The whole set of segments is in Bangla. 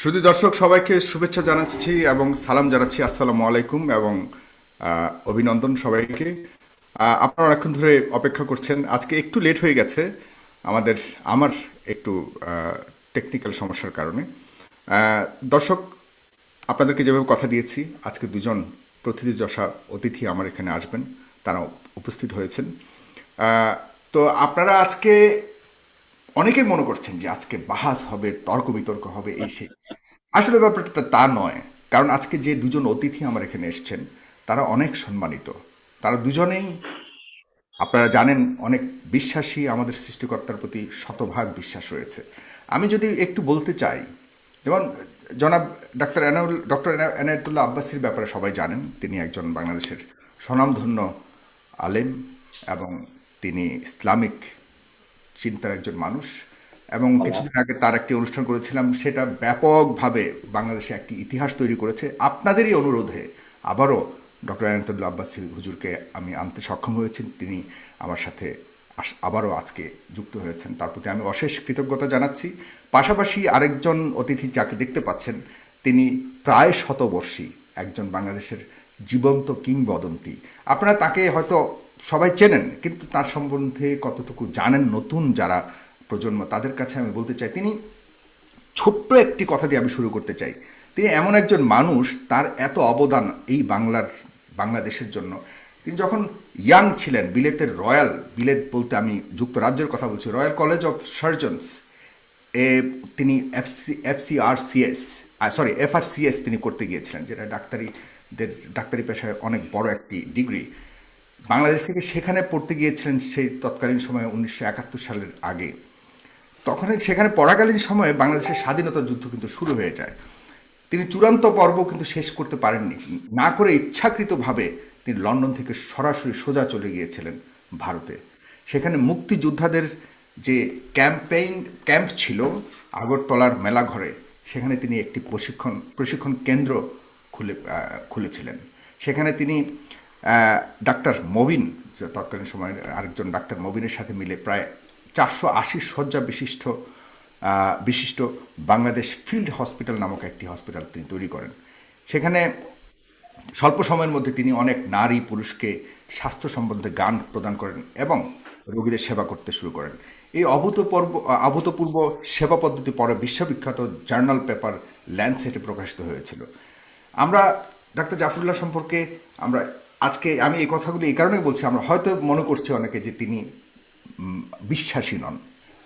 শুধু দর্শক সবাইকে শুভেচ্ছা জানাচ্ছি এবং সালাম জানাচ্ছি। আসসালামু আলাইকুম এবং অভিনন্দন সবাইকে। আপনারা অনেকক্ষণ ধরে অপেক্ষা করছেন। আজকে একটু লেট হয়ে গেছে আমাদের আমার একটু টেকনিক্যাল সমস্যার কারণে। দর্শক, আপনাদেরকে যেভাবে কথা দিয়েছি, আজকে দুজন প্রতিথি যশা অতিথি আমার এখানে আসবেন, তারা উপস্থিত হয়েছেন। আহ, তো আপনারা আজকে অনেকেই মনে করছেন যে আজকে বাহাস হবে, তর্ক বিতর্ক হবে, এই সেই। আসলে ব্যাপারটা তা নয়। কারণ আজকে যে দুজন অতিথি আমার এখানে এসেছেন, তারা অনেক সম্মানিত। তারা দুজনেই, আপনারা জানেন, অনেক বিশ্বাসী। আমাদের সৃষ্টিকর্তার প্রতি শতভাগ বিশ্বাস রয়েছে। আমি যদি একটু বলতে চাই, যেমন জনাব ডক্টর এনায়েতুল্লাহ আব্বাসীর ব্যাপারে সবাই জানেন। তিনি একজন বাংলাদেশের স্বনামধন্য আলেম এবং তিনি ইসলামিক চিন্তার একজন মানুষ। এবং কিছুদিন আগে তার একটি অনুষ্ঠান করেছিলাম, সেটা ব্যাপকভাবে বাংলাদেশে একটি ইতিহাস তৈরি করেছে। আপনাদেরই অনুরোধে আবারও ডক্টর আয়নাতুল্লাহ আব্বাসী হুজুরকে আমি আনতে সক্ষম হয়েছি। তিনি আমার সাথে আবারও আজকে যুক্ত হয়েছেন, তার প্রতি আমি অশেষ কৃতজ্ঞতা জানাচ্ছি। পাশাপাশি আরেকজন অতিথি যাকে দেখতে পাচ্ছেন, তিনি প্রায় শতবর্ষী একজন বাংলাদেশের জীবন্ত কিংবদন্তি। আপনারা তাকে হয়তো সবাই চেনেন, কিন্তু তার সম্বন্ধে কতটুকু জানেন নতুন যারা প্রজন্ম, তাদের কাছে আমি বলতে চাই, তিনি ছোট্ট একটি কথা দিয়ে আমি শুরু করতে চাই। তিনি এমন একজন মানুষ, তার এত অবদান এই বাংলাদেশের জন্য। তিনি যখন ইয়াং ছিলেন, বিলেত বলতে আমি যুক্তরাজ্যের কথা বলছি, রয়্যাল কলেজ অফ সার্জনস এ তিনি এফআরসিএস তিনি করতে গিয়েছিলেন, যেটা ডাক্তারি পেশায় অনেক বড় একটি ডিগ্রি। বাংলাদেশ থেকে সেখানে পড়তে গিয়েছিলেন সেই তৎকালীন সময়ে 1971 সালের আগে। তখন সেখানে পড়াকালীন সময়ে বাংলাদেশের স্বাধীনতা যুদ্ধ কিন্তু শুরু হয়ে যায়। তিনি চূড়ান্ত পর্ব কিন্তু শেষ করতে পারেননি, না করে ইচ্ছাকৃতভাবে তিনি লন্ডন থেকে সরাসরি সোজা চলে গিয়েছিলেন ভারতে। সেখানে মুক্তিযোদ্ধাদের যে ক্যাম্প ছিল আগরতলার মেলাঘরে, সেখানে তিনি একটি প্রশিক্ষণ কেন্দ্র খুলেছিলেন। সেখানে তিনি ডাক্তার মবিন, তৎকালীন সময়ের আরেকজন ডাক্তার মবিনের সাথে মিলে প্রায় 480 শয্যা বিশিষ্ট বাংলাদেশ ফিল্ড হসপিটাল নামক একটি হসপিটাল তিনি তৈরি করেন। সেখানে স্বল্প সময়ের মধ্যে তিনি অনেক নারী পুরুষকে স্বাস্থ্য সম্বন্ধে জ্ঞান প্রদান করেন এবং রোগীদের সেবা করতে শুরু করেন। এই অভূতপূর্ব সেবা পদ্ধতি পরে বিশ্ববিখ্যাত জার্নাল পেপার ল্যান্ডসেটে প্রকাশিত হয়েছিল। আমরা ডাক্তার জাফরুল্লাহ সম্পর্কে আমরা আজকে, আমি এই কথাগুলো এই কারণেই বলছি, আমরা হয়তো মনে করছি অনেকে যে তিনি বিশ্বাসী নন।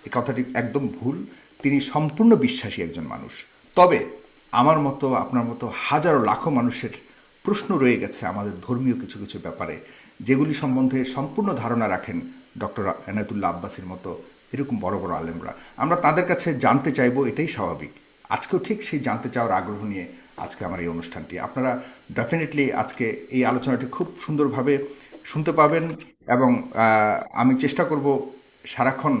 এই কথাটি একদম ভুল। তিনি সম্পূর্ণ বিশ্বাসী একজন মানুষ। তবে আমার মতো, আপনার মতো হাজারো লাখো মানুষের প্রশ্ন রয়ে গেছে আমাদের ধর্মীয় কিছু কিছু ব্যাপারে, যেগুলি সম্বন্ধে সম্পূর্ণ ধারণা রাখেন ডক্টর এনায়েতুল্লাহ আব্বাসীর মতো এরকম বড় বড় আলেমরা। আমরা তাদের কাছে জানতে চাইবো, এটাই স্বাভাবিক। আজকেও ঠিক সেই জানতে চাওয়ার আগ্রহ নিয়ে আজকে আমার এই অনুষ্ঠানটি। আপনারা ডেফিনেটলি আজকে এই আলোচনাটি খুব সুন্দরভাবে শুনতে পাবেন এবং আমি চেষ্টা করব সারাক্ষণ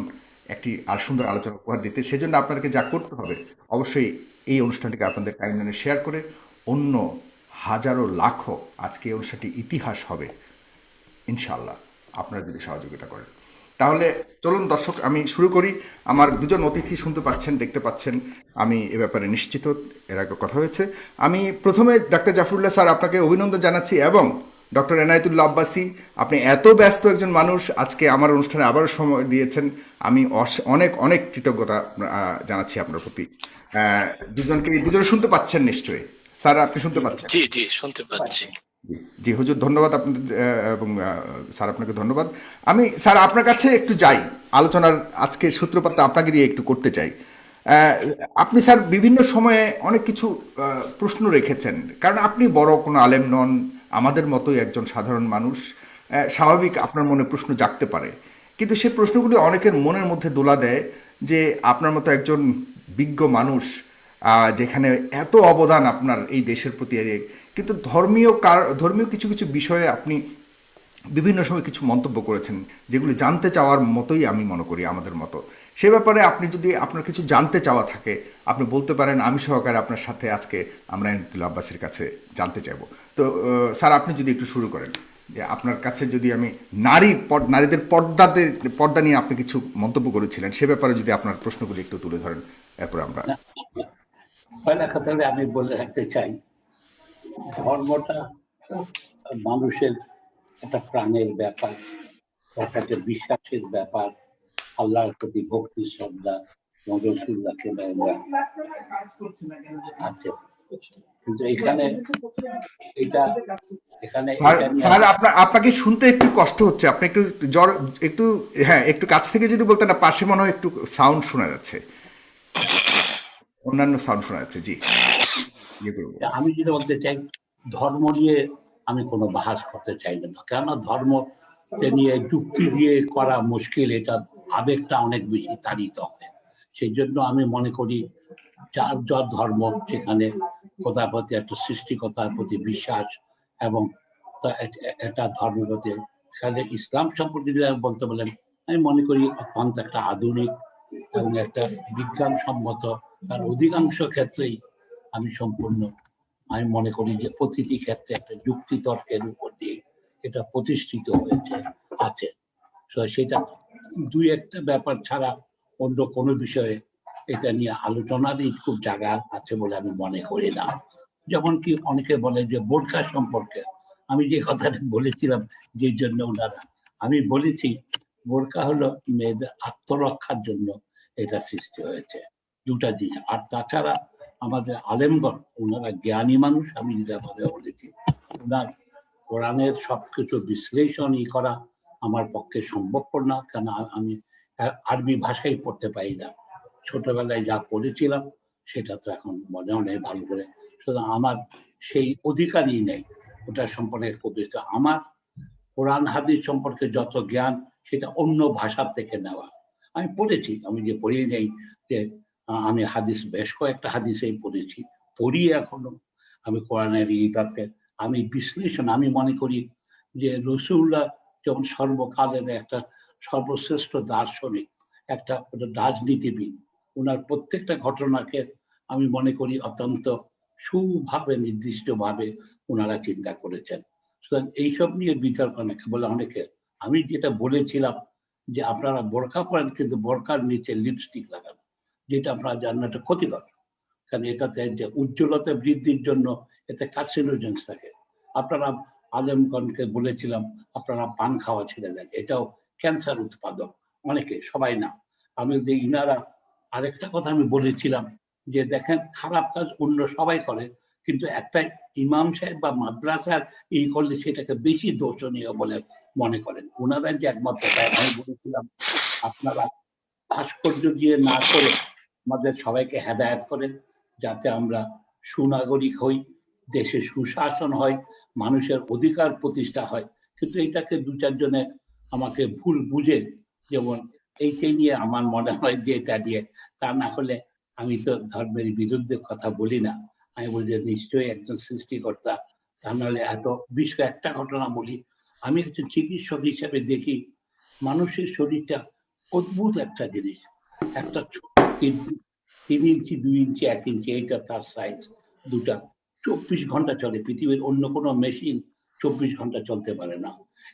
একটি আর সুন্দর আলোচনা উপহার দিতে। সেজন্য আপনাদেরকে যা করতে হবে, অবশ্যই এই অনুষ্ঠানটিকে আপনাদের টাইমলাইনে শেয়ার করে অন্য হাজারো লাখো, আজকে এই অনুষ্ঠানটি ইতিহাস হবে ইনশাল্লাহ, আপনারা যদি সহযোগিতা করেন। তাহলে চলুন দর্শক, আমি শুরু করি। আমার দুজন অতিথি শুনতে পাচ্ছেন, দেখতে পাচ্ছেন, আমি এ ব্যাপারে নিশ্চিত। এর আগে কথা হয়েছে। আমি প্রথমে ডাক্তার জাফরুল্লাহ স্যার, আপনাকে অভিনন্দন জানাচ্ছি। এবং ডক্টর এনায়েতুল্লাহ আব্বাসী, আপনি এত ব্যস্ত একজন মানুষ, আজকে আমার অনুষ্ঠানে আবারও সময় দিয়েছেন। আমি অনেক অনেক কৃতজ্ঞতা জানাচ্ছি আপনার প্রতি। দুজনে শুনতে পাচ্ছেন নিশ্চয়ই। স্যার, আপনি শুনতে পাচ্ছেন? জি জি শুনতে পাচ্ছি। জি জি, হুজুর, ধন্যবাদ আপনাদের। এবং স্যার, আপনাকে ধন্যবাদ। আমি স্যার আপনার কাছে একটু যাই, আলোচনার আজকে সূত্রপাতটা আপনাকে দিয়ে একটু করতে চাই। আহ, আপনি স্যার বিভিন্ন সময়ে অনেক কিছু প্রশ্ন রেখেছেন, কারণ আপনি বড় কোনো আলেম নন, আমাদের মতোই একজন সাধারণ মানুষ। স্বাভাবিক আপনার মনে প্রশ্ন জাগতে পারে, কিন্তু সেই প্রশ্নগুলি অনেকের মনের মধ্যে দোলা দেয় যে আপনার মতো একজন বিজ্ঞ মানুষ, যেখানে এত অবদান আপনার এই দেশের প্রতি, কিন্তু ধর্মীয় কিছু কিছু বিষয়ে আপনি বিভিন্ন সময় কিছু মন্তব্য করেছেন, যেগুলি জানতে চাওয়ার মতোই আমি মনে করি আমাদের মতো। সে ব্যাপারে আপনি যদি আপনার কিছু জানতে চাওয়া থাকে, আপনি বলতে পারেন। আমি সহকারে আপনার সাথে আজকে আমরা এনায়েতুল্লাহ আব্বাসীর কাছে জানতে চাইব। তো স্যার, আপনি যদি একটু শুরু করেন, যে আপনার কাছে যদি আমি নারীদের পর্দা নিয়ে আপনি কিছু মন্তব্য করেছিলেন, সে ব্যাপারে যদি আপনার প্রশ্নগুলি একটু তুলে ধরেন, এরপর আমরা। পয়লা কথা হলে আমি বলে রাখতে চাই, ধর্মটা মানুষের একটা প্রাণের ব্যাপার, একটা বিশ্বাসের ব্যাপার, আল্লাহর প্রতি ভক্তি শ্রদ্ধা এবং রসুল্লাহকে আছে। কিন্তু এখানে এটা এখানে এটা নিয়ে স্যার আপনাকে শুনতে একটু কষ্ট হচ্ছে, আপনি একটু জ্বর, একটু, হ্যাঁ একটু কাছ থেকে যদি বলতেন না, পাশে মনে হয় একটু সাউন্ড শোনা যাচ্ছে, অন্যান্য সাউন্ড শোনা যাচ্ছে। জি, আমি যেটা বলতে চাই, ধর্ম নিয়ে আমি কোনো বাহাস করতে চাই না, কেননা ধর্ম নিয়ে যুক্তি দিয়ে করা মুশকিল, এটা আবেগটা অনেক বেশি তাড়িত হবে। সেই জন্য আমি মনে করি যার যার ধর্ম, সেখানে খোদার প্রতি একটা সৃষ্টিকতার প্রতি বিশ্বাস এবং একটা ধর্মের প্রতি, তাহলে ইসলাম সম্পর্কে যদি বলতে বলেন, আমি মনে করি অত্যন্ত একটা আধুনিক এবং একটা বিজ্ঞানসম্মত, তার অধিকাংশ ক্ষেত্রেই আমি সম্পূর্ণ, আমি মনে করি যে প্রতিটি ক্ষেত্রে একটা যুক্তি তর্কের উপর দিয়ে এটা প্রতিষ্ঠিত হয়েছে আছে। সেটা দুই একটা ব্যাপার ছাড়া অন্য কোনো বিষয়ে এটা নিয়ে আলোচনারই খুব জায়গা আছে বলে আমি মনে করি না। যেমন কি অনেকে বলে যে বোরকা সম্পর্কে আমি যে কথাটা বলেছিলাম, যে জন্য ওনারা, আমি বলেছি বোরকা হলো মেয়েদের আত্মরক্ষার জন্য এটা সৃষ্টি হয়েছে, দুটা জিনিস। আর তাছাড়া আমাদের আলেমগণ ওনারা জ্ঞানী মানুষ, আমি যেটা বলেছি, ওনার কোরআনের সবকিছু বিশ্লেষণই করা আমার পক্ষে সম্ভবপর না, কেন আমি আরবি ভাষাই পড়তে পারি না। ছোটবেলায় যা পড়েছিলাম সেটা তো এখন মনে নেই ভালো করে, সুতরাং আমার সেই অধিকারই নেই ওটা সম্পর্কে কবিত। আমার কোরআন হাদিস সম্পর্কে যত জ্ঞান সেটা অন্য ভাষার থেকে নেওয়া। আমি পড়েছি, আমি যে পড়ি নেই যে আমি হাদিস বেশ কয়েকটা হাদিসেই পড়েছি, পড়ি এখনো। আমি কোরআনের ইটাতে আমি বিশ্লেষণ, আমি মনে করি যে রসুল্লাহ যেমন সর্বকালের একটা সর্বশ্রেষ্ঠ দার্শনিক, একটা রাজনীতিবিদ, ওনার প্রত্যেকটা ঘটনাকে আমি মনে করি অত্যন্ত সুভাবে নির্দিষ্টভাবে ওনারা চিন্তা করেছেন। সুতরাং এইসব নিয়ে বিতর্ক অনেকে বলে, অনেকে, আমি যেটা বলেছিলাম যে আপনারা বোরকা পরেন কিন্তু বোরকার নিচে লিপস্টিক লাগান, যেটা আপনারা জানেন এটা ক্ষতিকর, কারণ এটাতে যে উজ্জ্বলতা বৃদ্ধির জন্য এতে কার্সিনোজেন্স থাকে। আপনারা আলেমগণকে বলেছিলাম আপনারা পান খাওয়া ছেড়ে দেন, এটাও ক্যান্সার উৎপাদক, অনেকে, সবাই না। আমি ইনারা আরেকটা কথা আমি বলেছিলাম যে দেখেন খারাপ কাজ অন্য সবাই করে, কিন্তু একটা ইমাম সাহেব বা মাদ্রাসার এই করলে সেটাকে বেশি দোষণীয় বলে মনে করেন ওনারা, যে একমাত্র তাই। আমি বলেছিলাম আপনারা ভাস্কর্য দিয়ে না করে আমাদের সবাইকে হেদায়েত করেন, যাতে আমরা সুনাগরিক হই, দেশে সুশাসন হয়, মানুষের অধিকার প্রতিষ্ঠা হয়। কিন্তু এটাকে দু চারজনে আমাকে ভুল বুঝে, যেমন এইটাই নিয়ে আমার মনে হয় যে এটা দিয়ে, তা না হলে আমি তো ধর্মের বিরুদ্ধে কথা বলি না। আমি বলি যে নিশ্চয়ই একজন সৃষ্টিকর্তা, তা নাহলে এত বিষয়। একটা ঘটনা বলি, আমি একজন চিকিৎসক হিসেবে দেখি মানুষের শরীরটা অদ্ভুত একটা জিনিস। একটা ছোট 3 ইঞ্চি 2 ইঞ্চি 1 ইঞ্চি, এইটা তার সাইজ, দুটা 24 ঘন্টা চলে। পৃথিবীর অন্য কোনো মেশিন 24 ঘন্টা চলতে পারে না।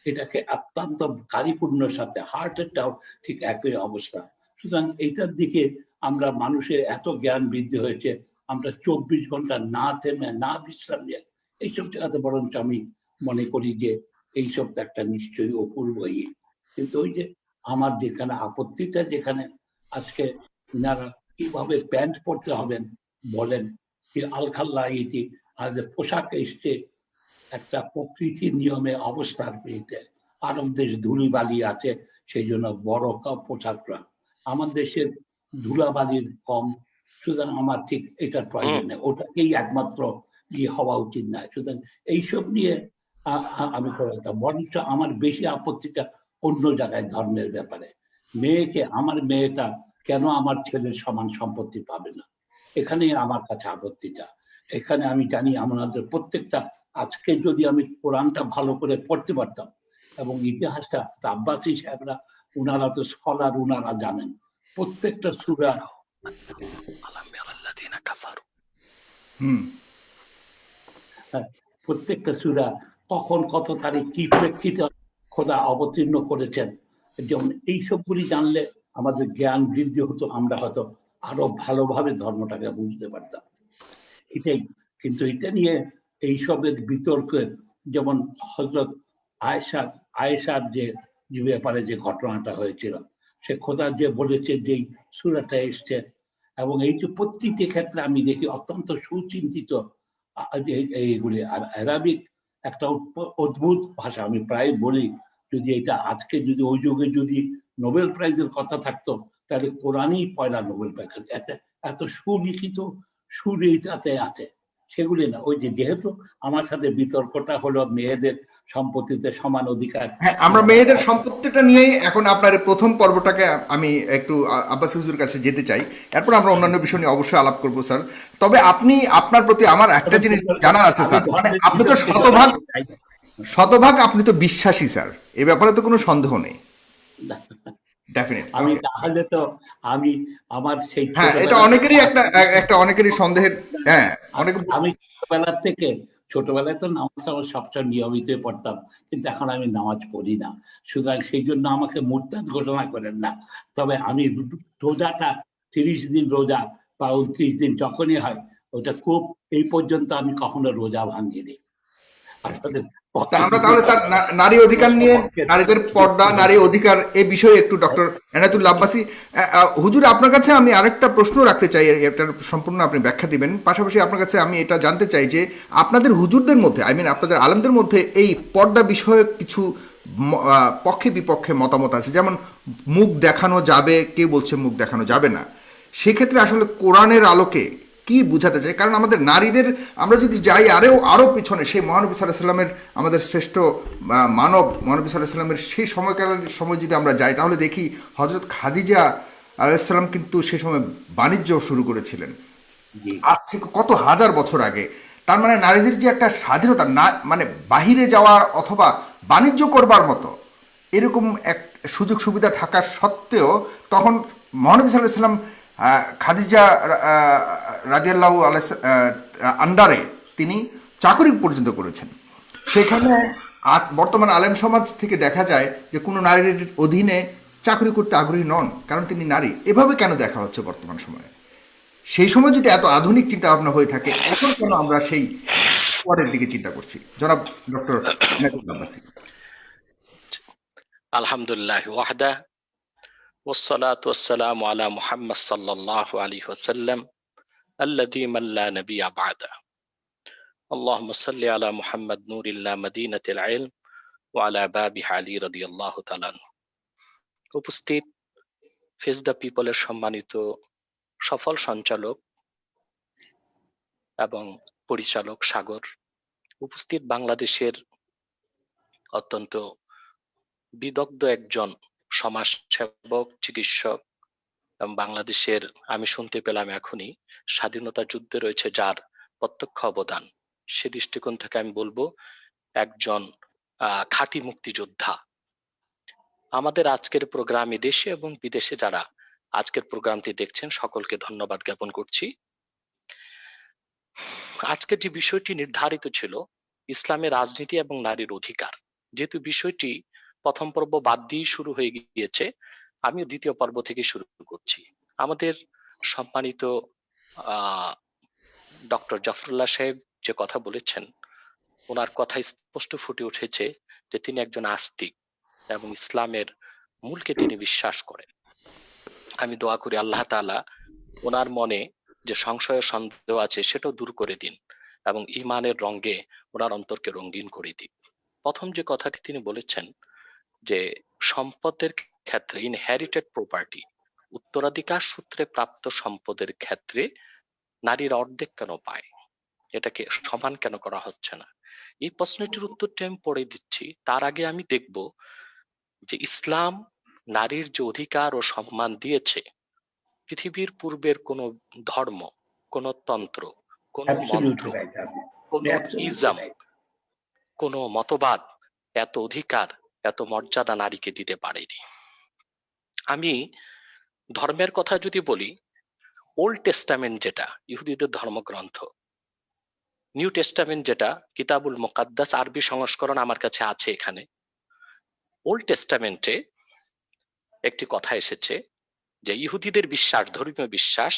এটাকে অত্যন্ত কারিপূর্ণর সাথে, হার্টেরটাও ঠিক একই অবস্থা। সুতরাং এইটার দিকে আমরা মানুষের এত জ্ঞান বৃদ্ধি হয়েছে, আমরা 24 ঘন্টা না থেমে না বিশ্রাম নিয়ে এইসব জায়গাতে, বরঞ্চ আমি মনে করি যে এইসব তো একটা নিশ্চয়ই অপূর্ব ইয়ে। কিন্তু ওই যে আমার যেখানে আপত্তিটা, যেখানে আজকে ইনারা কিভাবে প্যান্ট পরতে হবেন বলেন, কি আলখাল্লা ইতি, আর যে পোশাক এসছে একটা প্রকৃতির নিয়মে অবস্থার পেয়েছে। আরব দেশ ধুলিবালি আছে, সেই জন্য বড় পোশাকরা, আমার দেশের ধুলাবালির কম, সুতরাং আমার ঠিক এটার প্রয়োজন নেই, ওটাকেই একমাত্র হওয়া উচিত নয়। সুতরাং এইসব নিয়ে আমি করতাম, বরঞ্চ আমার বেশি আপত্তিটা অন্য জায়গায়, ধর্মের ব্যাপারে। মেয়েকে, আমার মেয়েটা কেন আমার ছেলের সমান সম্পত্তি পাবে না, এখানেই আমার কাছে আপত্তিটা। এখানে আমি জানি আমাদের প্রত্যেকটা, আজকে যদি আমি কোরআনটা ভালো করে পড়তে পারতাম এবং ইতিহাসটা, আব্বাসী সাহেবরা উনারা তো স্কলার, উনারা জানেন প্রত্যেকটা সূরা, প্রত্যেকটা সূরা কখন কত তারিখ কি প্রেক্ষিতে খোদা অবতীর্ণ করেছেন, যেমন এই সবগুলি জানলে আমাদের জ্ঞান বৃদ্ধি হতো, আমরা হয়তো আরো ভালোভাবে ধর্মটাকে বুঝতে পারতাম। এটাই। কিন্তু এটা নিয়ে এইসবের বিতর্কে, যেমন হযরত আয়েশার যে যে ব্যাপারে যে ঘটনাটা হয়েছিল, সে খোদা যে বলেছে যে সূরাটা এসছে, এবং এই যে প্রত্যেকটি ক্ষেত্রে আমি দেখি অত্যন্ত সুচিন্তিত এইগুলি। আর অ্যারাবিক একটা অদ্ভুত ভাষা। আমি প্রায় বলি, যদি এটা আজকে যদি ওই যুগে যদি নোবেল প্রাইজের কথা থাকতো, তাহলে কোরআনই পয়লা নোবেল প্রাইজ। এত এত সুলিখিত সুর এইটাতে আছে, সেগুলি না। ওই যে যেহেতু আমার সাথে বিতর্কটা হলো মেয়েদের সম্পত্তিতে সমান অধিকার। হ্যাঁ, আমরা মেয়েদের সম্পত্তিটা নিয়েই এখন আপনার এই প্রথম পর্বটাকে আমি একটু আব্বাস হুজুর কাছে যেতে চাই, এরপর আমরা অন্যান্য বিষয় নিয়ে অবশ্যই আলাপ করবো স্যার। তবে আপনি, আপনার প্রতি আমার একটা জিনিস জানার আছে আমি স্যার, মানে ধর্মের আপনি তো বিতর্কে শতভাগ চাই শতভাগ আপনি তো বিশ্বাসী স্যার, এ ব্যাপারে তো কোনো সন্দেহ নেই। না। ডেফিনেট, আমি ওকে। তাহলে তো আমি আমার সেই হ্যাঁ, এটা ছোটবেলা থেকে অনেকেরই একটা অনেকেরই সন্দেহের। হ্যাঁ, অনেকে। আমি ছোটবেলায় তো নামাজ টামাজ সবসময় নিয়মিত পড়তাম, কিন্তু এখন আমি নামাজ পড়ি না। সুতরাং সেই জন্য আমাকে মুরতাদ ঘোষণা করেন না। তবে আমি রোজাটা 30 দিন রোজা বা 29 দিন যখনই হয়, ওটা খুব, এই পর্যন্ত আমি কখনো রোজা ভাঙিনি। আপনাদের তা পক্ষে আমরা যদি তাহলে স্যার নারী অধিকার নিয়ে, পক্ষের নারীদের পর্দা, নারী অধিকার এই বিষয়ে একটু ডক্টর এনায়েতুল্লাহ আব্বাসী, হুজুর আপনার কাছে আমি আরেকটা প্রশ্ন রাখতে চাই, এটার সম্পূর্ণ আপনি ব্যাখ্যা দিবেন। পাশাপাশি আপনার কাছে আমি এটা জানতে চাই যে আপনাদের হুজুরদের মধ্যে, আই মিন আপনাদের আলেমদের মধ্যে এই পর্দা বিষয়ে কিছু পক্ষে বিপক্ষে মতামত আছে। যেমন মুখ দেখানো যাবে, কেউ বলছে মুখ দেখানো যাবে না। সেক্ষেত্রে আসলে কোরআনের আলোকে কি বুঝাতে চাই? কারণ আমাদের নারীদের, আমরা যদি যাই আরও পিছনে, সেই মহানবী সাল্লাহ সাল্লামের, আমাদের শ্রেষ্ঠ মানব মহানবী সাল্লাহ সাল্লামের সেই সময়কালের সময় যদি আমরা যাই, তাহলে দেখি হজরত খাদিজা আলাইসাল্লাম কিন্তু সে সময় বাণিজ্য শুরু করেছিলেন, জি, আজ থেকে কত হাজার বছর আগে। তার মানে নারীদের যে একটা স্বাধীনতা, না মানে বাহিরে যাওয়া অথবা বাণিজ্য করবার মতো এরকম এক সুযোগ সুবিধা থাকার সত্ত্বেও, তখন মহানবী সাল্লাহ সাল্লাম খাদিজা রাদিয়াল্লাহু আলাইহা আন্ডারে তিনি চাকরি পর্যন্ত করেছেন। সেখানে বর্তমান আলেম সমাজ থেকে দেখা যায় যে কোনো নারীর অধীনে চাকরি করতে আগ্রহী নন, কারণ তিনি নারী। এভাবে কেন দেখা হচ্ছে বর্তমান সময়ে? সেই সময় যদি এত আধুনিক চিন্তা ভাবনা হয়ে থাকে, এখন কেন আমরা সেই পরের দিকে চিন্তা করছি? জনাব ডক্টর এনায়েতুল্লাহ আব্বাসী। আলহামদুলিল্লাহ ওয়াহদা ওয়াসসালাতু ওয়াসসালামু আলা মুহাম্মদ সাল্লাল্লাহু আলাইহি ওয়াসাল্লাম আল্লাযী মান লা নাবিয়্যা বা'দা। আল্লাহুম্মা সাল্লি আলা মুহাম্মদ নূরিল্লাহ মদিনাতিল ইলম ওয়া আলা বাবিহি আলী রাদিয়াল্লাহু তাআলা আনহু। উপস্থিত ফেস দ্য পিপলের সম্মানিত সফল সঞ্চালক এবং পরিচালক সাগর, উপস্থিত বাংলাদেশের অত্যন্ত বিদগ্ধ একজন সমাজসেবক, চিকিৎসক এবং বাংলাদেশের, আমি শুনতে পেলাম এখনই, স্বাধীনতা যুদ্ধে রয়েছে যার প্রত্যক্ষ অবদান, সে দৃষ্টিকোণ থেকে আমি বলবো একজন খাঁটি মুক্তিযোদ্ধা। আমাদের আজকের প্রোগ্রামে দেশে এবং বিদেশে যারা আজকের প্রোগ্রামটি দেখছেন সকলকে ধন্যবাদ জ্ঞাপন করছি। আজকের যে বিষয়টি নির্ধারিত ছিল ইসলামের রাজনীতি এবং নারীর অধিকার, যেহেতু বিষয়টি প্রথম পর্ব বাদ দিয়ে শুরু হয়ে গিয়েছে, আমি দ্বিতীয় পর্ব থেকে শুরু করছি। আমাদের সম্মানিত ডক্টর জাফরুল্লাহ সাহেব যে কথা বলেছেন, ওনার কথায় স্পষ্ট ফুটে উঠেছে যে তিনি একজন আস্তিক এবং ইসলামের মূলকে তিনি বিশ্বাস করেন। আমি দোয়া করি আল্লাহ তাআলা ওনার মনে যে সংশয় সন্দেহ আছে সেটাও দূর করে দিন এবং ইমানের রঙে ওনার অন্তরকে রঙিন করে দিন। প্রথম যে কথাটি তিনি বলেছেন যে সম্পদের ক্ষেত্রে, ইনহেরিটেড প্রপার্টি, উত্তরাধিকার সূত্রে প্রাপ্ত সম্পদের ক্ষেত্রে নারীর অর্ধেক কেন পায়, এটাকে সমান কেন করা হচ্ছে না? এই প্রশ্নটির উত্তরটি আমি পড়ে দিচ্ছি। তার আগে আমি দেখব যে ইসলাম নারীর যে অধিকার ও সম্মান দিয়েছে, পৃথিবীর পূর্বের কোন ধর্ম, কোন তন্ত্র, কোন মন্ত্র, অ্যাবসলিউটলি রাইট। আপনি কোন অ্যাবসলিউটলি ইজম, রাইট। কোন মতবাদ এত অধিকার, এত মর্যাদা নারীকে দিতে পারেনি। আমি ধর্মের কথা যদি বলি, ওল্ড টেস্টামেন্ট যেটা ইহুদিদের ধর্মগ্রন্থ, নিউ টেস্টামেন্ট যেটা কিতাবুল মুকাদ্দাস, আরবি সংস্করণ আমার কাছে আছে এখানে। ওল্ড টেস্টামেন্টে একটি কথা এসেছে যে ইহুদিদের বিশ্বাস, ধর্মীয় বিশ্বাস,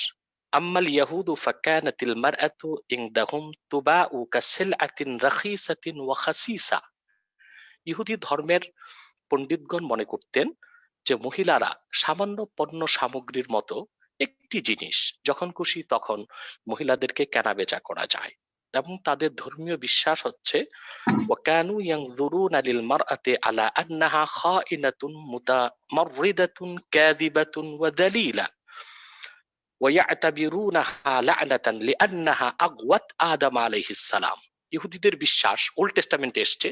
আম্মাল ইয়াহুদু ফাকানাতিল মারআতু ইনদাহুম তুবাউ কাসিলআতিন রাখিসাতিন ওয়া খাসিসা। ইহুদি ধর্মের পণ্ডিতগণ মনে করতেন যে মহিলারা সামান্য পণ্য সামগ্রীর মতো একটি জিনিস, যখন খুশি তখন মহিলাদেরকে কেনাবেচা করা যায়। এবং তাদের ধর্মীয় বিশ্বাস হচ্ছে وكانوا ينظرون للمرأة على أنها خائنة متمردة كاذبة وذليلة ويعتبرونها لعنة لأنها أغوت آدم عليه السلام। ইহুদিদের বিশ্বাস ওল্ড টেস্টামেন্টে এসছে,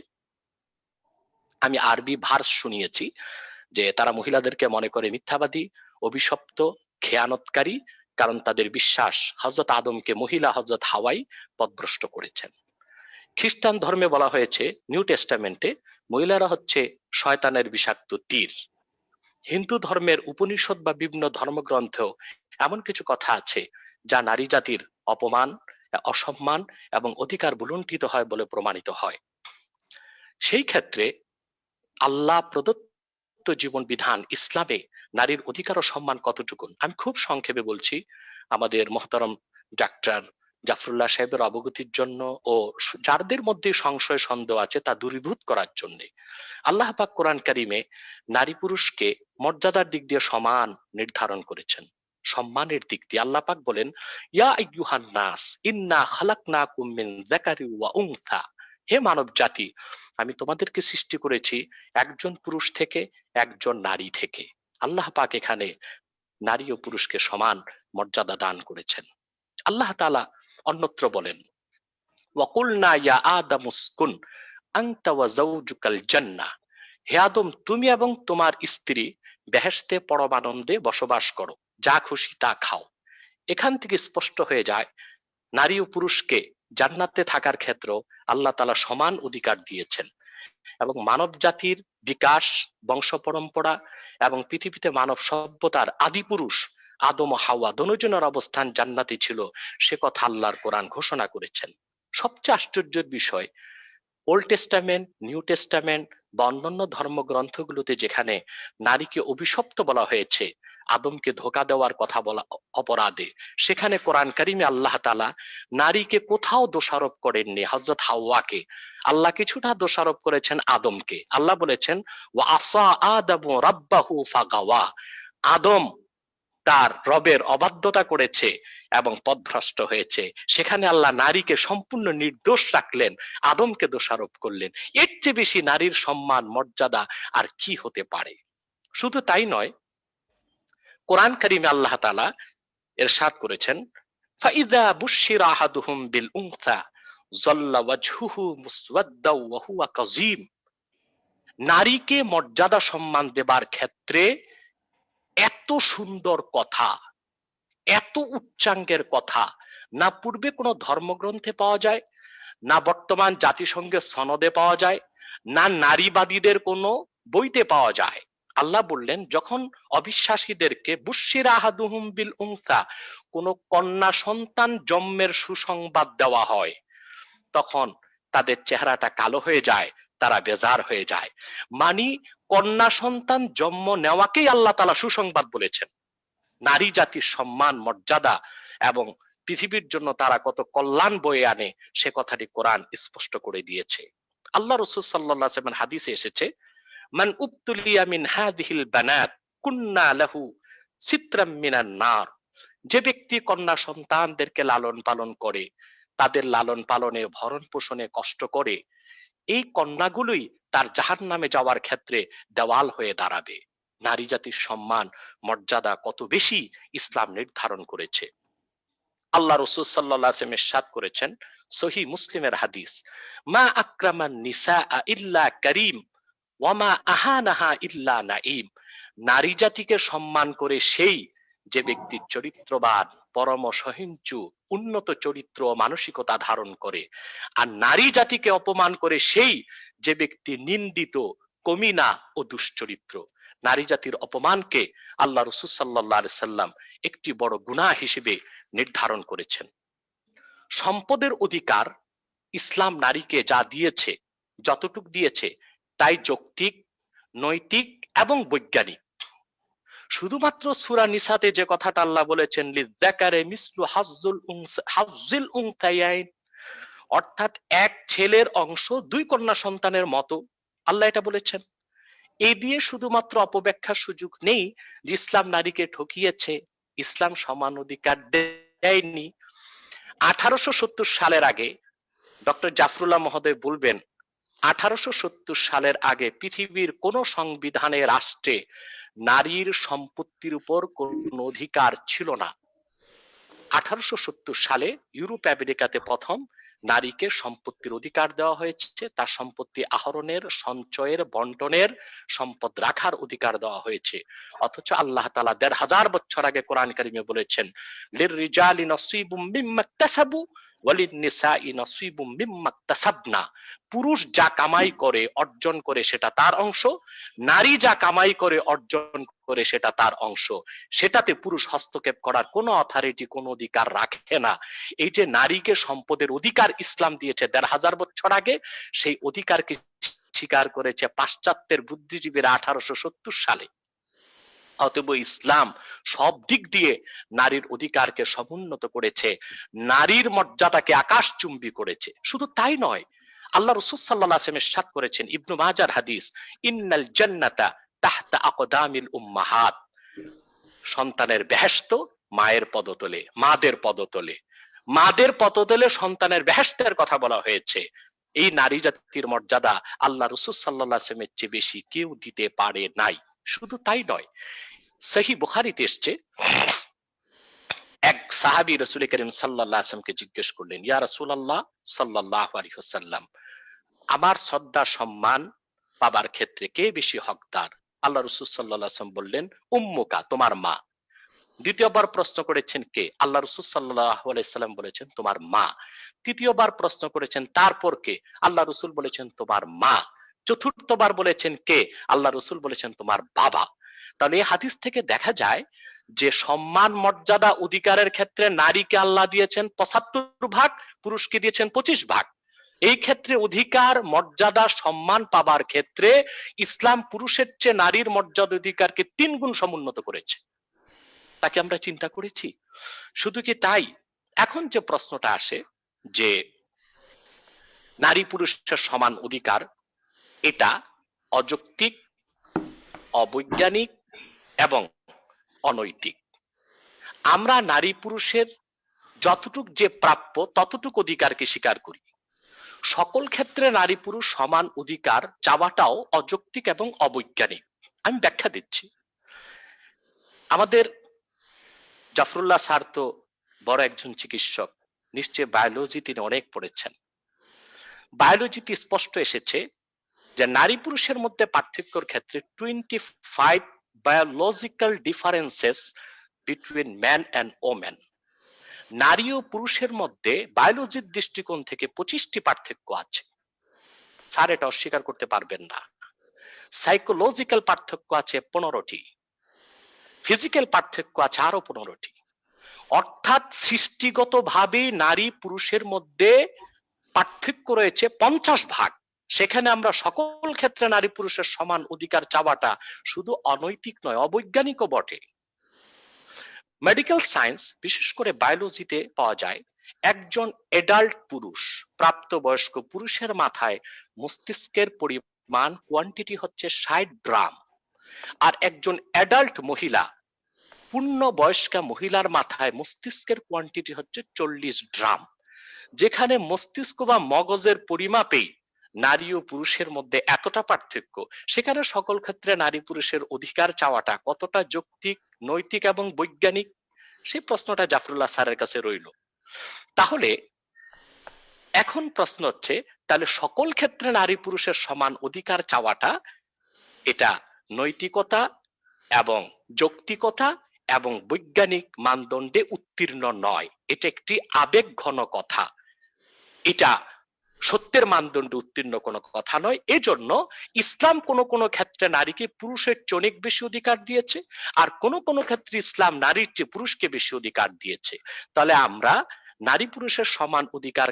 আমি আরবি ভার্স শুনিয়েছি, যে তারা মহিলাদেরকে মনে করে মিথ্যাবাদী, অভিশপ্ত, খেয়ানতকারী, কারণ তাদের বিশ্বাস হযরত আদমকে মহিলা হযরত হাওয়াই পথভ্রষ্ট করেছেন। খ্রিস্টান ধর্মে বলা হয়েছে নিউ টেস্টামেন্টে মহিলারা হচ্ছে শয়তানের বিষাক্ত তীর। হিন্দু ধর্মের উপনিষদ বা বিভিন্ন ধর্মগ্রন্থেও এমন কিছু কথা আছে যা নারী জাতির অপমান, অসম্মান এবং অধিকার ভুলুণ্ঠিত হয় বলে প্রমাণিত হয়। সেই ক্ষেত্রে আল্লাহ প্রদত্ত জীবন বিধান ইসলামে নারীর অধিকার ও সম্মান কতটুকু, আমি খুব সংক্ষেপে বলছি আমাদের মহতরম ডাক্তার জাফরুল্লাহ সাহেবের অবগতির জন্য ও যাদের মধ্যে সংশয় সন্দেহ আছে তা দূরীভূত করার জন্য। আল্লাহ পাক কোরআন কারিমে নারী পুরুষকে মর্যাদার দিক দিয়ে সমান নির্ধারণ করেছেন। সম্মানের দিক দিয়ে আল্লাহ পাক বলেন, ইয়া আইয়ুহান নাস ইন্না খালাকনাকুম মিন যাকারি ওয়া উনসা, হে মানব জাতি, আমি তোমাদেরকে সৃষ্টি করেছি একজন পুরুষ থেকে একজন নারী থেকে। আল্লাহ পাক এখানে নারী ও পুরুষকে সমান মর্যাদা দান করেছেন। আল্লাহ তাআলা অন্যত্র বলেন, ওয়াকুলনা ইয়া আদামু উসকুন আনতা ওয়া যাওজুকাল জান্নাহ, হে আদম তুমি এবং তোমার স্ত্রী বেহেশতে পরমানন্দে বসবাস করো, যা খুশি তা খাও। এখান থেকে স্পষ্ট হয়ে যায় নারী ও পুরুষকে জান্নাতে থাকার ক্ষেত্রে আল্লাহ তাআলা সমান অধিকার দিয়েছেন এবং মানব জাতির বিকাশ, বংশ পরম্পরা এবং পৃথিবীতে মানব সভ্যতার আদি পুরুষ আদম ও হাওয়া দুজনের অবস্থান জান্নাতে ছিল, সে কথা আল্লাহর কোরআন ঘোষণা করেছেন। সবচেয়ে আশ্চর্যের বিষয়, ওল্ড টেস্টামেন্ট, নিউ টেস্টামেন্ট বা অন্যান্য ধর্মগ্রন্থগুলোতে যেখানে নারীকে অভিশপ্ত বলা হয়েছে আদমকে ধোঁকা দেওয়ার কথা বলা অপরাধে, সেখানে কোরআন কারিমে আল্লাহ তাআলা নারীকে কোথাও দোষারোপ করেননি হযরত হাওয়াকে, আল্লাহ কিছুটা দোষারোপ করেছেন আদমকে। আল্লাহ বলেছেন ওয়া আসা আদামু রাব্বাহু ফাগাওয়া, আদম তার রবের অবাধ্যতা করেছে এবং পথভ্রষ্ট হয়েছে। সেখানে আল্লাহ নারীকে সম্পূর্ণ নির্দোষ রাখলেন, আদমকে দোষারোপ করলেন। এর চেয়ে বেশি নারীর সম্মান মর্যাদা আর কি হতে পারে? শুধু তাই নয়, কোরআন কারিমে আল্লাহ তাআলা ইরশাদ করেছেন, ফাইযা বুশিরা আহাদুহুম বিল উনসা যাল্লা ওয়াজহুহু মুসওয়াদ্দাও ওয়া হুয়া কাযীম, নারীকে মর্যাদা সম্মান দেবার ক্ষেত্রে এত সুন্দর কথা, এত উচ্চাঙ্গের কথা না পূর্বে কোনো ধর্মগ্রন্থে পাওয়া যায়, না বর্তমান জাতিসংঘের সনদে পাওয়া যায়, না নারীবাদীদের কোনো বইতে পাওয়া যায়। আল্লাহ বললেন যখন অবিশ্বাসীদেরকে বুশিরা আহাদুহুম বিল উনসা, কোন কন্যা সন্তান জন্মের সুসংবাদ দেওয়া হয়, তখন তাদের চেহারাটা কালো হয়ে যায়, তারা বেজার হয়ে যায়। মানে কন্যা সন্তান জন্ম নেওয়াকেই আল্লাহ তাআলা সুসংবাদ বলেছেন। নারী জাতির সম্মান, মর্যাদা এবং পৃথিবীর জন্য তারা কত কল্যাণ বয়ে আনে সে কথাটি কোরআন স্পষ্ট করে দিয়েছে। আল্লাহ রাসূল সাল্লাল্লাহু আলাইহি ওয়াসাল্লাম হাদিসে এসেছে, মান উবতুলিয়া মিন হাযিহিল বানাত কুন্না লাহু সিতরাম মিনান নার, যে ব্যক্তি কন্যা সন্তানদেরকে লালন পালন করে, তাদের লালন পালনে, ভরণ পোষণে কষ্ট করে, এই কন্যাগুলোই তার জাহান্নামে যাওয়ার ক্ষেত্রে দেওয়াল হয়ে দাঁড়াবে। নারী জাতির সম্মান মর্যাদা কত বেশি ইসলাম নির্ধারণ করেছে। আল্লাহ রাসূল সাল্লাল্লাহু আলাইহি ওয়াসাল্লাম ইরশাদ করেছেন, সহিহ মুসলিমের হাদিস, মা আকরামান নিসা ইল্লা কারীম ওয়া মা আহানাহা ইল্লা নাঈম, নারী জাতিকে সম্মান করে সেই যে ব্যক্তি চরিত্রবান, পরম সহিষ্ণু, উন্নত চরিত্র ও মানসিকতা ধারণ করে, আর নারী জাতিকে অপমান করে সেই যে ব্যক্তি নিন্দিত, কমিনা ও দুশ্চরিত্র। নারী জাতির অপমানকে আল্লাহ রাসূল সাল্লাল্লাহু আলাইহি সাল্লাম একটি বড় গুনাহ হিসেবে নির্ধারণ করেছেন। সম্পদের অধিকার ইসলাম নারীকে যা দিয়েছে, যতটুক দিয়েছে, তাই যৌক্তিক, নৈতিক এবং বৈজ্ঞানিক। শুধুমাত্র সূরা নিসাতে যে কথাটা আল্লাহ বলেছেন লিযাকারে মিসলু হাজ্জিল উনসায়াইন, অর্থাৎ এক ছেলের অংশ দুই কন্যা সন্তানের মতো, আল্লাহ এটা বলেছেন। এই দিয়ে শুধুমাত্র অপব্যাখ্যার সুযোগ নেই যে ইসলাম নারীকে ঠকিয়েছে, ইসলাম সমান অধিকার দেয়নি। 1870 সালের আগে ডক্টর জাফরুল্লাহ মহোদয় বলবেন 1870 সালের আগে পৃথিবীর কোন সংবিধানে রাষ্ট্রে নারীর সম্পত্তির উপর কোন অধিকার ছিল না। 1870 সালে ইউরোপ আমেরিকাতে প্রথম নারীকে সম্পত্তির অধিকার দেওয়া হয়েছে, তার সম্পত্তি আহরণের, সঞ্চয়ের, বন্টনের, সম্পদ রাখার অধিকার দেওয়া হয়েছে। অথচ আল্লাহ তাআলা ১৫০০ বছর আগে কোরআন কারিমে বলেছেন লিররিজালি নসীবুম মিম্মা ইকতাসাবু ওয়ালিন-নিসাই নসীবুম মিম্মা ইকতাসাবনা, পুরুষ যা কামাই করে অর্জন করে সেটা তার অংশ, নারী যা কামাই করে অর্জন করে সেটা তার অংশ, সেটাতে পুরুষ হস্তক্ষেপ করার কোনো অথরিটি, কোনো অধিকার রাখে না। এই যে নারীকে সম্পদের অধিকার ইসলাম দিয়েছে ১৫০০ বছর আগে, সেই অধিকারকে স্বীকার করেছে পাশ্চাত্যের বুদ্ধিজীবীরা 1870 সালে। অতএব ইসলাম সব দিক দিয়ে নারীর অধিকারকে সমুন্নত করেছে, নারীর মর্যাদাকে আকাশচুম্বী করেছে। শুধু তাই নয়, আল্লাহ রাসূল সাল্লাল্লাহু আলাইহি ওয়াসাল্লাম ইরশাদ করেছেন, ইবনু মাজার হাদিস, ইন্নাল জান্নাতা তাহতা আকদামিল উম্মাহাত, সন্তানের বেহেশত মায়ের পদতলে, মাদের পদতলে, মাদের পদতলে সন্তানের বেহেশতের কথা বলা হয়েছে। এই নারী জাতির মর্যাদা আল্লাহ রাসূল সাল্লাল্লাহু আলাইহি ওয়াসাল্লামের চেয়ে বেশি কেউ দিতে পারে নাই। শুধু তাই নয়, সহিহ বুখারীতে এসেছে, এক সাহাবী রাসূল করিম সাল্লাল্লাহু আলাইহি ওয়াসাল্লামকে জিজ্ঞেস করলেন, ইয়া রাসূলুল্লাহ সাল্লাল্লাহু আলাইহি ওয়াসাল্লাম, আমার শ্রদ্ধা সম্মান পাবার ক্ষেত্রে কে বেশি হকদার? আল্লাহ রাসূল সাল্লাল্লাহু আলাইহি ওয়াসাল্লাম বললেন, উম্মুকা, তোমার মা। দ্বিতীয়বার প্রশ্ন করেছেন কে? আল্লাহ রাসূল সাল্লাল্লাহু আলাইহি ওয়াসাল্লাম বলেছেন, তোমার মা। তৃতীয়বার প্রশ্ন করেছেন, তারপর কে? আল্লাহ রাসূল বলেছেন, তোমার মা। চতুর্থবার বলেছেন কে? আল্লাহ রাসূল বলেছেন, তোমার বাবা। তাহলে এই হাদিস থেকে দেখা যায় যে সম্মান, মর্যাদা, অধিকারের ক্ষেত্রে নারীকে আল্লাহ দিয়েছেন ৭৫ ভাগ, পুরুষকে দিয়েছেন ২৫ ভাগ। এই ক্ষেত্রে অধিকার, মর্যাদা, সম্মান পাবার ক্ষেত্রে ইসলাম পুরুষের চেয়ে নারীর মর্যাদা, অধিকারকে ৩ গুণ সমুন্নত করেছে। তাকে আমরা চিন্তা করেছি? শুধু কি তাই, এখন যে প্রশ্নটা আসে যে নারী পুরুষের সমান অধিকার, এটা অযৌক্তিক, অবৈজ্ঞানিক এবং অনৈতিক। আমরা নারী পুরুষের যতটুক যে প্রাপ্য ততটুক অধিকারকে স্বীকার করি। সকল ক্ষেত্রে নারী পুরুষ সমান অধিকার চাওয়াটাও অযৌক্তিক এবং অবৈজ্ঞানিক। আমি ব্যাখ্যা দিচ্ছি। আমাদের জাফরুল্লাহ স্যার তো বড় একজন চিকিৎসক, নিশ্চয় বায়োলজি তিনি অনেক পড়েছেন। বায়োলজিতে স্পষ্ট এসেছে যে নারী পুরুষের মধ্যে পার্থক্যের ক্ষেত্রে 25 biological differences between man and woman. নারী ও পুরুষের মধ্যে বায়োলজির দৃষ্টিকোণ থেকে 25টি পার্থক্য আছে। স্যার এটা অস্বীকার করতে পারবেন না। সাইকোলজিক্যাল পার্থক্য আছে 15টি, ফিজিক্যাল পার্থক্য আছে আরো 15টি। অর্থাৎ সৃষ্টিগতভাবে নারী পুরুষের মধ্যে পার্থক্য রয়েছে 50 ভাগ। সেখানে আমরা সকল ক্ষেত্রে নারী পুরুষের সমান অধিকার চাওয়াটা শুধু অনৈতিক নয়, অবৈজ্ঞানিকও বটে। মেডিকেল সায়েন্স, বিশেষ করে বায়োলজিতে পাওয়া যায়, একজন এডাল্ট পুরুষ, প্রাপ্তবয়স্ক পুরুষের মাথায় মস্তিষ্কের পরিমাণ, কোয়ান্টিটি হচ্ছে 60 গ্রাম, আর একজন এডাল্ট মহিলা, পূর্ণ বয়স্কা মহিলার মাথায় মস্তিষ্কের কোয়ান্টিটি হচ্ছে 40 গ্রাম। যেখানে মস্তিষ্ক বা মগজের পরিমাপেই নারী ও পুরুষের মধ্যে এতটা পার্থক্য, সেখানে সকল ক্ষেত্রে নারী পুরুষের অধিকার চাওয়াটা কতটা যৌক্তিক, নৈতিক এবং বৈজ্ঞানিক, সেই প্রশ্নটা জাফরুল্লাহ স্যারের কাছে রইল। তাহলে এখন প্রশ্ন হচ্ছে, তাহলে সকল ক্ষেত্রে নারী পুরুষের সমান অধিকার চাওয়াটা এটা নৈতিকতা এবং যৌক্তিকতা এবং বৈজ্ঞানিক মানদণ্ডে উত্তীর্ণ নয়, এটা একটি আবেগ ঘন কথা, এটা সত্যের মানদণ্ডে উত্তীর্ণ কোনো কথা নয়। এজন্য ইসলাম কোন কোন ক্ষেত্রে নারীকে পুরুষের চেয়ে অনেক বেশি অধিকার দিয়েছে, আর কোন কোন ক্ষেত্রে ইসলাম নারীর চেয়ে পুরুষকে বেশি অধিকার দিয়েছে। তাহলে আমরা নারী পুরুষের সমান অধিকার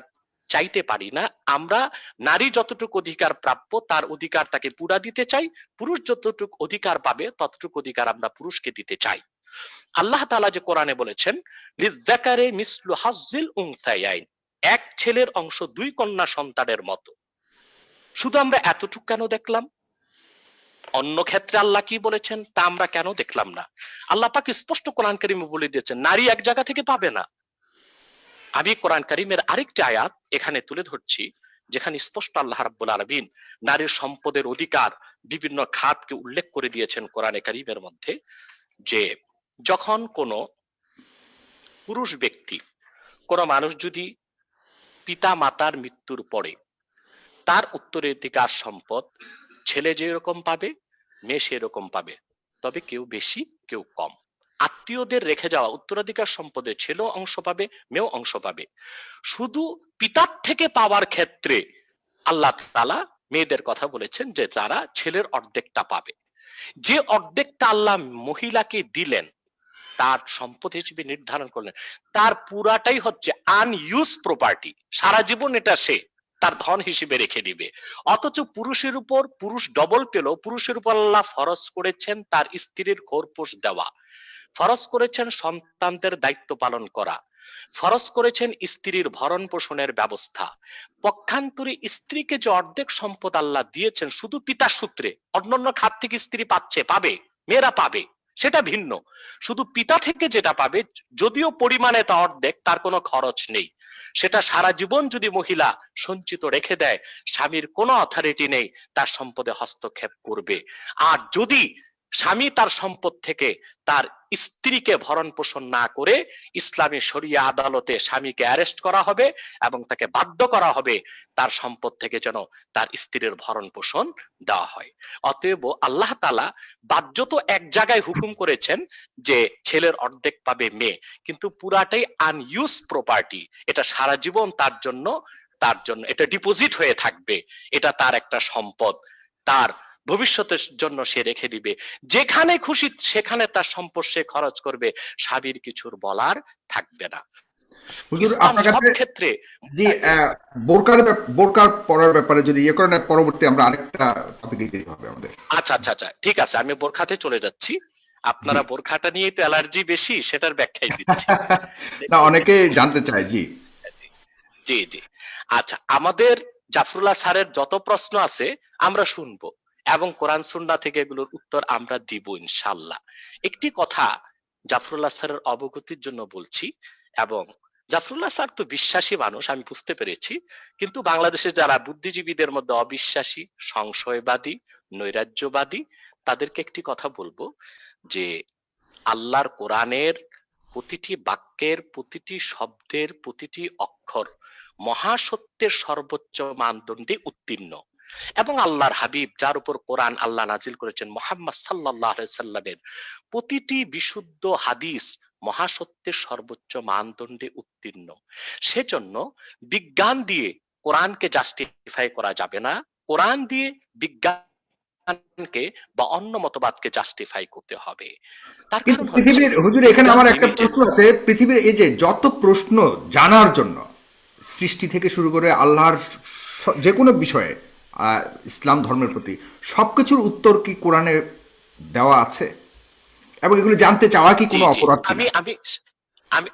চাইতে পারি না। আমরা নারী যতটুকু অধিকার প্রাপ্য তার অধিকার তাকে পুরা দিতে চাই, পুরুষ যতটুকু অধিকার পাবে ততটুকু অধিকার আমরা পুরুষকে দিতে চাই। আল্লাহ তাআলা যে কোরআনে বলেছেন লিযযাকারি মিসলু হাজ্জিল উনসায়াইন, এক ছেলের অংশ দুই কন্যা সন্তানের মতো। শুধু আমরা এতটুকু কেন দেখলাম? অন্য ক্ষেত্রে আল্লাহ কি বলেছেন তা আমরা কেন দেখলাম না? আল্লাহ পাক স্পষ্ট কোরআন কারীমে বলে দিয়েছেন নারী এক জায়গা থেকে পাবে না। আমি কোরআন কারীমের আরেকটি আয়াত এখানে তুলে ধরছি, যেখানে স্পষ্ট আল্লাহ রাব্বুল আলামিন নারীর সম্পদের অধিকার বিভিন্ন খাতকে উল্লেখ করে দিয়েছেন কোরআনে কারীমের মধ্যে, যে যখন কোনো পুরুষ ব্যক্তি, কোনো মানুষ যদি পিতা মাতার মৃত্যুর পরে তার উত্তরাধিকার সম্পদ ছেলে যেরকম পাবে মেয়ে সেরকম পাবে, তবে কেউ বেশি কেউ কম। আত্মীয়দের রেখে যাওয়া উত্তরাধিকার সম্পদে ছেলেও অংশ পাবে মেয়েও অংশ পাবে। শুধু পিতার থেকে পাওয়ার ক্ষেত্রে আল্লাহ তাআলা মেয়েদের কথা বলেছেন যে তারা ছেলের অর্ধেকটা পাবে। যে অর্ধেকটা আল্লাহ মহিলাকে দিলেন তার সম্পদ হিসেবে নির্ধারণ করলেন, তার পুরাটাই হচ্ছে আনইউজ প্রপার্টি, সারা জীবন এটা সে তার ধন হিসেবে রেখে দিবে। অথচ পুরুষের উপর পুরুষ ডবল পেল, পুরুষের উপর আল্লাহ ফরজ করেছেন তার স্ত্রীর খোরপোশ দেওয়া, ফরজ করেছেন সন্তানদের দায়িত্ব পালন করা, ফরজ করেছেন স্ত্রীর ভরণ পোষণের ব্যবস্থা। পক্ষান্তরে স্ত্রীকে যে অর্ধেক সম্পদ আল্লাহ দিয়েছেন শুধু পিতার সূত্রে, অন্যান্য খাত থেকে স্ত্রী পাবে, মেয়েরা পাবে, সেটা ভিন্ন। শুধু পিতা থেকে যেটা পাবে, যদিও পরিমাণে তা অর্ধেক, তার কোনো খরচ নেই, সেটা সারা জীবন যদি মহিলা সঞ্চিত রেখে দেয় স্বামীর কোনো অথরিটি নেই তার সম্পদে হস্তক্ষেপ করবে। আর যদি স্বামী তার সম্পদ থেকে তার স্ত্রীকে ভরণ পোষণ না করে ইসলামী শরিয়া আদালতে স্বামীকে অ্যারেস্ট করা হবে এবং তাকে বাধ্য করা হবে তার সম্পদ থেকে যেন তার স্ত্রীর ভরণ পোষণ দেওয়া হয়। অতএব আল্লাহ তাআলা বাহ্যত এক জায়গায় হুকুম করেছেন যে ছেলের অর্ধেক পাবে মেয়ে, কিন্তু পুরাটাই আনইউজ প্রপার্টি, এটা সারা জীবন তার জন্য এটা ডিপোজিট হয়ে থাকবে, এটা তার একটা সম্পদ, তার ভবিষ্যতের জন্য সে রেখে দিবে। যেখানে খুশি সেখানে তার সম্পদ সে খরচ করবে, স্বামীর কিছুর বলার থাকবে না। হুজুর ইসলাম আপনার সব কাছে ক্ষেত্রে জি বোরকার পরার ব্যাপারে যদি ইয়ে করেন, পরবর্তী আমরা আরেকটা টপিকে যেতে হবে আমাদের। আচ্ছা আচ্ছা আচ্ছা ঠিক আছে, আমি বোরখাতে চলে যাচ্ছি। আপনারা বোরখাটা নিয়ে তো অ্যালার্জি বেশি, সেটার ব্যাখ্যাই দিচ্ছি। না, অনেকে জানতে চায়। জি জি জি আচ্ছা, আমাদের জাফরুল্লাহ স্যারের যত প্রশ্ন আছে আমরা শুনবো এবং কোরআন সুন্নাহ থেকে এগুলোর উত্তর আমরা দিব ইনশাআল্লাহ। একটি কথা জাফরুল্লাহ স্যারের অবগতির জন্য বলছি, এবং জাফরুল্লাহ স্যার তো বিশ্বাসী মানুষ আমি বুঝতে পেরেছি, কিন্তু বাংলাদেশে যারা বুদ্ধিজীবীদের মধ্যে অবিশ্বাসী, সংশয়বাদী, নৈরাজ্যবাদী, তাদেরকে একটি কথা বলবো যে আল্লাহর কোরআনের প্রতিটি বাক্যের, প্রতিটি শব্দের, প্রতিটি অক্ষর মহাসত্যের সর্বোচ্চ মানদণ্ডে উত্তীর্ণ, এবং আল্লাহর হাবিব যার উপর কোরআন আল্লাহ নাজিল করেছেন মুহাম্মদ সাল্লাল্লাহু আলাইহি সাল্লামের প্রতিটি বিশুদ্ধ হাদিস মহাসত্যের সর্বোচ্চ মানদণ্ডে উত্তীর্ণ। সেজন্য বিজ্ঞান দিয়ে কোরআনকে জাস্টিফাই করা যাবে না, কোরআন দিয়ে বিজ্ঞানকে বা অন্য মতবাদকে জাস্টিফাই করতে হবে। তার কিন্তু কারণ হচ্ছে পৃথিবীর, হুজুর এখানে আমার একটা প্রশ্ন আছে, পৃথিবীর এই যে যত প্রশ্ন জানার জন্য সৃষ্টি থেকে শুরু করে আল্লাহর যে কোনো বিষয়ে ইসলাম ধর্মের প্রতি সবকিছুর উত্তর কি কোরআনে দেওয়া আছে? এবং এগুলো জানতে চাওয়া কি কোনো অপরাধ? আমি আমি আমি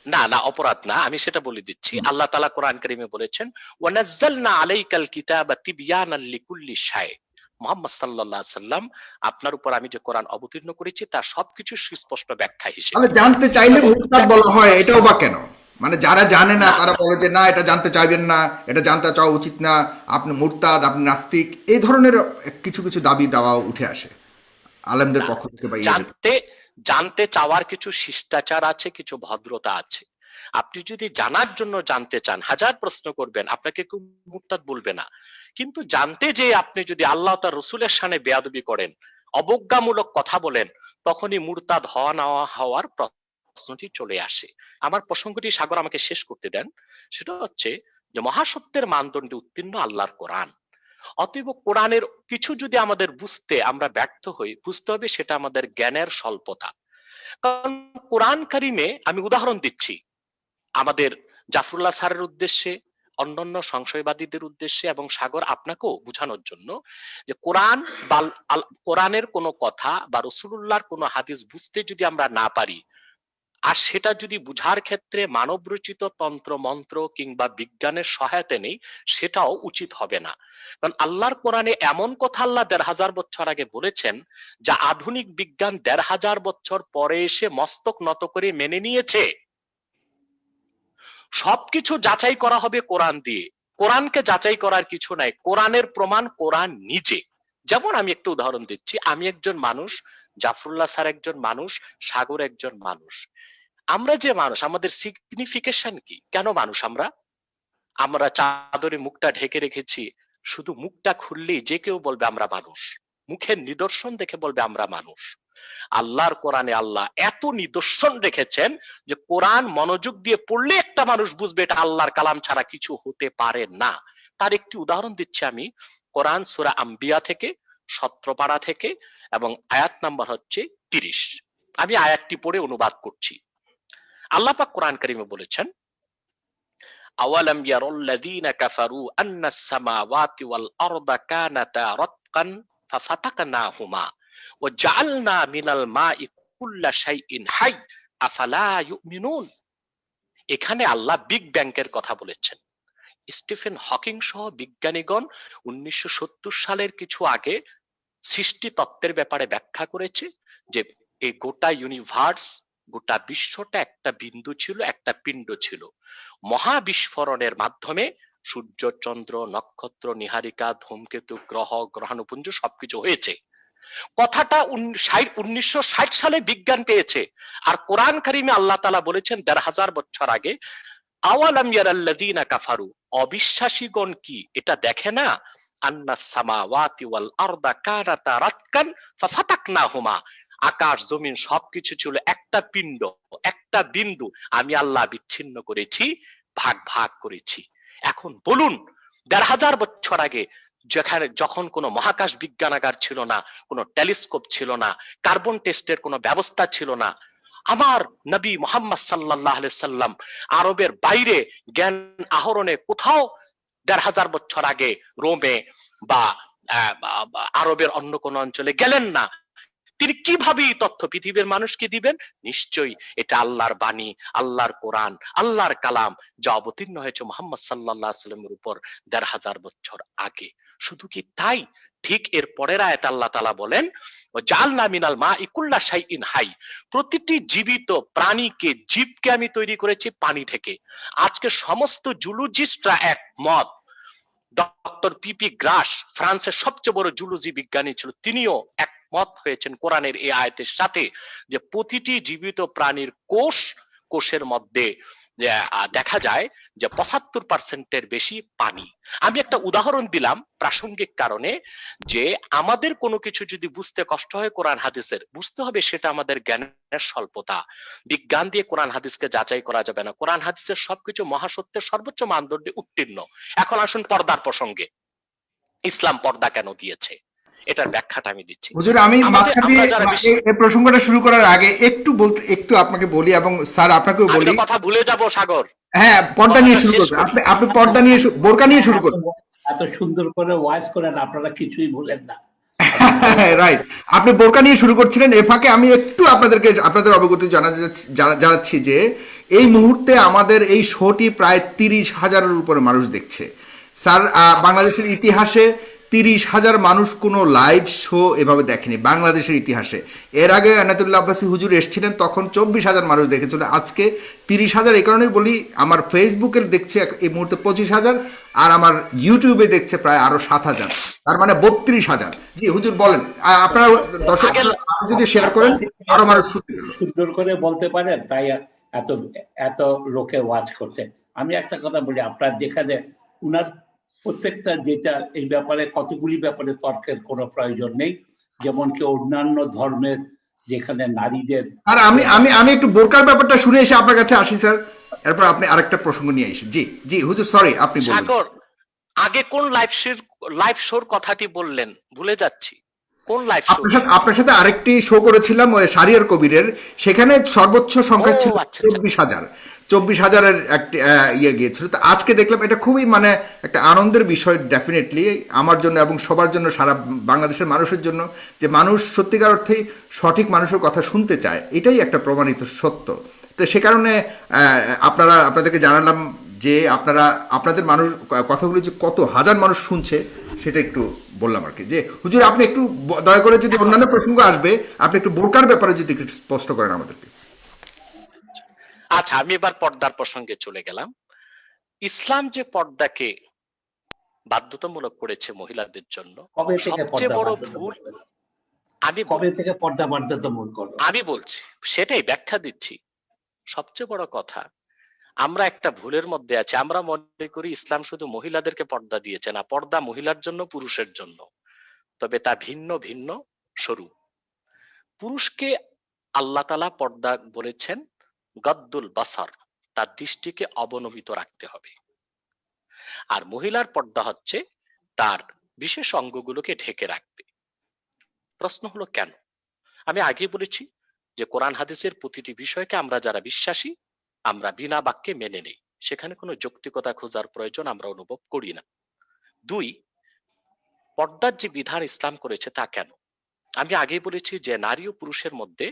না না, অপরাধ না, আমি সেটা বলে দিচ্ছি। আল্লাহ তাআলা কোরআন কারীমে বলেছেন ওয়ানাজ্জালনা আলাইকাল কিতাবা তিবয়ানাল লিকুল্লি শাই। মুহাম্মদ সাল্লাল্লাহু আলাইহি সাল্লাম, আপনার উপর আমি যে কোরআন অবতীর্ণ করেছি তার সবকিছু সুস্পষ্ট ব্যাখ্যা হিসেবে। তাহলে জানতে চাইলে মুরতাদ বলা হয়, এটাও বা কেন? মানে যারা জানে না তারা বলে যে না, এটা জানতে চাইবেন না, এটা জানতে চাওয়া উচিত না, আপনি মুরতাদ, আপনি নাস্তিক, এই ধরনের কিছু কিছু দাবি দাওয়া উঠে আসে আলেমদের পক্ষ থেকে। জানতে চাওয়ার কিছু শিষ্টাচার আছে, কিছু ভদ্রতা আছে। আপনি যদি জানার জন্য জানতে চান হাজার প্রশ্ন করবেন, আপনাকে কেউ মুরতাদ বলবে না। কিন্তু জানতে যে আপনি যদি আল্লাহ তার রসুলের শানে বেয়াদবি করেন, অবজ্ঞামূলক কথা বলেন, তখনই মুরতাদ হওয়া না হওয়ার প্রশ্নটি চলে আসে। আমার প্রসঙ্গটি সাগর আমাকে শেষ করতে দেন। সেটা হচ্ছে যে মহাসত্যের মানদণ্ডে উত্তীর্ণ আল্লাহর কোরআন। অতএব কোরআনের কিছু যদি আমাদের বুঝতে আমরা ব্যর্থ হই, বুঝতে হবে সেটা আমাদের জ্ঞানের স্বল্পতা। কারণ কোরআন কারিমে, আমি উদাহরণ দিচ্ছি আমাদের জাফরুল্লাহ স্যারের উদ্দেশ্যে, অন্যান্য সংশয়বাদীদের উদ্দেশ্যে এবং সাগর আপনাকেও বোঝানোর জন্য যে কোরআন বা কোরআনের কোনো কথা বা রসুলুল্লাহর কোনো হাদিস বুঝতে যদি আমরা না পারি, আর সেটা যদি বুঝার ক্ষেত্রে মানবরচিত তন্ত্র মন্ত্র কিংবা বিজ্ঞানের সহায়তা নেই, সেটাও উচিত হবে না। কারণ আল্লাহর কোরআনে এমন কথা আল্লাহ ১৫০০ বছর আগে বলেছেন, যা আধুনিক বিজ্ঞান ১৫০০ বছর পরে এসে মস্তক নত করে মেনে নিয়েছে। সবকিছু যাচাই করা হবে কোরআন দিয়ে। কোরআনকে যাচাই করার কিছু নাই, কোরআনের প্রমাণ কোরআন নিজে। যেমন আমি একটু উদাহরণ দিচ্ছি, আমি একজন মানুষ, জাফরুল্লাহ স্যার একজন মানুষ, সাগর একজন মানুষ। আমরা যে মানুষ, আমাদের সিগনিফিকেশন কি? কেন মানুষ আমরা? আমরা চাদরে মুখটা ঢেকে রেখেছি, শুধু মুখটা খুললেই যে কেউ বলবে আমরা মানুষ, মুখের নিদর্শন দেখে বলবে আমরা মানুষ। আল্লাহর কোরআনে আল্লাহ এত নিদর্শন রেখেছেন যে কোরআন মনোযোগ দিয়ে পড়লে একটা মানুষ বুঝবে এটা আল্লাহর কালাম ছাড়া কিছু হতে পারে না। তার একটি উদাহরণ দিচ্ছি আমি, কোরআন সূরা আম্বিয়া থেকে 17 পারা থেকে, এবং আয়াত নাম্বার হচ্ছে 30। আমি আয়াতটি পড়ে অনুবাদ করছি। আল্লাহ পাক কোরআন কারিমে বলেছেন, আওয়ালাম ইয়ারাল্লাযীনা কাফারু আন্নাস সামাওয়াতি ওয়াল আরদা কানাতা রাতকান ফাফাতাকনাহুমা ওয়া জাআলনা মিনাল মাই কুল্লা শাইইন হাই আফালা ইউমিনুন। এখানে আল্লাহ বিগ ব্যাংকের কথা বলেছেন। স্টিফেন হকিং সহ বিজ্ঞানীগণ 1970 সালের কিছু আগে সৃষ্টি তত্ত্বের ব্যাপারে ব্যাখ্যা করেছে যে এই গোটা ইউনিভার্স, গোটা বিশ্বটা একটা বিন্দু ছিল, একটা পিণ্ড ছিল। মহাবিস্ফোরণের মাধ্যমে সূর্য, চন্দ্র, নক্ষত্র, নীহারিকা, ধূমকেতু, গ্রহ, গ্রহাণুপুঞ্জ সবকিছু হয়েছে। কথাটা 1960 সালে বিজ্ঞান পেয়েছে, আর কোরআন কারিমে আল্লাহ তাআলা বলেছেন ১৫০০ বছর আগে, আওয়ালাম ইয়ারাল্লাযীনা কাফারু, অবিশ্বাসীগণ কি এটা দেখে না, আন্নাস সামাওয়াতি ওয়াল আরদা কানাতা রাতকান ফাফাতাকনাহুমা, আকাশ জমিন সবকিছু ছিল একটা পিণ্ড, একটা বিন্দু, আমি আল্লাহ বিচ্ছিন্ন করেছি, ভাগ ভাগ করেছি। এখন বলুন, ১৫০০ বছর আগে যখন কোনো মহাকাশ বিজ্ঞানাগার ছিল না, কোনো টেলিস্কোপ ছিল না, কার্বন টেস্টের কোনো ব্যবস্থা ছিল না, আমার নবী মুহাম্মদ সাল্লাল্লাহু আলাইহি সাল্লাম আরবের বাইরে জ্ঞান আহরণে কোথাও ১৫০০ বছর আগে রোমে বা আরবের অন্য কোন অঞ্চলে গেলেন না। তিনি কিভাবে এই তথ্য পৃথিবীর মানুষকে দিবেন? নিশ্চয়ই এটা আল্লাহর বাণী, আল্লাহর কোরআন, আল্লাহর কালাম, যা অবতীর্ণ হয়েছে মুহাম্মদ সাল্লাল্লাহু আলাইহি সাল্লামের উপর ১৫০০ বছর আগে। শুধু কি তাই, ঠিক এর পরের আয়াতে আল্লাহ তাআলা বলেন, জাআলনা মিনাল মাই কুল্লা শাইইন হাই, প্রতিটি জীবিত প্রাণীকে, জীবকে আমি তৈরি করেছি পানি থেকে। আজকে সমস্ত জুলজিস্টরা একমত, ডক্টর পিপি গ্রাস ফ্রান্সের সবচেয়ে বড় জুলজি বিজ্ঞানী ছিল, তিনিও একমত হয়েছেন কোরআনের এই আয়াতের সাথে, যে প্রতিটি জীবিত প্রাণীর কোষের মধ্যে দেখা যায় যে ৭৫% বেশি পানি। আমি একটা উদাহরণ দিলাম প্রাসঙ্গিক কারণে, যে আমাদের কোনো কিছু যদি বুঝতে কষ্ট হয় কোরআন হাদিসের, বুঝতে হবে সেটা আমাদের জ্ঞানের স্বল্পতা। বিজ্ঞান দিয়ে কোরআন হাদিসকে যাচাই করা যাবে না, কোরআন হাদিসের সবকিছু মহাসত্যের সর্বোচ্চ মানদণ্ডে উত্তীর্ণ। এখন আসুন পর্দার প্রসঙ্গে, ইসলাম পর্দা কেন দিয়েছে, এটার ব্যাখ্যাটা আমি দিচ্ছি। হুজুর, আমি মাঝখান দিয়ে এই প্রসঙ্গটা শুরু করার আগে একটু আপনাকে বলি, এবং স্যার আপনাকেও বলি, কথা ভুলে যাব সাগর। হ্যাঁ, পর্দা নিয়ে শুরু করবেন আপনি পর্দা নিয়ে, বোরকা নিয়ে শুরু করবেন। এত সুন্দর করে ওয়াইজ করেন, আপনারা কিছুই ভুলেন না। রাইট, আপনি বোরকা নিয়ে শুরু করছিলেন। এ ফাঁকে আমি একটু আপনাদের অবগতি জানাচ্ছি যে এই মুহূর্তে আমাদের এই শোটি প্রায় ৩০,০০০-এর উপরে মানুষ দেখছে। স্যার, বাংলাদেশের ইতিহাসে ৩০,০০০ মানুষ কোনো লাইভ শো এভাবে দেখেনি বাংলাদেশের ইতিহাসে। এর আগে আনাতুল্লাহ আব্বাসী হুজুর এসেছিলেন, তখন ২৪,০০০ মানুষ দেখেছিল। আজকে ৩০,০০০। এই কারণেই বলি, আমার ফেসবুকে দেখছে এই মুহূর্তে ২৫,০০০, আর আমার ইউটিউবে দেখছে প্রায় আরো ৭,০০০, তার মানে ৩২,০০০। জি হুজুর বলেন, আপনারা দর্শক যদি শেয়ার করেন আরো মানুষ সুন্দর করে বলতে পারেন, তাই এত লোকে ওয়াচ করছে। আমি একটা কথা বলি, আপনার যেখানে উনার প্রত্যেকটা যেটা এই ব্যাপারে কতগুলি ব্যাপারে তর্কের কোনো প্রয়োজন নেই, যেমন কি অন্যান্য ধর্মের যেখানে নারীদের। আর আমি একটু বোরকার ব্যাপারটা শুনে এসে আপনার কাছে আসি স্যার, এরপর আপনি আরেকটা প্রসঙ্গ নিয়ে আসেন। জি হুজুর, সরি, আপনি বলুন। সাগর, আগে কোন লাইভ শোর কথাটি বললেন, ভুলে যাচ্ছি। কোন লাইভ শো? আপনার সাথে আরেকটি শো করেছিলাম ওই শারিয়ার কবিরের, সেখানে সর্বোচ্চ সংখ্যা ছিল ২৪,০০০। 24,000-এর একটা ইয়ে গিয়েছিল। তো আজকে দেখলাম এটা খুবই মানে একটা আনন্দের বিষয় ডেফিনেটলি আমার জন্য এবং সবার জন্য, সারা বাংলাদেশের মানুষের জন্য, যে মানুষ সত্যিকার অর্থেই সঠিক মানুষের কথা শুনতে চায়, এটাই একটা প্রমাণিত সত্য। তো সে কারণে আপনাদেরকে জানালাম যে আপনাদের মানুষ কথাগুলো যে কত হাজার মানুষ শুনছে সেটা একটু বললাম আর কি। যে হুজুর আপনি একটু দয়া করে, যদি অন্যান্য প্রসঙ্গ আসবে, আপনি একটু বোরকার ব্যাপারে যদি একটু স্পষ্ট করেন আমাদেরকে। আচ্ছা, আমি এবার পর্দার প্রসঙ্গে চলে গেলাম। ইসলাম যে পর্দাকে বাধ্যতামূলক করেছে মহিলাদের জন্য, কবে থেকে সবচেয়ে পর্দা বড় ভুল, বাধ্যতামূলক হলো? আমি কবে থেকে পর্দা বাধ্যতামূলক হলো? আমি বলছি, সেটাই ব্যাখ্যা দিচ্ছি। সবচেয়ে বড় কথা, আমরা একটা ভুলের মধ্যে আছি। আমরা মনে করি ইসলাম শুধু মহিলাদেরকে পর্দা দিয়েছে, না, পর্দা মহিলার জন্য, পুরুষের জন্য, তবে তা ভিন্ন ভিন্ন স্বরূপ। পুরুষকে আল্লাহ তাআলা পর্দা বলেছেন গদ্দুল বাসার, তার দৃষ্টিকে অবনমিত রাখতে হবে। আর মহিলার পর্দা হচ্ছে তার বিশেষ অঙ্গগুলোকে ঢেকে রাখবে। প্রশ্ন হলো কেন? আমি আগে বলেছি যে কোরআন হাদিসের প্রতিটি বিষয়কে আমরা যারা বিশ্বাসী, আমরা বিনা বাক্যে মেনে নেই, সেখানে কোনো যৌক্তিকতা খোঁজার প্রয়োজন আমরা অনুভব করি না। 2, পর্দার যে বিধান ইসলাম করেছে তা কেন? আমি আগেই বলেছি যে নারী ও পুরুষের মধ্যে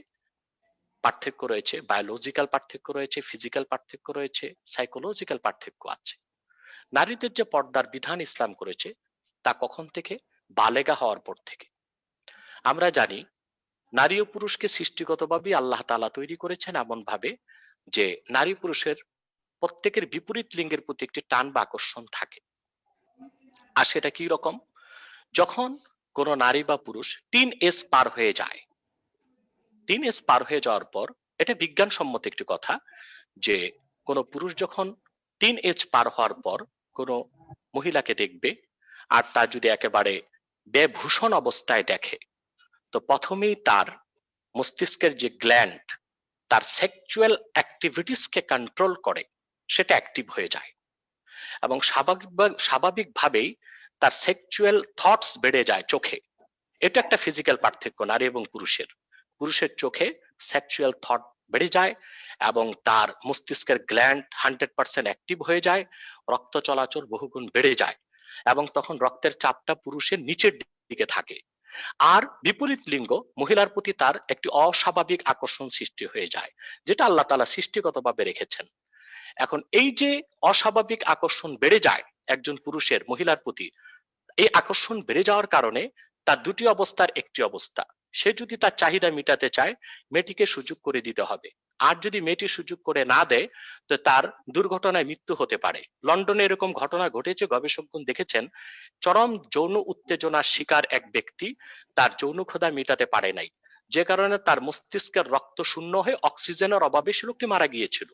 পার্থক্য রয়েছে, বায়োলজিক্যাল পার্থক্য রয়েছে, ফিজিক্যাল পার্থক্য রয়েছে, সাইকোলজিক্যাল পার্থক্য আছে। নারীদের যে পর্দার বিধান ইসলাম করেছে তা কখন থেকে? বালেগা হওয়ার পর থেকে। আমরা জানি নারী ও পুরুষকে সৃষ্টিগতভাবে আল্লাহ তাআলা তৈরি করেছেন এমন ভাবে যে নারী পুরুষের প্রত্যেকের বিপরীত লিঙ্গের প্রতি একটি টান বা আকর্ষণ থাকে। আর সেটা কি রকম? যখন কোন নারী বা পুরুষ 3 এজ পার হয়ে যায়, 3 এজ পার হয়ে যাওয়ার পর, এটা বিজ্ঞানসম্মত একটি কথা, যে কোন পুরুষ যখন 3 এজ পার হওয়ার পর কোন মহিলাকে দেখবে, আর তা যদি একেবারে বেভূষণ অবস্থায় দেখে, তো প্রথমেই তার মস্তিষ্কের যে গ্ল্যান্ড তার সেক্সুয়াল অ্যাক্টিভিটিসকে কন্ট্রোল করে, সেটা অ্যাক্টিভ হয়ে যায় এবং স্বাভাবিকভাবেই তার সেক্সুয়াল থটস বেড়ে যায় চোখে। এটা একটা ফিজিক্যাল পার্থক্য নারী এবং পুরুষের। পুরুষের চোখে সেক্সুয়াল থট বেড়ে যায় এবং তার মস্তিষ্কের গ্ল্যান্ড 100% অ্যাক্টিভ হয়ে যায়, রক্ত চলাচল বহুগুণ বেড়ে যায় এবং তখন রক্তের চাপটা পুরুষের নিচের দিকে থাকে। আর বিপরীত লিঙ্গ মহিলার প্রতি তার একটি অস্বাভাবিক আকর্ষণ সৃষ্টি হয়ে যায়, যেটা আল্লাহ তাআলা সৃষ্টিগতভাবে রেখেছেন। এখন এই যে অস্বাভাবিক আকর্ষণ বেড়ে যায় একজন পুরুষের মহিলার প্রতি, এই আকর্ষণ বেড়ে যাওয়ার কারণে তার দুটি অবস্থার একটি অবস্থা, সে যদি তার চাহিদা মেটাতে চায় মেয়েটিকে সুযোগ করে দিতে হবে। আর যদি মেয়েটি সুযোগ করে না দেয় তো তার দুর্ঘটনায় মৃত্যু হতে পারে। লন্ডনে এরকম ঘটনা ঘটেছে, গবেষকগণ দেখেছেন চরম যৌন উত্তেজনার শিকার এক ব্যক্তি তার যৌন ক্ষুধা মেটাতে পারে নাই, যে কারণে তার মস্তিষ্কের রক্ত শূন্য হয়ে অক্সিজেনের অভাবে সে লোকটি মারা গিয়েছিল।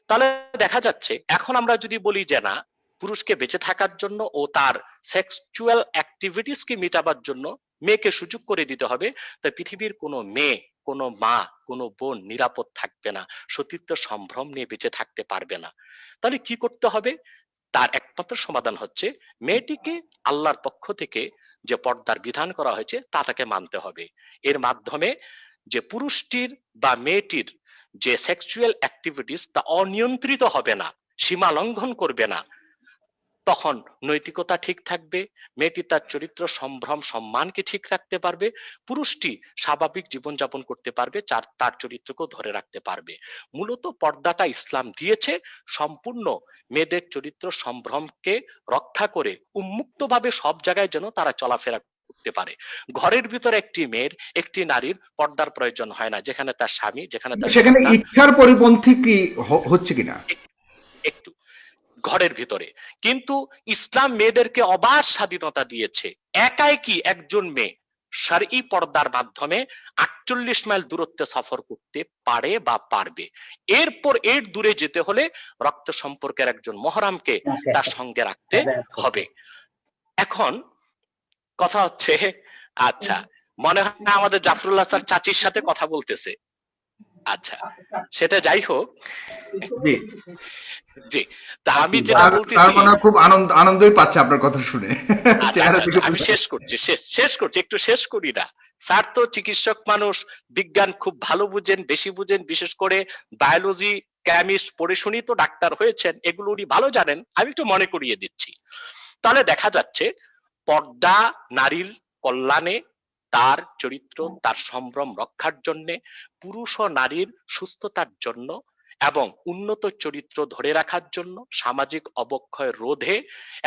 তাহলে দেখা যাচ্ছে এখন আমরা যদি বলি যে না, পুরুষকে বেঁচে থাকার জন্য ও তার সেক্সুয়াল অ্যাক্টিভিটিস কে মেটাবার জন্য মেয়েকে সুযোগ করে দিতে হবে, তাই পৃথিবীর কোনো মেয়ে, কোনো মা, কোনো বোন নিরাপদ থাকবে না, সতীত্ব সম্ভ্রম নিয়ে বেঁচে থাকতে পারবে না। তাহলে কি করতে হবে? তার একমাত্র সমাধান হচ্ছে মেয়েটিকে আল্লাহর পক্ষ থেকে যে পর্দার বিধান করা হয়েছে তা তাকে মানতে হবে। এর মাধ্যমে যে পুরুষটির বা মেয়েটির যে সেক্সুয়াল অ্যাক্টিভিটিস তা অনিয়ন্ত্রিত হবে না, সীমা লঙ্ঘন করবে না, তখন নৈতিকতা ঠিক থাকবে, মেয়েটি তার চরিত্র সম্ভ্রম সম্মানকে ঠিক রাখতে পারবে, পুরুষটি স্বাভাবিক জীবনযাপন করতে পারবে, তার চরিত্রকেও ধরে রাখতে পারবে। মূলত পর্দাটা ইসলাম দিয়েছে সম্পূর্ণ মেয়েদের চরিত্র সম্ভ্রমকে রক্ষা করে উন্মুক্তভাবে সব জায়গায় যেন তারা চলাফেরা করতে পারে। ঘরের ভিতরে একটি মেয়ের, একটি নারীর পর্দার প্রয়োজন হয় না, যেখানে তার স্বামী, যেখানে তার সেখানে সন্তান। ইচ্ছার পরিপন্থী কি হচ্ছে কিনা একটু ঘরের ভিতরে কিন্তু ইসলাম মেয়েদেরকে অবাধ স্বাধীনতা দিয়েছে। একাই কি একজন মেয়ে শারঈ পর্দার মাধ্যমে 48 মাইল দূরত্বে সফর করতে পারে বা পারবে। এরপর এর দূরে যেতে হলে রক্ত সম্পর্কের একজন মহরামকে তার সঙ্গে রাখতে হবে। এখন কথা হচ্ছে, আচ্ছা মনে হয় আমাদের জাফরুল্লাহ স্যার চাচির সাথে কথা বলতেছে। আচ্ছা সেটা যাই হোক, জি জি, তা আমি যেটা বলতেছি, খুব আনন্দই পাচ্ছে আপনার কথা শুনে। আমি শেষ করছি একটু শেষ করি না। স্যার তো চিকিৎসক মানুষ, বিজ্ঞান খুব ভালো বুঝেন, বেশি বুঝেন, বিশেষ করে বায়োলজি কেমিস্ট পড়ে শুনি তো ডাক্তার হয়েছেন, এগুলো উনি ভালো জানেন, আমি একটু মনে করিয়ে দিচ্ছি। তাহলে দেখা যাচ্ছে পর্দা নারীর কল্যাণে, তার চরিত্র, তার সম্ভ্রম রক্ষার জন্য, পুরুষ ও নারীর সুস্থতার জন্য এবং উন্নত চরিত্র ধরে রাখার জন্য, সামাজিক অবক্ষয় রোধে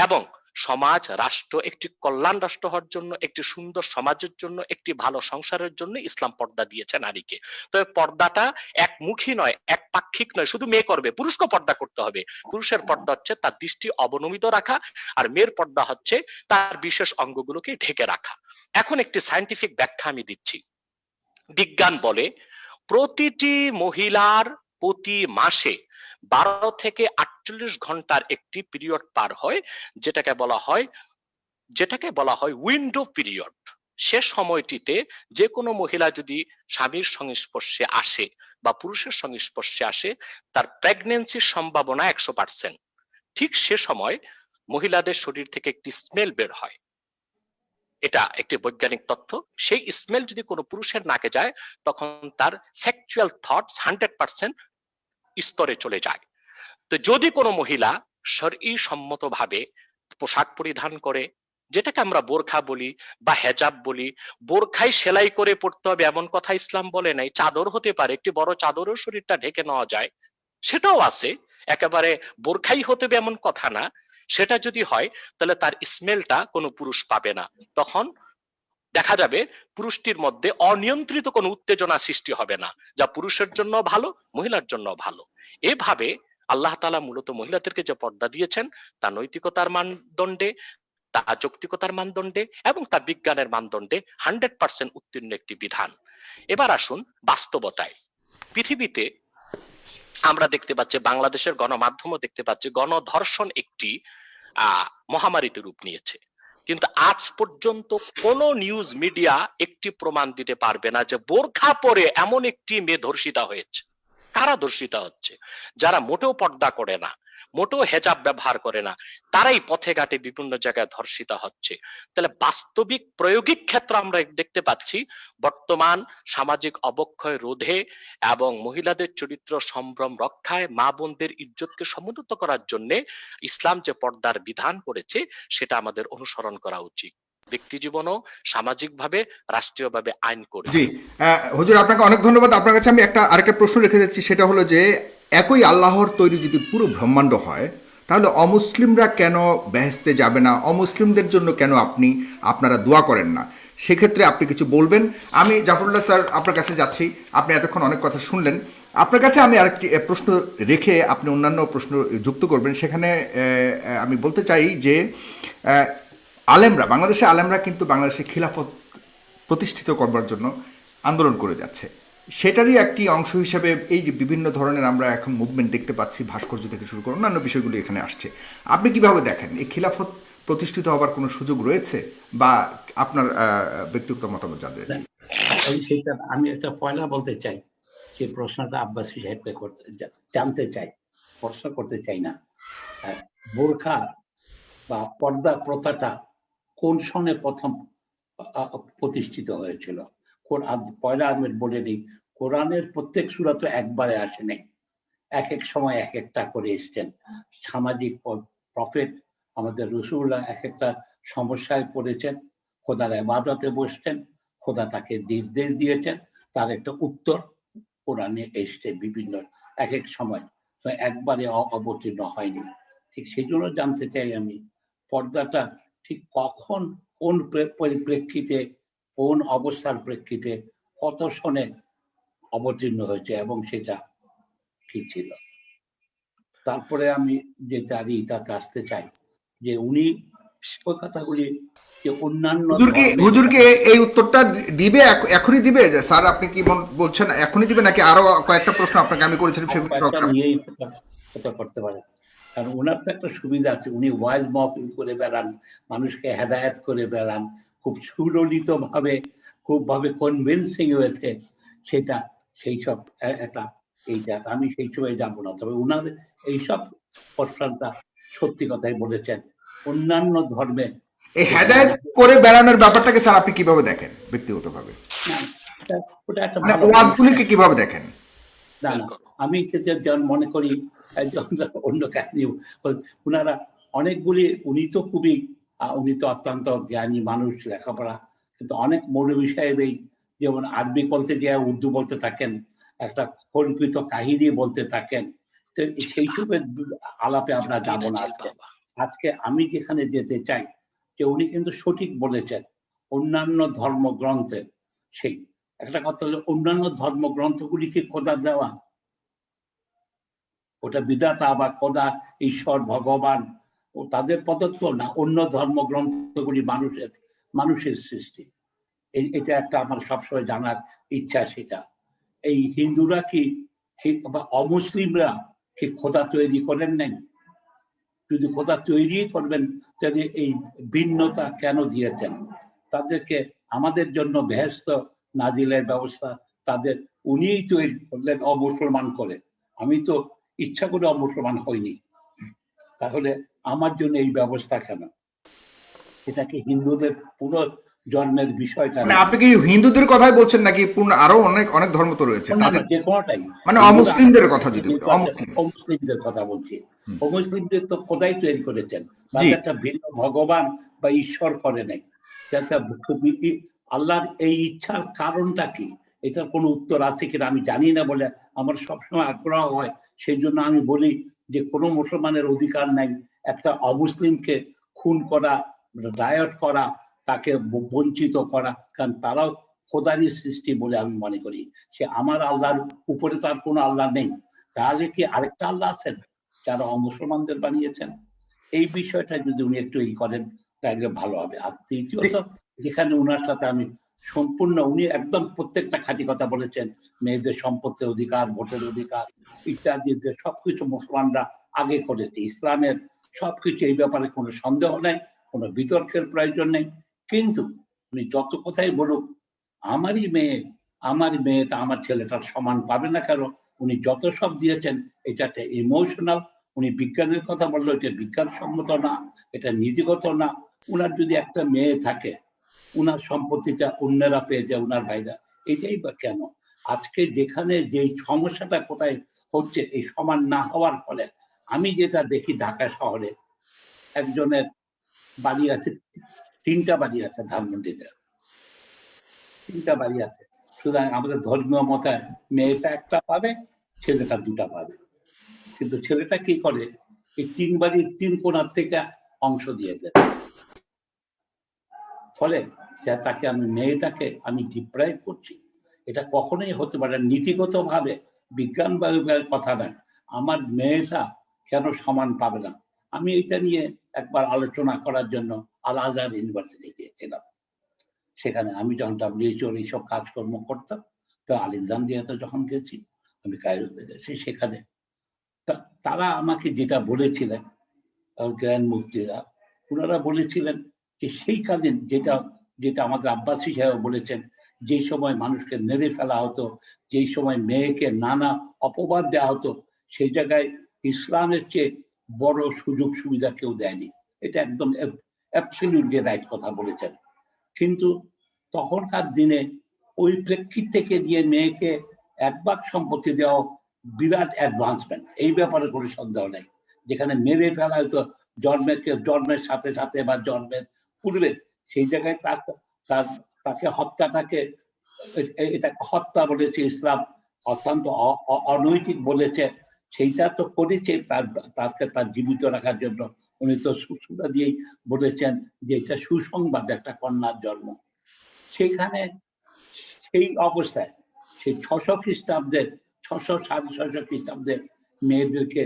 এবং সমাজ রাষ্ট্র একটি কল্যাণ রাষ্ট্র হওয়ার জন্য, একটি সুন্দর সমাজের জন্য, একটি ভালো সংসারের জন্য ইসলাম পর্দা দিয়েছে নারীকে। তবে পর্দাটা একমুখী নয়, একপাক্ষিক নয়, শুধু মেয়ে করবে, পুরুষকে পর্দা করতে হবে। পুরুষের পর্দা হচ্ছে তার দৃষ্টি অবনমিত রাখা, আর মেয়ের পর্দা হচ্ছে তার বিশেষ অঙ্গগুলোকে ঢেকে রাখা। এখন একটি সায়েন্টিফিক ব্যাখ্যা আমি দিচ্ছি। বিজ্ঞান বলে প্রতিটি মহিলার প্রতি মাসে 12 থেকে 48 ঘন্টার একটি পিরিয়ড পার হয়, যেটাকে বলা হয় উইন্ডো পিরিয়ড। সে সময়টিতে যে কোনো মহিলা যদি স্বামীর সংস্পর্শে আসে বা পুরুষের সংস্পর্শে আসে, তার প্রেগন্যান্সির সম্ভাবনা 100%। ঠিক সে সময় মহিলাদের শরীর থেকে একটি স্মেল বের হয়, এটা একটি বৈজ্ঞানিক তথ্য। সেই স্মেল যদি কোনো পুরুষের নাকে যায়, তখন তার সেক্সুয়াল থটস 100% স্তরে চলে যায়। তো যদি কোনো মহিলা শরঈ সম্মতভাবে পোশাক পরিধান করে, যেটাকে আমরা বোরখা বলি বা হেজাব বলি, বোরখাই সেলাই করে পড়তে হবে এমন কথা ইসলাম বলে নাই। চাদর হতে পারে, একটি বড় চাদরেও শরীরটা ঢেকে নেওয়া যায়, সেটাও আছে। একেবারে বোরখাই হতে হবে এমন কথা না। সেটা যদি হয়, তাহলে তার স্মেলটা কোনো পুরুষ পাবে না। তখন দেখা যাবে পুরুষটির মধ্যে অনিয়ন্ত্রিত কোনো উত্তেজনা সৃষ্টি হবে না, যা পুরুষের জন্য ভালো, মহিলার জন্য ভালো। এভাবে আল্লাহ তাআলা মূলত মহিলাদেরকে যে পর্দা দিয়েছেন, তা নৈতিকতার মানদণ্ডে, তা যৌক্তিকতার মানদণ্ডে এবং তা বিজ্ঞানের মানদণ্ডে 100% উত্তীর্ণ একটি বিধান। এবার আসুন বাস্তবতায়। পৃথিবীতে আমরা দেখতে পাচ্ছি, বাংলাদেশের গণমাধ্যমও দেখতে পাচ্ছি, গণধর্ষণ একটি মহামারীতে রূপ নিয়েছে। কিন্তু আজ পর্যন্ত কোন নিউজ মিডিয়া একটি প্রমাণ দিতে পারবে না যে বোরখা পরে এমন একটি মেয়ে ধর্ষিতা হয়েছে। কারা ধর্ষিতা হচ্ছে? যারা মোটেও পর্দা করে না, মোটেও হেজাব ব্যবহার করে না, তারাই পথে ঘাটে বিভিন্ন জায়গায় ধর্ষিতা হচ্ছে। তাহলে বাস্তবিক প্রয়োগিক ক্ষেত্রে আমরা দেখতে পাচ্ছি, বর্তমান সামাজিক অবক্ষয় রোধে এবং মহিলাদের চরিত্র সম্ভ্রম রক্ষায়, মা বোনদের ইজ্জতকে সমুন্নত করার জন্য ইসলাম যে পর্দার বিধান করেছে, সেটা আমাদের অনুসরণ করা উচিত, ব্যক্তি জীবনও, সামাজিকভাবে, রাষ্ট্রীয়ভাবে আইন করে। জি, হুজুর আপনাকে অনেক ধন্যবাদ। আপনার কাছে আমি আরেকটা প্রশ্ন রেখে যাচ্ছি, সেটা হলো যে একই আল্লাহর তৈরি যদি পুরো ব্রহ্মাণ্ড হয়, তাহলে অমুসলিমরা কেন বেহেশতে যাবে না? অমুসলিমদের জন্য কেন আপনারা দোয়া করেন না? সেক্ষেত্রে আপনি কিছু বলবেন। আমি জাফরুল্লাহ স্যার আপনার কাছে যাচ্ছি, আপনি এতক্ষণ অনেক কথা শুনলেন। আপনার কাছে আমি আরেকটি প্রশ্ন রেখে আপনি অন্যান্য প্রশ্ন যুক্ত করবেন। সেখানে আমি বলতে চাই যে বাংলাদেশের আলেমরা কিন্তু বাংলাদেশে খিলাফত প্রতিষ্ঠিত করবার জন্য আন্দোলন করে যাচ্ছে। সেটারই একটি অংশ হিসেবে এই যে বিভিন্ন ধরনের আমরা এখন মুভমেন্ট দেখতে পাচ্ছি, ভাস্কর্য থেকে শুরু করে অন্যান্য বিষয়গুলো এখানে আসছে। আপনি কিভাবে দেখেন, এই খিলাফত প্রতিষ্ঠিত হবার কোনো সুযোগ রয়েছে, বা আপনার ব্যক্তিগত মতামত জানতে চাই। সেটা আমি একটা পয়লা বলতে চাই, যে প্রশ্নটা আব্বাসী সাহেবকে জানতে চাই, প্রশ্ন করতে চাই না। বোরখা বা পর্দা প্রথাটা কোন সনে প্রথম প্রতিষ্ঠিত হয়েছিল? পয়লা আমি বলে দিই, কোরআনের প্রত্যেক সূরা তো একবারে আসেনি, এক এক সময় এক একটা করে এসছেন। সামাজিক প্রফেট আমাদের রাসূলুল্লাহ এক একটা সমস্যায় পড়েছেন, খোদার ইবাদতে বসতেন, খোদা তাকে নির্দেশ দিয়েছেন, তার একটা উত্তর কোরআনে এসছে বিভিন্ন এক এক সময়, তো একবারে অবতীর্ণ হয়নি। ঠিক সেই জন্য জানতে চাই আমি, পর্দাটা ঠিক কখন, কোন পরিপ্রেক্ষিতে, কোন অবস্থার প্রেক্ষিতে, কত সনে অবতীর্ণ হয়েছে এবং সেটা কি ছিল। তারপরে আমি যে তাতে আসতে চাই যে উনি ওই কথাগুলি যে অন্যান্য হুজুরকে এই উত্তরটা দিবে, এখনই দিবে যে স্যার আপনি কি বলছেন, এখনই দিবে নাকি আরো কয়েকটা প্রশ্ন আপনাকে আমি করেছিলাম সেগুলো নিয়েই কথা করতে পারে? কারণ ওনার তো একটা সুবিধা আছে, উনি ওয়াইজ মাহফিল করে বেড়ান, মানুষকে হেদায়েত করে বেড়ান, খুব সুললিত ভাবে, খুব ভাবে কনভিন্সিং ওয়েতে, সেটা সেই সব একটা এইটা আমি সেই সময় যাবো না। তবে উনার এইসব প্রশ্নটা সত্যি কথাই বলেছেন। অন্যান্য ধর্মে এই হেদায়েত করে বেড়ানোর ব্যাপারটাকে স্যার আপনি কিভাবে দেখেন ব্যক্তিগতভাবে? ওটা একটা ওয়াজগুলিকে কিভাবে দেখেন? না না, আমি মনে করি অন্য কাহিনী, ওনারা অনেকগুলি, উনি তো অত্যন্ত জ্ঞানী মানুষ, লেখাপড়া, কিন্তু অনেক মৌলভী সাহেবই যেমন আরবি বলতে গিয়ে উর্দু বলতে থাকেন, একটা কল্পিত কাহিনী বলতে থাকেন। তো সেই সবের আলাপে আমরা যাবো না আজকে। আজকে আমি যেখানে যেতে চাই, যে উনি কিন্তু সঠিক বলেছেন অন্যান্য ধর্মগ্রন্থে, সেই একটা কথা হলো অন্যান্য ধর্মগ্রন্থগুলিকে খোদা দেওয়া, ওটা বিধাতা বা খোদা, ঈশ্বর, ভগবান ও তাদের প্রদত্ত না, অন্য ধর্মগ্রন্থগুলি মানুষের সৃষ্টি। এটা একটা আমার সবসময় জানার ইচ্ছা। সেটা এই হিন্দুরা কি বা অমুসলিমরা কি খোদা তৈরি করেন নাই? যদি খোদা তৈরি করবেন তাহলে এই ভিন্নতা কেন দিয়েছেন? তাদেরকে আমাদের জন্য বেহেশত নাজিলের ব্যবস্থা তাদের উনিই তৈরি করলেন অমুসলমান করে। আমি তো ইচ্ছা করে অমুসলমান হইনি, তাহলে আমার জন্য এই ব্যবস্থা কেন? এটাকে হিন্দুদের পুরো জন্মের বিষয়টা, আপনি কি হিন্দুদের কথাই বলছেন নাকি আরো অনেক অনেক ধর্ম তো রয়েছে, যে কোনোটাই, মানে অমুসলিমদের কথা যদি অমুসলিমদের কথা বলছি, অমুসলিমদের তো খোদাই তৈরি করেছেন, তাদের একটা ভিন্ন ভগবান বা ঈশ্বর করে নাই। আল্লাহর এই ইচ্ছার কারণটা কি, এটার কোনো উত্তর আছে কিনা আমি জানি না বলে আমার সবসময় আগ্রহ হয়। সেই জন্য আমি বলি যে কোনো মুসলমানের অধিকার নাই একটা অমুসলিমকে খুন করা, রায়ট করা, তাকে বঞ্চিত করা, কারণ তারাও খোদারই সৃষ্টি বলে আমি মনে করি। সে আমার আল্লাহর উপরে তার কোনো আল্লাহ নেই, তাহলে কি আরেকটা আল্লাহ আছেন যারা অমুসলমানদের বানিয়েছেন? এই বিষয়টা যদি উনি একটু করেন তাহলে ভালো হবে। আর তৃতীয়ত, যেখানে উনার সাথে আমি সম্পূর্ণ, উনি একদম প্রত্যেকটা খাঁটি কথা বলেছেন, মেয়েদের সম্পত্তির অধিকার, ভোটের অধিকার ইত্যাদি সবকিছু মুসলমানরা আগে করেছে, ইসলামের সবকিছু, এই ব্যাপারে কোনো সন্দেহ নাই, কোনো বিতর্কের প্রয়োজন নেই। কিন্তু উনি যত কথাই বলুক, আমার মেয়েটা আমার ছেলেটার সমান পাবে না, কারণ উনি যত সব দিয়েছেন এটা একটা ইমোশনাল। উনি বিজ্ঞানের কথা বললো, এটা বিজ্ঞানসম্মত না, এটা নীতিগত না। উনার যদি একটা মেয়ে থাকে, উনার সম্পত্তিটা অন্যরা পেয়ে যায়, উনার ভাইরা, এটাই বা কেন? আজকে যেখানে যে সমস্যাটা কোথায় হচ্ছে, এই সমান না হওয়ার ফলে, আমি যেটা দেখি ঢাকা শহরে একজনের বাড়ি আছে, 3টা বাড়ি আছে ধানমন্ডিতে, 3টা বাড়ি আছে। সুতরাং আমাদের ধর্মীয় মতে মেয়েটা একটা পাবে, ছেলেটা 2টা পাবে। কিন্তু ছেলেটা কি করে, এই 3 বাড়ির 3 কোণার থেকে অংশ দিয়ে দেয়। ফলে তাকে মেয়েটাকে আমি ডিপ্রাইভ করছি। এটা কখনোই হতে পারে না, নীতিগত ভাবে, বিজ্ঞান বা কথা নয়। আমার মেয়েটা কেন সমান পাবে না? আমি এটা নিয়ে একবার আলোচনা করার জন্য আল আজহার ইউনিভার্সিটি গিয়েছিলাম। সেখানে আমি যখন WHO এইসব কাজকর্ম করতাম, তো আলেকজান্দ্রিয়াতে যখন গেছি, আমি কায়রোতে গেছি, সেখানে তারা আমাকে যেটা বলেছিলেন, জ্ঞান মুক্তিরা, ওনারা বলেছিলেন যে সেই কাজে যেটা আমাদের আব্বাসী সাহেব বলেছেন, যে সময় মানুষকে মেরে ফেলা হতো, যেই সময় মেয়েকে নানা অপবাদ দেওয়া হতো, সেই জায়গায় ইসলামের চেয়ে বড় সুযোগ সুবিধা কেউ দেয়নি। এটা একদম অ্যাবসলিউটলি রাইট কথা বলেছেন। কিন্তু তখনকার দিনে ওই প্রেক্ষিত থেকে দিয়ে মেয়েকে 1 ভাগ সম্পত্তি দেওয়া বিরাট অ্যাডভান্সমেন্ট, এই ব্যাপারে কোনো সন্দেহ নেই। যেখানে মেরে ফেলা হয়তো জন্মের সাথে সাথে বা জন্মের পূর্বে, সেই জায়গায় তাকে হত্যাটাকে, এটা হত্যা বলেছে ইসলাম, অত্যন্ত অনৈতিক বলেছে। সেইটা তো করেছে তার জীবিত রাখার জন্য। উনি তো সুসুদা দিয়েই বলেছেন যে এটা সুসংবাদ, একটা কন্যার জন্ম। সেখানে সেই অবস্থায় সেই 600 খ্রিস্টাব্দের 600-650 খ্রিস্টাব্দের মেয়েদেরকে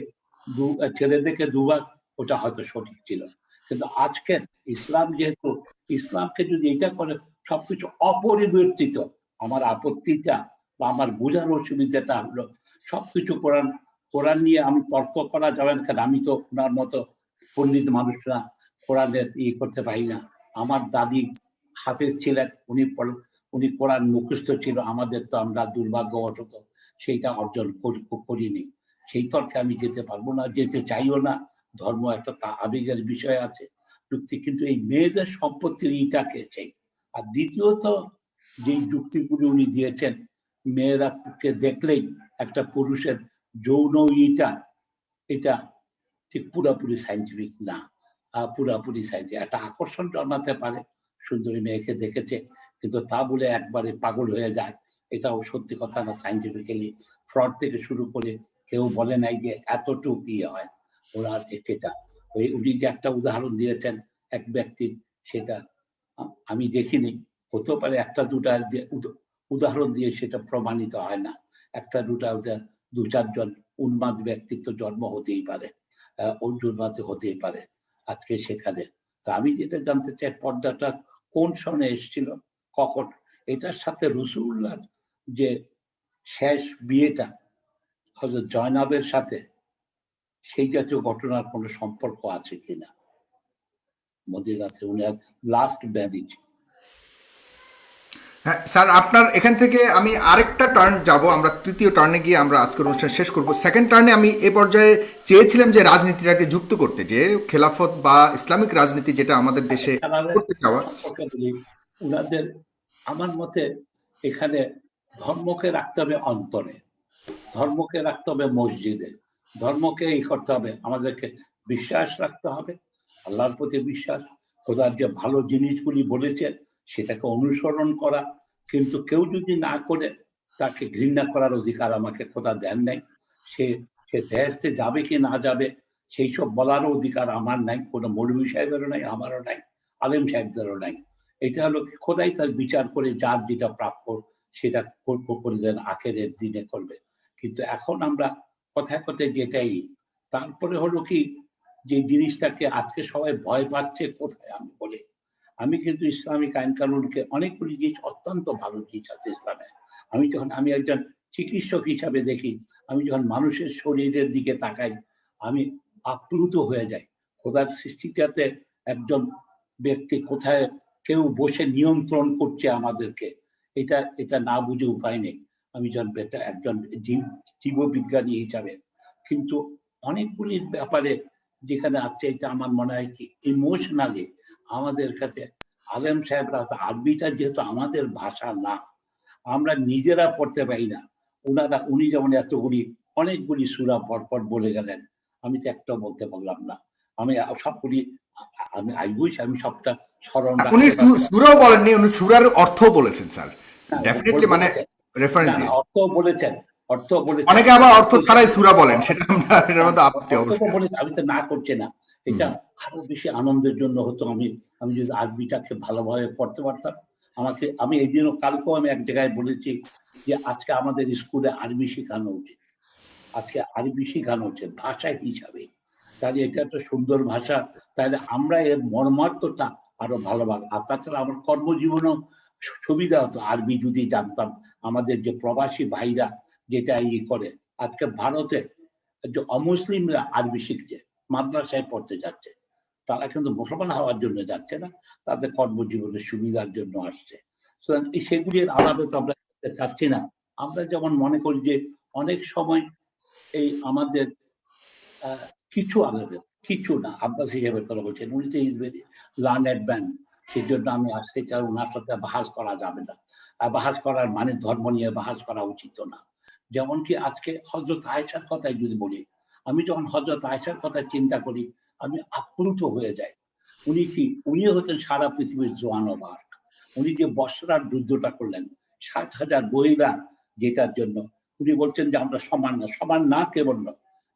ছেলেদেরকে 2 ভাগ, ওটা হয়তো সঠিক ছিল। কিন্তু আজকের ইসলাম যেহেতু, ইসলামকে যদি এটা করে সবকিছু অপরিবর্তিত, আমার আপত্তিটা বা আমার বোঝার অসুবিধাটা হলো সবকিছু কোরআন নিয়ে আমি তর্ক করা যাবে না, কারণ আমি তো ওনার মতো পণ্ডিত মানুষরা কোরআনের করতে পারি না। আমার দাদি হাফেজ ছিলেন, উনি কোরআন মুখস্থ ছিল, আমাদের তো আমরা দুর্ভাগ্যবশত সেইটা অর্জন করিনি। সেই তর্কে আমি যেতে পারবো না, যেতে চাইও না। ধর্ম একটা আবেগের বিষয় আছে, যুক্তি। কিন্তু এই মেয়েদের সম্পত্তির ইটাকে চাই। আর দ্বিতীয়ত যে যুক্তিগুলি উনি দিয়েছেন, মেয়েরাকে দেখলেই একটা পুরুষের যৌন এটা ঠিক পুরোপুরি সাইন্টিফিক না। পুরাপুরি সাইন্টিফিক একটা আকর্ষণ জন্মাতে পারে, সুন্দরী মেয়েকে দেখেছে, কিন্তু তা বলে একবারে পাগল হয়ে যায়, এটাও সত্যি কথা না। সাইন্টিফিক্যালি ফ্রড থেকে শুরু করে কেউ বলে নাই যে এতটুকু ইয়ে হয় ওনার এটা। উনি যে একটা উদাহরণ দিয়েছেন এক ব্যক্তির, সেটা আমি দেখিনি। হতেও পারে একটা দুটা উদাহরণ দিয়ে সেটা প্রমাণিত হয় না। একটা দুটা দু চারজন উন্মাদ ব্যক্তিত্ব জন্ম হতেই পারে, উন্মাদ হতেই পারে আজকে সেখানে। তা আমি যেটা জানতে চাই, পর্দাটা কোন সনে এসেছিল, কখন? এটার সাথে রসুল্লাহর যে শেষ বিয়েটা হযরত জয়নাবের সাথে, সেই জাতীয় ঘটনার কোনো সম্পর্ক আছে কিনা মদিনাতে উনার লাস্ট ম্যারেজ? হ্যাঁ স্যার, আপনার এখান থেকে আমি আরেকটা টার্ন যাব, আমরা তৃতীয় টার্নে গিয়ে আমরা আজকের অনুষ্ঠান শেষ করব। সেকেন্ড টার্নে আমি এ পর্যায়ে চেয়েছিলাম যে রাজনীতিটাকে যুক্ত করতে, যে খেলাফত বা ইসলামিক রাজনীতি যেটা আমাদের দেশে করতে চাওয়া। উনাদের আমার মতে এখানে ধর্মকে রাখতে হবে অন্তরে, ধর্মকে রাখতে হবে মসজিদে, ধর্মকে এই করতে হবে, আমাদেরকে বিশ্বাস রাখতে হবে, আল্লাহর প্রতি বিশ্বাস, খোদার যে ভালো জিনিসগুলি বলেছে সেটাকে অনুসরণ করা। কিন্তু কেউ যদি না করে, তাকে ঘৃণা করার অধিকার আমাকে খোদা দেন নাই। সে বেহেশতে যাবে কি না যাবে সেই সব বলারও অধিকার আমার নাই, কোনো মৌলভী সাহেবেরও নাই, আমারও নাই, আলেম সাহেবদেরও নাই। এটা হলো খোদাই তার বিচার করে যার যেটা প্রাপ্য সেটা করে দেন, আখেরের দিনে করবে। কিন্তু এখন আমরা কথায় কথায় যেটাই, তারপরে হলো কি, যে জিনিসটাকে আজকে সবাই ভয় পাচ্ছে কোথায় আমি বলি, আমি কিন্তু ইসলামিক আইন কানুনকে অনেকগুলি জিনিস, অত্যন্ত ভালো জিনিস আছে ইসলামে। আমি একজন চিকিৎসক হিসাবে দেখি, আমি যখন মানুষের শরীরের দিকে তাকাই আমি আপ্লুত হয়ে যাই। খোদার সৃষ্টিটাতে একজন ব্যক্তি কোথায় কেউ বসে নিয়ন্ত্রণ করছে আমাদেরকে, এটা না বুঝে উপায় নেই। আমি যখন একজন জীববিজ্ঞানী হিসাবে, কিন্তু অনেকগুলি ব্যাপারে যেখানে আছে, এটা আমার মনে হয় কি ইমোশনালি আমাদের কাছে আলেম সাহেবরা, আরবিটা যেহেতু আমাদের ভাষা না, আমরা নিজেরা পড়তে পারি না। উনি যেমন এতগুলি অনেকগুলি সূরা পরপর বলে গেলেন, আমি তো একটাও বলতে পারলাম না। আমি সবগুলি আমি সবটা স্মরণ উনি রাখতে পারছি। সূরাও বলেননি, উনি সূরার অর্থ বলেছেন স্যার, ডেফিনেটলি, মানে রেফারেন্স দিয়ে। অর্থ বলেছেন, অনেকে আবার অর্থ ছাড়াই সূরা বলেন, সেটা আমরা এর মধ্যে আপত্তি অবশ্যই। আমি তো না করছি না, এটা আরো বেশি আনন্দের জন্য হতো আমি যদি আরবিটাকে ভালোভাবে পড়তে পারতাম। আমি এই দিনও, কালকেও আমি এক জায়গায় বলেছি যে আজকে আমাদের স্কুলে আরবি শেখানো উচিত, আজকে আরবি শেখানো উচিত ভাষা হিসাবে। তাহলে এটা একটা সুন্দর ভাষা, তাহলে আমরা এর মর্মার্থটা আরো ভালোভাবে, আর তাছাড়া আমার কর্মজীবনেও সুবিধা হতো আরবি যদি জানতাম। আমাদের যে প্রবাসী ভাইরা যেটা করে, আজকে ভারতে যে অমুসলিমরা আরবি শিখছে, মাদ্রাসায় পড়তে যাচ্ছে, তারা কিন্তু মুসলমান হওয়ার জন্য যাচ্ছে না, তাদের কর্মজীবনের সুবিধার জন্য আসছে। সেগুলির আলাপে তো আমরা চাচ্ছি না। আমরা যেমন মনে করি যে অনেক সময় এই আমাদের কিছু আলাদা, কিছু না, আব্বাস হিসেবে কথা বলছেন, উনি তো ইজ ভেরি লার্নেড ম্যান, সেই জন্য আমি আসতে চাই, ওনার সাথে বাহাস করা যাবে না। বাহাস করার মানে ধর্ম নিয়ে বাহাস করা উচিত না। যেমন কি আজকে হযরত আয়েশার কথাই যদি বলি, আমি যখন হযরত আয়েশার কথা চিন্তা করি আমি আপ্লুত হয়ে যাই। উনি হচ্ছেন সারা পৃথিবীর জোয়ান ও বার্ক। উনি যে বসরার যুদ্ধটা করলেন ৭,০০০ মহিলা, যেটার জন্য উনি বলছেন যে আমরা সমান না। সমান না কে বলল?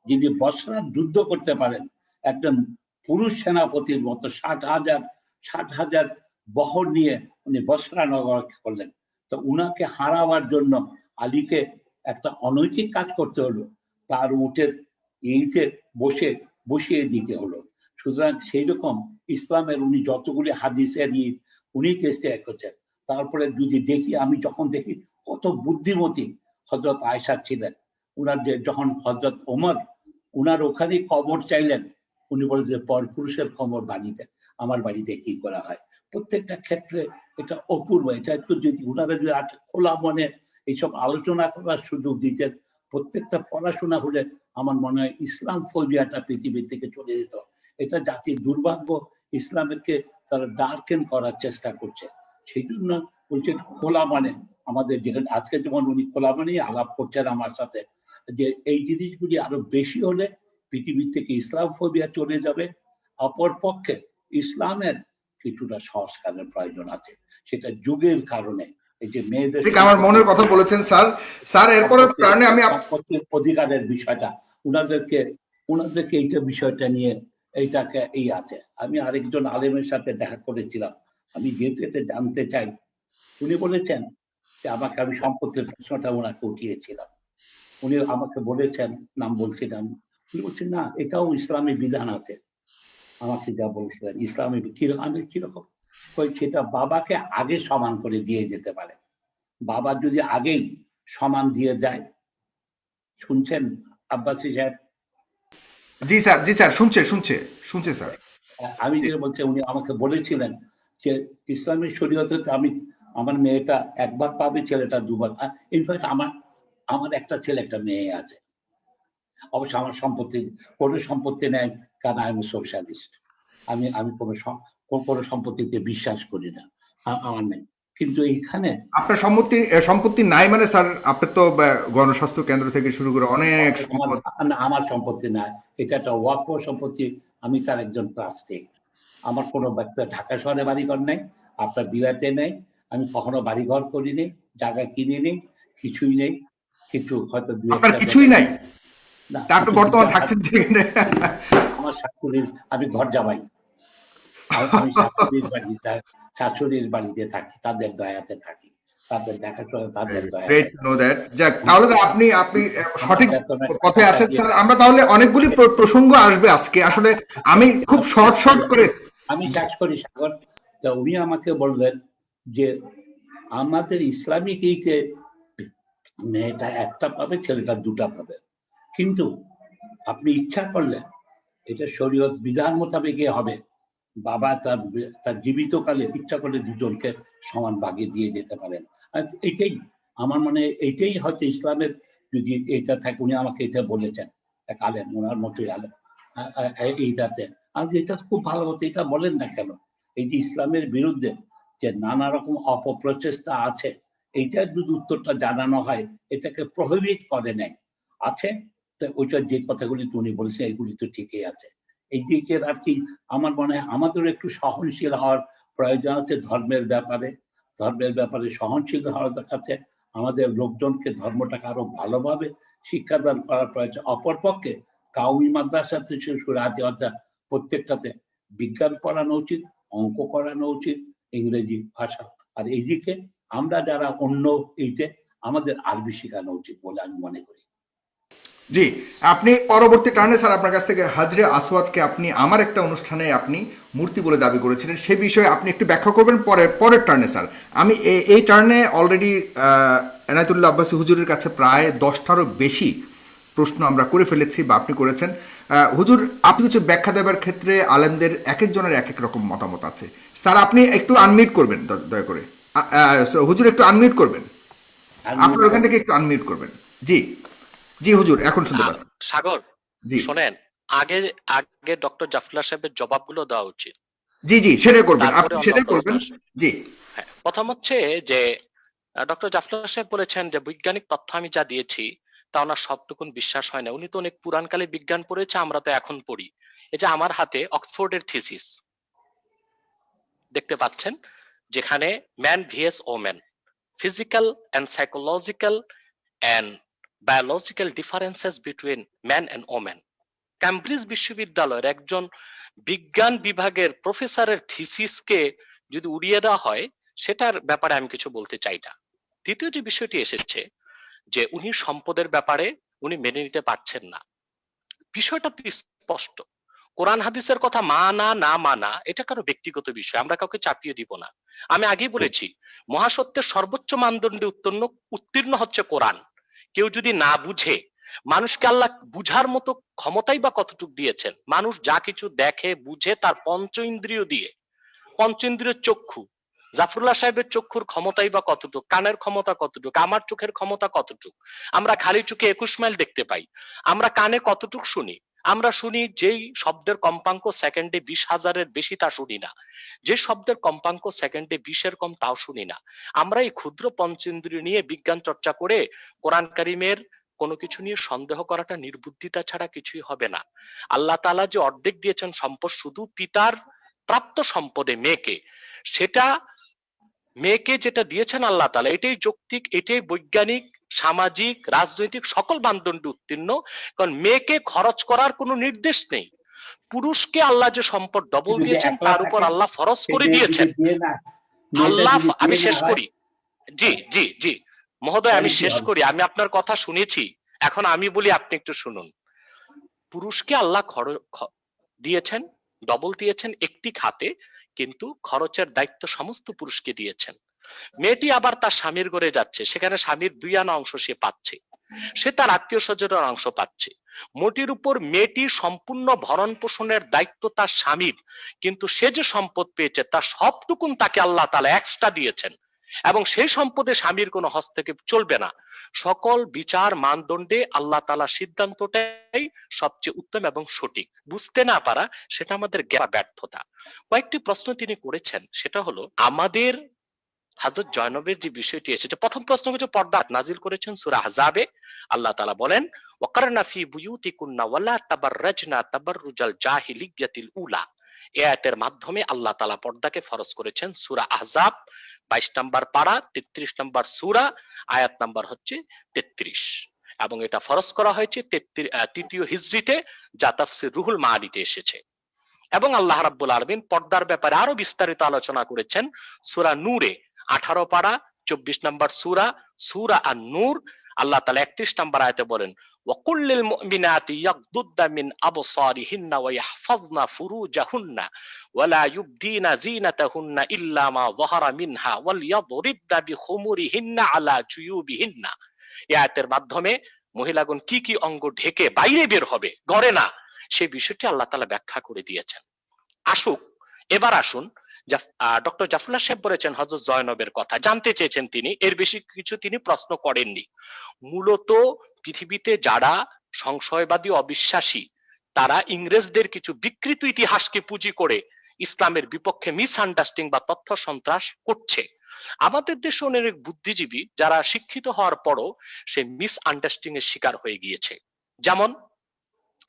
যিনি বসরার যুদ্ধ করতে পারেন, একজন পুরুষ সেনাপতির মতো ৬০,০০০ বহর নিয়ে উনি বসরা নগর করলেন। তো উনাকে হারাবার জন্য আলীকে একটা অনৈতিক কাজ করতে হলো, তার উটের এইতে বসিয়ে দিতে হলো। সুতরাং সেই রকম ইসলামের উনি যতগুলি হাদিসে নিয়ে উনি চেষ্টা করছেন। তারপরে যদি দেখি, আমি যখন দেখি কত বুদ্ধিমতী হযরত আয়েশা ছিলেন, উনার যে যখন হযরত ওমর উনার ওখানে কবর চাইলেন, উনি বলেন যে পরপুরুষের কবর বাড়িতে, আমার বাড়িতে কি করা হয়। প্রত্যেকটা ক্ষেত্রে এটা অপূর্ব। এটা একটু যদি উনারা যদি খোলা মনে এইসব আলোচনা করার সুযোগ দিতেন, প্রত্যেকটা পড়াশোনা হলে আমার মনে হয় ইসলাম ফোবিয়াটা পৃথিবী থেকে চলে যেত। এটা জাতির দুর্ভাগ্য, ইসলামকে তারা ডার্কেন করার চেষ্টা করছে। সেই জন্য বলছে খোলা মানে আমাদের যেখানে আজকে যেমন উনি খোলামানি আলাপ করছেন আমার সাথে, যে এই জিনিসগুলি আরো বেশি হলে পৃথিবী থেকে ইসলাম ফোবিয়া চলে যাবে। অপর পক্ষে ইসলামের কিছুটা সংস্কারের প্রয়োজন আছে, সেটা যুগের কারণে। এই যে মেয়েদের ঠিক আমার মনের কথা বলেছেন স্যার। স্যার এরপরে কারণে আমি সম্পত্তির অধিকারের বিষয়টা ওনাদেরকে এইটা বিষয়টা নিয়ে এইটাকে এই আছে। আমি আরেকজন আলেমের সাথে দেখা করেছিলাম, আমি যেহেতু এটা জানতে চাই, উনি বলেছেন যে আমাকে, আমি সম্পত্তির প্রশ্নটা ওনাকে উঠিয়েছিলাম, উনি আমাকে বলেছেন, নাম বলছিলাম, উনি বলছেন না এটাও ইসলামী বিধান আছে। আমাকে যা বলছিলেন ইসলামী আমি কিরকম, সেটা বাবাকে আগে সমান করে দিয়ে যেতে পারে। বাবা যদি আগেই সমান দিয়ে যায়, শুনছেন আব্বাসী সাহেব? জি স্যার শুনছে স্যার। আমি যে বলছি, উনি আমাকে বলেছিলেন যে ইসলামী শরীয়তে আমার মেয়েটা একবার পাবে, ছেলেটা দুবার। ইনফ্যাক্ট আমার একটা ছেলে একটা মেয়ে আছে। অবশ্য আমার কোনো সম্পত্তি নেই, কারণ আই এম সোশ্যালিস্ট। আমি কোনো সম্পত্তিতে বিশ্বাস করি না, আমার নেই। কিন্তু এইখানে আপনার সম্পত্তি নাই মানে স্যার, আপনার তো গণস্বাস্থ্য কেন্দ্র থেকে শুরু করে অনেক আমার সম্পত্তি নাই, এটা একটা ওয়াকফ সম্পত্তি। আমি তার একজন ট্রাস্টি। আমার কোনো ঢাকা শহরে বাড়িঘর নেই, আপনার বিলাতে নেই, আমি কখনো বাড়িঘর করিনি, জায়গা কিনিনি, কিছুই নেই। কিছু হয়তো আপনার কিছুই নাই না, আপনি বর্তমান থাকছেন যেখানে। আমার শাশুড়ির, আমি ঘর জামাই, আমি শাশুড়ির বাড়িতে থাকি, তাদের দয়াতে থাকি, তাদের দেখাশোনা, তাদের দয়াতে। তাহলে তো আপনি সঠিক পথে আছেন স্যার। আমরা তাহলে অনেকগুলি প্রসঙ্গ আসবে আজকে, আসলে আমি খুব শর্ট করে আমি শেষ করি সাগর। তা উনি আমাকে বললেন যে আমাদের ইসলামিক এইতে মেয়েটা একটা পাবে, ছেলেটা দুটা পাবে, কিন্তু আপনি ইচ্ছা করলে এটা শরীয়ত বিধান মোতাবেক হবে। বাবা তার জীবিতকালে ইচ্ছা করলে দুজনকে সমান ভাগে দিয়ে যেতে পারেন। এইটাই আমার মনে, এইটাই হয়তো ইসলামের যদি এইটা থাকে। উনি আমাকে এটা বলেছেন, এক আলেম, ওনার মতোই আলেম, এইটাতে। আর এটা খুব ভালো মতো এটা বলেন না কেন, এই যে ইসলামের বিরুদ্ধে যে নানা রকম অপপ্রচেষ্টা আছে, এইটার যদি উত্তরটা জানানো হয়, এটাকে প্রহিবিট করে নেয় আছে। তো ওইটা যে কথাগুলি উনি বলেছেন এগুলি তো ঠিকই আছে। এই দিকের আর কি আমার মনে হয় আমাদেরও একটু সহনশীল হওয়ার প্রয়োজন আছে ধর্মের ব্যাপারে সহনশীল হওয়ার দেখাচ্ছে। আমাদের লোকজনকে ধর্মটাকে আরো ভালোভাবে শিক্ষাদান করার প্রয়োজন। অপরপক্ষে কাউমি মাদ্রাসা থেকে প্রত্যেকটাতে বিজ্ঞান পড়ানো উচিত, অঙ্ক করানো উচিত, ইংরেজি ভাষা। আর এইদিকে আমরা যারা অন্য এইতে, আমাদের আরবি শেখানো উচিত বলে আমি মনে করি। জি, আপনি পরবর্তী টার্নে স্যার আপনার কাছ থেকে হাজরে আসওয়াদকে আপনি আমার একটা অনুষ্ঠানে আপনি মূর্তি বলে দাবি করেছিলেন, সে বিষয়ে আপনি একটু ব্যাখ্যা করবেন পরের টার্নে স্যার। আমি এই টার্নে অলরেডি এনায়েতুল্লাহ আব্বাসী হুজুরের কাছে প্রায় 10টারও বেশি প্রশ্ন আমরা করে ফেলেছি বা আপনি করেছেন। হুজুর, আপনি কিছু ব্যাখ্যা দেওয়ার ক্ষেত্রে আলেমদের এক একজনের এক এক রকম মতামত আছে। স্যার আপনি একটু আনমিউট করবেন দয়া করে। হুজুর একটু আনমিউট করবেন, আপনার ওখান থেকে একটু আনমিউট করবেন। জি হুজুর, এখন শুনতে পাচ্ছি। সাগর, জি শোনেন, আগে ডক্টর জাফরুল্লাহ সাহেবের জবাবগুলো দেওয়া উচিত। জি সেটাই করবেন, আপনি সেটাই করবেন। জি, প্রথম হচ্ছে যে ডক্টর জাফরুল্লাহ সাহেব বলেছেন যে বৈজ্ঞানিক তথ্য আমি যা দিয়েছি তা ওনার সবটুকুন বিশ্বাস হয় না। উনি তো অনেক পুরানকালে বিজ্ঞান পড়েছে, আমরা তো এখন পড়ি। এই যে আমার হাতে অক্সফোর্ডের থিসিস দেখতে পাচ্ছেন, যেখানে man vs woman, physical and psychological and biological differences between man and woman। Cambridge বিশ্ববিদ্যালয়ের একজন বিজ্ঞান বিভাগের প্রফেসরের থিসিসকে যদি উড়িয়ে দেওয়া হয়, সেটার ব্যাপারে আমি কিছু বলতে চাই না। দ্বিতীয় যে বিষয়টি এসেছে যে উনি সম্পদের ব্যাপারে উনি মেনে নিতে পারছেন না, বিষয়টা তো স্পষ্ট। কোরআন হাদিসের কথা মানা না মানা এটা কারো ব্যক্তিগত বিষয়, আমরা কাউকে চাপিয়ে দিব না। আমি আগেই বলেছি, মহাসত্যের সর্বোচ্চ মানদণ্ডে উত্তীর্ণ হচ্ছে কোরআন। কেউ যদি না বুঝে, মানুষকে আল্লাহ বুঝার মতো ক্ষমতাই বা কতটুকু দিয়েছেন? মানুষ যা কিছু দেখে বুঝে তার পঞ্চ ইন্দ্রিয় দিয়ে। পঞ্চ ইন্দ্রিয় চক্ষু, জাফরুল্লাহ সাহেবের চক্ষুর ক্ষমতাই বা কতটুকু, কানের ক্ষমতা কতটুকু, আমার চোখের ক্ষমতা কতটুকু? আমরা খালি চোখে 21 মাইল দেখতে পাই, আমরা কানে কতটুকু শুনি? আমরা শুনি যেই শব্দের কম্পাঙ্ক সেকেন্ডে 20,000-এর বেশি তা শুনি না, যে শব্দের কম্পাঙ্ক সেকেন্ডে 20-এর কম তাও শুনি না। আমরা এই ক্ষুদ্র পঞ্চেন্দ্রিয় নিয়ে বিজ্ঞান চর্চা করে কোরআন কারিমের কোনো কিছু নিয়ে সন্দেহ করাটা নির্বুদ্ধিতা ছাড়া কিছুই হবে না। আল্লাহ তাআলা যে অর্ধেক দিয়েছেন সম্পদ শুধু পিতার প্রাপ্ত সম্পদে মেয়েকে, সেটা মেয়েকে যেটা দিয়েছেন আল্লাহ তাআলা এটাই যৌক্তিক, এটাই বৈজ্ঞানিক, সামাজিক, রাজনৈতিক সকল মানদণ্ডে উত্তীর্ণ। কারণ মেয়েকে খরচ করার কোনো নির্দেশ নেই। পুরুষকে আল্লাহ যে সম্পদ ডবল যদি দিয়েছেন একলা তার উপর থাকে, আল্লাহ ফরজ সে করে মেয়ে দিয়েছেন। যদি বিয়ে না, মেয়েটা আল্লাহ, যদি আমি বিয়ে না শেষ হয়, করি, জি জি জি মহোদয় আমি তাহলে কি শেষ হবে? করি, আমি আপনার কথা শুনেছি, এখন আমি বলি আপনি একটু শুনুন। পুরুষকে আল্লাহ দিয়েছেন, ডবল দিয়েছেন একটি খাতে, কিন্তু খরচের দায়িত্ব সমস্ত পুরুষকে দিয়েছেন। মেয়েটি আবার তার স্বামীর ঘরে যাচ্ছে, সেখানে স্বামীর 2 আনা অংশ সে পাচ্ছে, সে তার আত্মীয় স্বজনের অংশ পাচ্ছে। মোটির উপর মেয়েটির সম্পূর্ণ ভরণ পোষণের দায়িত্ব তার স্বামীর, কিন্তু সে যে সম্পদ পেয়েছে তার সবটুকুন তাকে আল্লাহ তাআলা এক্সট্রা দিয়েছেন, এবং সেই সম্পদে স্বামীর কোনো হস্তক্ষেপ চলবে না। সকল বিচার মানদণ্ডে আল্লাহ তাআলার সিদ্ধান্তটাই সবচেয়ে উত্তম এবং সঠিক। বুঝতে না পারা সেটা আমাদের ব্যর্থতা। কয়েকটি প্রশ্ন তিনি করেছেন, সেটা হলো আমাদের হযরত জয়নবের যে বিষয়টি এসেছে, প্রথম প্রশ্ন হচ্ছে পর্দা নাজিল করেছেন সূরা আহজাবে। আল্লাহ তাআলা বলেন ওয়াকারনা ফি বুয়ুতিকুন্না ওয়ালা তাবাররাজনা তাবাররুজাল জাহিলিয়াতিল উলা। এই আয়াতের মাধ্যমে আল্লাহ তাআলা পর্দাকে ফরজ করেছেন। সূরা আহজাব 22 নম্বর পারা 33 নম্বর সূরা, আয়াত নাম্বার হচ্ছে 33, এবং এটা ফরজ করা হয়েছে 3য় হিজরিতে, যা তাফসীর রুহুল মাআনিতে এসেছে। এবং আল্লাহ রাব্বুল আলামিন পর্দার ব্যাপারে আরো বিস্তারিত আলোচনা করেছেন সূরা নূরে 18 পারা 24 নম্বর সূরা, সূরা আন-নূর। আল্লাহ তাআলা 31 নম্বর আয়াতে বলেন ওয়াকুল্লিল মুমিনাতি ইয়াগদুদ্দা মিন আবসারিহিন্না ওয়া ইয়াহফাযনা ফুরুজাহুন্না ওয়া লা ইউবদিনা যিনাতাহুন্না ইল্লা মা যাহারা মিনহা ওয়াল ইয়াদরিবনা বিখুমুরিহিন্না আলা জুয়ুবিহিন্না। এই আয়াতের মাধ্যমে মহিলাগণ কি কি অঙ্গ ঢেকে বাইরে বের হবে, ঘরে না, সেই বিষয়টি আল্লাহ তাআলা ব্যাখ্যা করে দিয়েছেন। এবার আসুন, ডক্টর জাফরুল্লাহ সাহেব বলেছেন হযরত জয়নবের কথা জানতে চেয়েছেন তিনি, এর বেশি কিছু তিনি প্রশ্ন করেননি। মূলত পৃথিবীতে যারা সংশয়বাদী অবিশ্বাসী, তারা ইংরেজদের কিছু বিকৃত ইতিহাসকে পুঁজি করে ইসলামের বিপক্ষে মিসআন্ডারস্ট্যান্ডিং বা তথ্য সন্ত্রাস করছে। আমাদের দেশে অনেক বুদ্ধিজীবী যারা শিক্ষিত হওয়ার পরও সে মিসআন্ডারস্ট্যান্ডিং এর শিকার হয়ে গিয়েছে। যেমন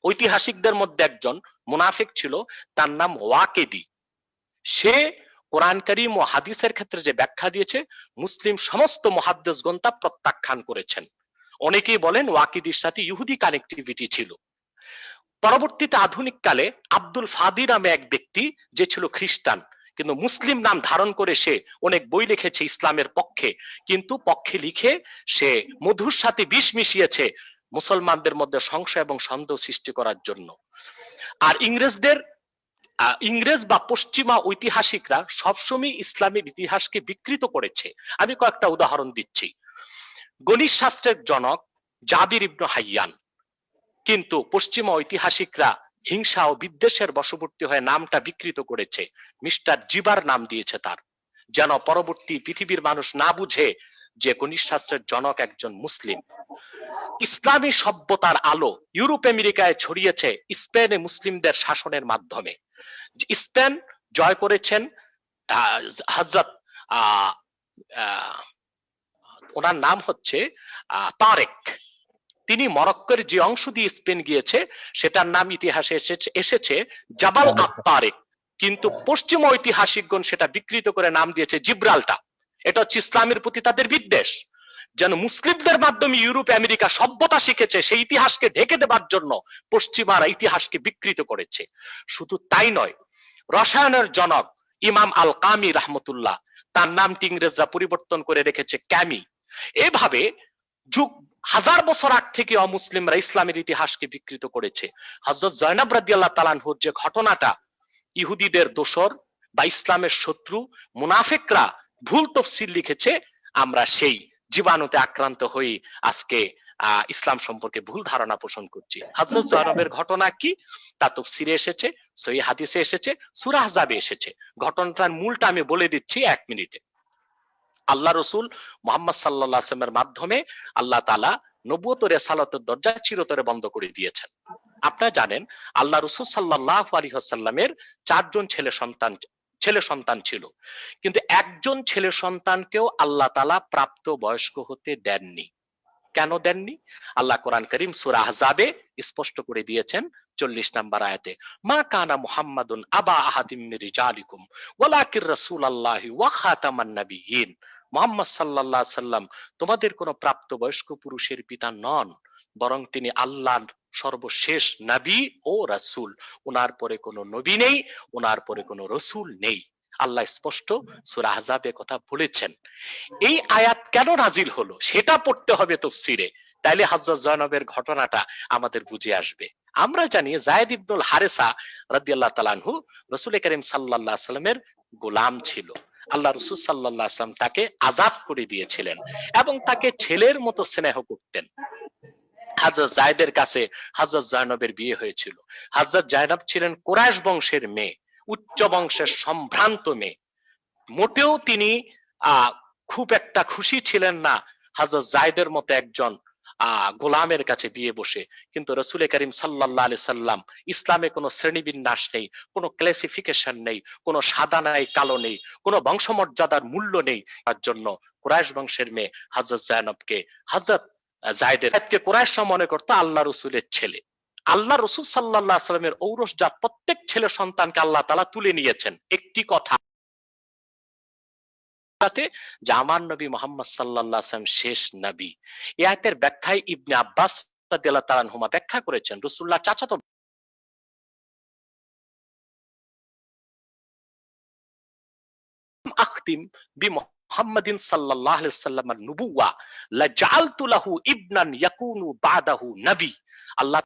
ঐতিহাসিকদের মধ্যে একজন মুনাফিক ছিল, তার নাম ওয়াকেদি। সে কোরআন কারীম ও হাদিসের ক্ষেত্রে যে ব্যাখ্যা দিয়েছে, মুসলিম সমস্ত মুহাদ্দিসগণ তা প্রত্যাখ্যান করেছেন। অনেকেই বলেন ওয়াকিদির সাথে ইহুদি কানেক্টিভিটি ছিল। পরবর্তীতে আধুনিক কালে আব্দুল ফাদি নামে এক ব্যক্তি, যে ছিল খ্রিস্টান, কিন্তু মুসলিম নাম ধারণ করে সে অনেক বই লিখেছে ইসলামের পক্ষে, কিন্তু পক্ষে লিখে সে মধুর সাথে বিষ মিশিয়েছে মুসলমানদের মধ্যে সংশয় এবং সন্দেহ সৃষ্টি করার জন্য। আর ইংরেজ বা পশ্চিমা ঐতিহাসিকরা সবসময় ইসলামের ইতিহাসকে বিকৃত করেছে। আমি কয়েকটা উদাহরণ দিচ্ছি। গণিত শাস্ত্রের জনক জাবির ইবনে হাইয়ান, কিন্তু পশ্চিমা ঐতিহাসিকরা হিংসা ও বিদ্বেষের বশবর্তী হয়ে নামটা বিকৃত করেছে, মিস্টার জিবার নাম দিয়েছে তার, যেন পরবর্তী পৃথিবীর মানুষ না বুঝে যে গণিত শাস্ত্রের জনক একজন মুসলিম। ইসলামী সভ্যতার আলো ইউরোপ আমেরিকায় ছড়িয়েছে স্পেনে মুসলিমদের শাসনের মাধ্যমে। স্পেন জয় করেছেন হযরত ওনার নাম হচ্ছে তারেক। তিনি মরক্কোর যে অংশ দিয়ে স্পেন গিয়েছে সেটার নাম ইতিহাসে এসেছে জাবাল আত-তারেক, কিন্তু পশ্চিমা ঐতিহাসিকগণ সেটা বিকৃত করে নাম দিয়েছে জিব্রাল্টার। এটা হচ্ছে ইসলামের প্রতি তাদের বিদ্বেষ, যেন মুসলিমদের মাধ্যমে ইউরোপ আমেরিকা সভ্যতা শিখেছে, সেই ইতিহাসকে ঢেকে দেবার জন্য পশ্চিমারা ইতিহাসকে বিকৃত করেছে। শুধু তাই নয়, রসায়নের জনক ইমাম আল কামি রাহমাতুল্লাহ, তার নামটি ইংরেজরা পরিবর্তন করে রেখেছে ক্যামি। এভাবে যুগ হাজার বছর আগ থেকে অমুসলিমরা ইসলামের ইতিহাসকে বিকৃত করেছে। হযরত জয়নব রাদিয়াল্লাহু তাআলা আনহুর যে ঘটনাটা, ইহুদিদের দোসর বা ইসলামের শত্রু মুনাফিকরা ভুল তাফসীর লিখেছে, আমরা সেই জীবাণুতে আক্রান্ত হয়ে আজকে ইসলাম সম্পর্কে ভুল ধারণা পোষণ করছি। হযরত জয়নবের ঘটনা কি তা তাফসীরে এসেছে, সহিহ হাদিসে এসেছে, সূরা আহজাবে এসেছে। ঘটনাটার মূলটা আমি বলে দিচ্ছি 1 মিনিটে। আল্লাহ রাসূল মুহাম্মদ সাল্লাল্লাহু আলাইহি ওয়াসাল্লামের মাধ্যমে আল্লাহ তাআলা নবুয়ত ও রিসালাতের দরজা চিরতরে বন্ধ করে দিয়েছেন। আপনারা জানেন আল্লাহ রসুল সাল্লাল্লাহু আলাইহি ওয়াসাল্লামের 4 জন ছেলে সন্তান ছিল, কিন্তু একজন ছেলে সন্তানকেও আল্লাহ তাআলা প্রাপ্ত বয়স্ক হতে দেননি। কেন দেননি? আল্লাহ কোরআন করিম সূরা আহজাবে স্পষ্ট করে দিয়েছেন 40 নম্বর আয়াতে, মা কানা মুহাম্মাদুন আবা আহাদিম মির রিজালিকুম ওয়ালাকির রাসূলুল্লাহি ওয়া খাতামান নাবিয়্যিন। মুহাম্মদ সাল্লাল্লাহু আলাইহি সাল্লাম তোমাদের কোনো প্রাপ্তবয়স্ক পুরুষের পিতা নন, বরং তিনি আল্লাহর সর্বশেষ নবী ও রাসূল। ওনার পরে কোনো নবী নেই, ওনার পরে কোনো রাসূল নেই। আল্লাহ স্পষ্ট সূরা আহজাবে কথা বলেছেন। এই আয়াত কেন নাজিল হলো সেটা পড়তে হবে তাফসীরে, তাইলে হযরত জয়নবের ঘটনাটা আমাদের বুঝে আসবে। আমরা জানি যায়েদ ইবনুল হারেসা রাদিয়াল্লাহু তাআলা আনহু রাসূল করিম সাল্লাল্লাহু আলাইহি সাল্লামের গোলাম ছিল। আল্লাহ রাসূল সাল্লাল্লাহু আলাইহি সাল্লাম তাকে আযাদ করে দিয়েছিলেন এবং তাকে ছেলের মতো স্নেহ করতেন। হযরত যায়েদের কাছে হযরত জয়নবের বিয়ে হয়েছিল। হযরত জয়নব ছিলেন কুরাইশ বংশের মেয়ে, উচ্চ বংশের সম্ভ্রান্ত মেয়ে। মোটেও তিনি খুব একটা খুশি ছিলেন না হযরত যায়েদের মতো একজন গোলামের কাছে বিয়ে বসে। কিন্তু রাসূল করিম সাল্লাল্লাহু আলাইহি সাল্লাম, ইসলামে কোনো শ্রেণীবিন্যাস নেই, কোনো ক্লাসিফিকেশন নেই, কোনো সাদা নাই কালো নেই, কোনো বংশমর্যাদার মূল্য নেই। তার জন্য কুরাইশ বংশের মেয়ে হযরত জয়নবকে, হযরত যায়েদকে কুরাইশরা মনে করত আল্লাহ রাসূলের ছেলে। আল্লাহ রাসূল সাল্লাল্লাহু আলাইহি সাল্লামের ঔরসজাত প্রত্যেক ছেলে সন্তানকে আল্লাহ তাআলা তুলে নিয়েছেন। একটি কথা যে আমার নবী মুহাম্মদ সাল্লাল্লাহু আলাইহি ওয়াসাল্লাম শেষ নবী। এই আয়াতের ব্যাখ্যায় ইবনে আব্বাস রাদিয়াল্লাহু তাআলা আনহুমা ব্যাখ্যা করেছেন, রাসূলুল্লাহ চাচাতো আখতিম বিমুহাম্মাদিন সাল্লাল্লাহু আলাইহি ওয়াসাল্লামের নবুওয়া লা জাআলতু লাহু ইবনান ইয়াকুনু বাদাহু নবী। আল্লাহ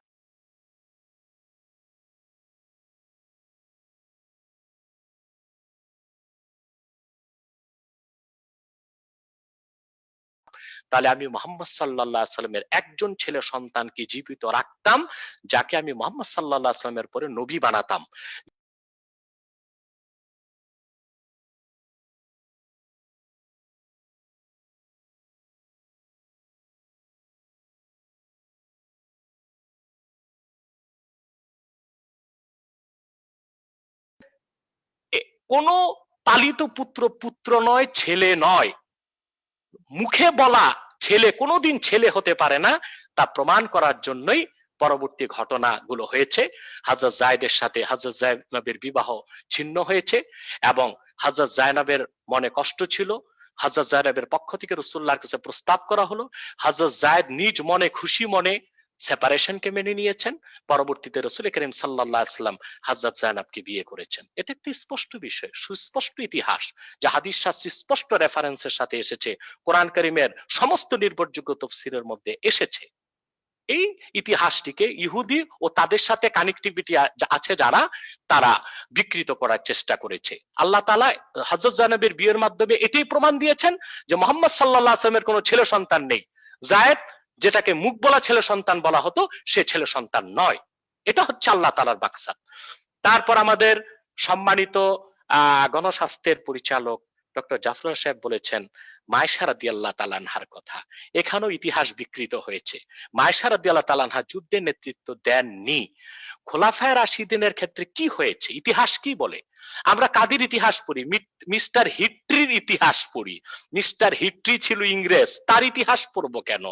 তাহলে আমি মুহাম্মদ সাল্লাল্লাহু আলাইহি ওয়াসাল্লামের একজন ছেলে সন্তানকে জীবিত রাখতাম, যাকে আমি মুহাম্মদ সাল্লাল্লাহু আলাইহি ওয়াসাল্লামের পরে নবী বানাতাম। কোন পালিত পুত্র নয়, ছেলে নয়। মুখে বলা ছেলে কোনোদিন ছেলে হতে পারে না, তা প্রমাণ করার জন্যই পরবর্তী ঘটনাগুলো হয়েছে। হযরত যায়েদের সাথে হযরত জায়নবের বিবাহ ছিন্ন হয়েছে এবং হযরত জায়নবের মনে কষ্ট ছিল। হযরত জায়নবের পক্ষ থেকে রাসূলুল্লাহর কাছে প্রস্তাব করা হলো। হযরত যায়েদ নিজ মনে খুশি মনে সেপারেশনকে মেনে নিয়েছেন। পরবর্তীতে রাসূল করিম সাল্লাল্লাহু আলাইহি ওয়াসাল্লাম হযরত জায়নবকে বিয়ে করেছেন। এটা একটি স্পষ্ট বিষয়, সুস্পষ্ট ইতিহাস, যা হাদিস শাস্ত্রে স্পষ্ট রেফারেন্সের সাথে এসেছে, কোরআন কারীমের সমস্ত নির্ভরযোগ্য তাফসীরের মধ্যে এসেছে। এই ইতিহাসটিকে ইহুদি ও তাদের সাথে কানেক্টিভিটি আছে যারা, তারা বিকৃত করার চেষ্টা করেছে। আল্লাহ তাআলা হযরত জায়নবের বিয়ের মাধ্যমে এটাই প্রমাণ দিয়েছেন যে মুহাম্মদ সাল্লাল্লাহু আলাইহি ওয়াসাল্লামের কোনো ছেলে সন্তান নেই। যায়েদ, যেটাকে মুখ বলা ছেলে সন্তান বলা হতো, সে ছেলে সন্তান নয়। এটা হচ্ছে আল্লাহ তাআলার মাকসাদ। তারপর আমাদের সম্মানিত গণস্বাস্থ্যের পরিচালক ডক্টর জাফর সাহেব বলেছেন মায়েশা রাদিয়াল্লাহু তাআলা আনহার কথা। এখানেও ইতিহাস বিকৃত হয়েছে। মায়েশা রাদিয়াল্লাহু তাআলা আনহা যুদ্ধের নেতৃত্ব দেননি। খোলাফায়ে রাশিদিনের ক্ষেত্রে কি হয়েছে, ইতিহাস কি বলে? আমরা কাদের ইতিহাস পড়ি? মিস্টার হিট্রির ইতিহাস পড়ি। মিস্টার হিট্রি ছিল ইংরেজ, তার ইতিহাস পড়বো কেন?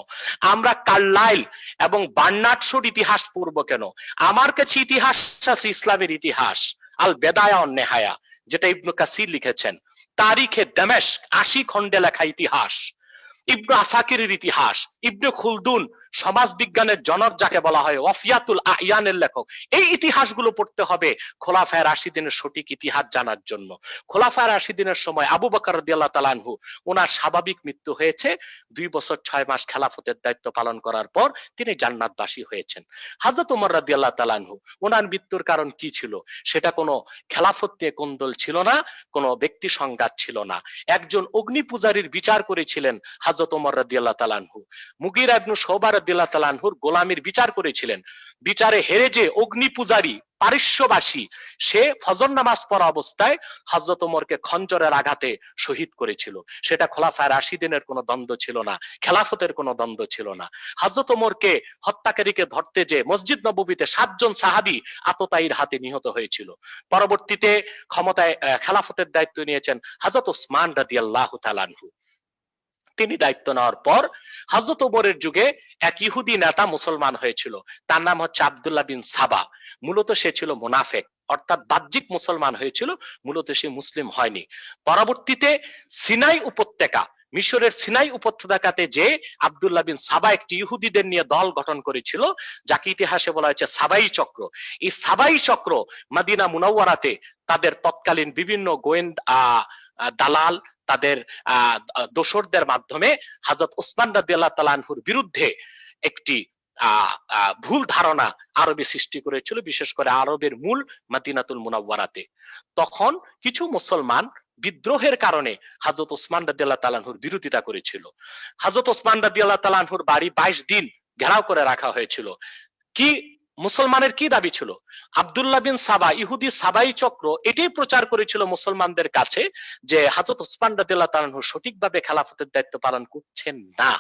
আমরা কার্লাইল এবং বার্নার্ড শোর ইতিহাস পড়বো কেন? আমার কাছে ইতিহাস আছে ইসলামের ইতিহাস, আল বেদায়া ওয়ান নেহায়া, যেটা ইবনে কাসির লিখেছেন। তারিখে দামেস্ক 80 খণ্ডে লেখা ইতিহাস, ইবনে আসাকিরের ইতিহাস, ইবনে খুলদুন সমাজ বিজ্ঞানের জনক যাকে বলা হয়, ওয়াফিয়াতুল আয়ানের লেখক। এই ইতিহাসগুলো পড়তে হবে খোলাফায়ে রাশিদিনের সঠিক ইতিহাস জানার জন্য। খোলাফায়ে রাশিদিনের সময় আবু বকর রাদিয়াল্লাহু তাআলা আনহু, ওনার স্বাভাবিক মৃত্যু হয়েছে। 2 বছর 6 মাস খেলাফতের দায়িত্ব পালন করার পর তিনি জান্নাতবাসী হয়েছেন। হযরত ওমর রাদিয়াল্লাহু তাআলা আনহু, ওনার মৃত্যুর কারণ কি ছিল? সেটা কোনো খেলাফত নিয়ে কোন্দল ছিল না, কোনো ব্যক্তি সংঘাত ছিল না। একজন অগ্নি পূজারীর বিচার করেছিলেন হযরত ওমর রাদিয়াল্লাহু তাআলা আনহু। মুগীরা ইবনে শুবা রাদিয়াল্লাহু তাআলা আনহুর গোলামীর বিচার করেছিলেন। বিচারে হেরে যে অগ্নি পূজারী পারস্যবাসী সে ফজর নামাজ পড়া অবস্থায় হযরত ওমরকে খঞ্জরের আঘাতে শহীদ করেছিল। সেটা খোলাফায়ে রাশিদিনের কোনো দ্বন্দ্ব ছিল না, খেলাফতের কোনো দ্বন্দ্ব ছিল না। হযরত ওমরকে হত্যাকারীকে ধরতে যে মসজিদ নববীতে 7 জন সাহাবী আততায়ীর হাতে নিহত হয়েছিল। পরবর্তীতে ক্ষমতায় খেলাফতের দায়িত্ব নিয়েছেন হযরত ওসমান রাদিয়াল্লাহু তাআলা আনহু। তিনি দায়িত্ব নেওয়ার পর হযরত ওমরের যুগে এক ইহুদি নেতা মুসলমান হয়েছিল, তার নাম হচ্ছে আব্দুল্লাহ বিন সাবা। মূলত সে ছিল মুনাফিক, অর্থাৎ বাহ্যিক মুসলমান হয়েছিল, মূলত সে মুসলিম হয়নি। পরবর্তীতে সিনাই উপত্যকা, মিশরের সিনাই উপত্যকাতে যে আব্দুল্লাহ বিন সাবা একটি ইহুদিদের নিয়ে দল গঠন করেছিল, যাকে ইতিহাসে বলা হয়েছে সাবাই চক্র। এই সাবাই চক্র মদিনা মুনাওয়ারাতে তাদের তৎকালীন বিভিন্ন গোয়েন্দা দালাল, তাদের দোসরদের মাধ্যমে হযরত ওসমান রাদিয়াল্লাহু তাআলা আনহুর বিরুদ্ধে একটি ভুল ধারণা আরবে সৃষ্টি করেছিল, বিশেষ করে আরবের মূল মদিনাতুল মুনাওয়ারাতে। তখন কিছু মুসলমান বিদ্রোহের কারণে হযরত ওসমান রাদিয়াল্লাহু তাআলা আনহুর বিরোধিতা করেছিল। হযরত ওসমান রাদিয়াল্লাহু তাআলা আনহুর বাড়ি 22 দিন ঘেরাও করে রাখা হয়েছিল। কি মুসলমানের কি দাবি ছিল? আব্দুল্লাহ বিন সাবা, ইহুদি সাবাই চক্র এটাই প্রচার করেছিল মুসলমানদের কাছে যে হযরত ওসমান রাদিয়াল্লাহু তাআলা আনহু সঠিকভাবে খেলাফতের দায়িত্ব পালন করছেন না।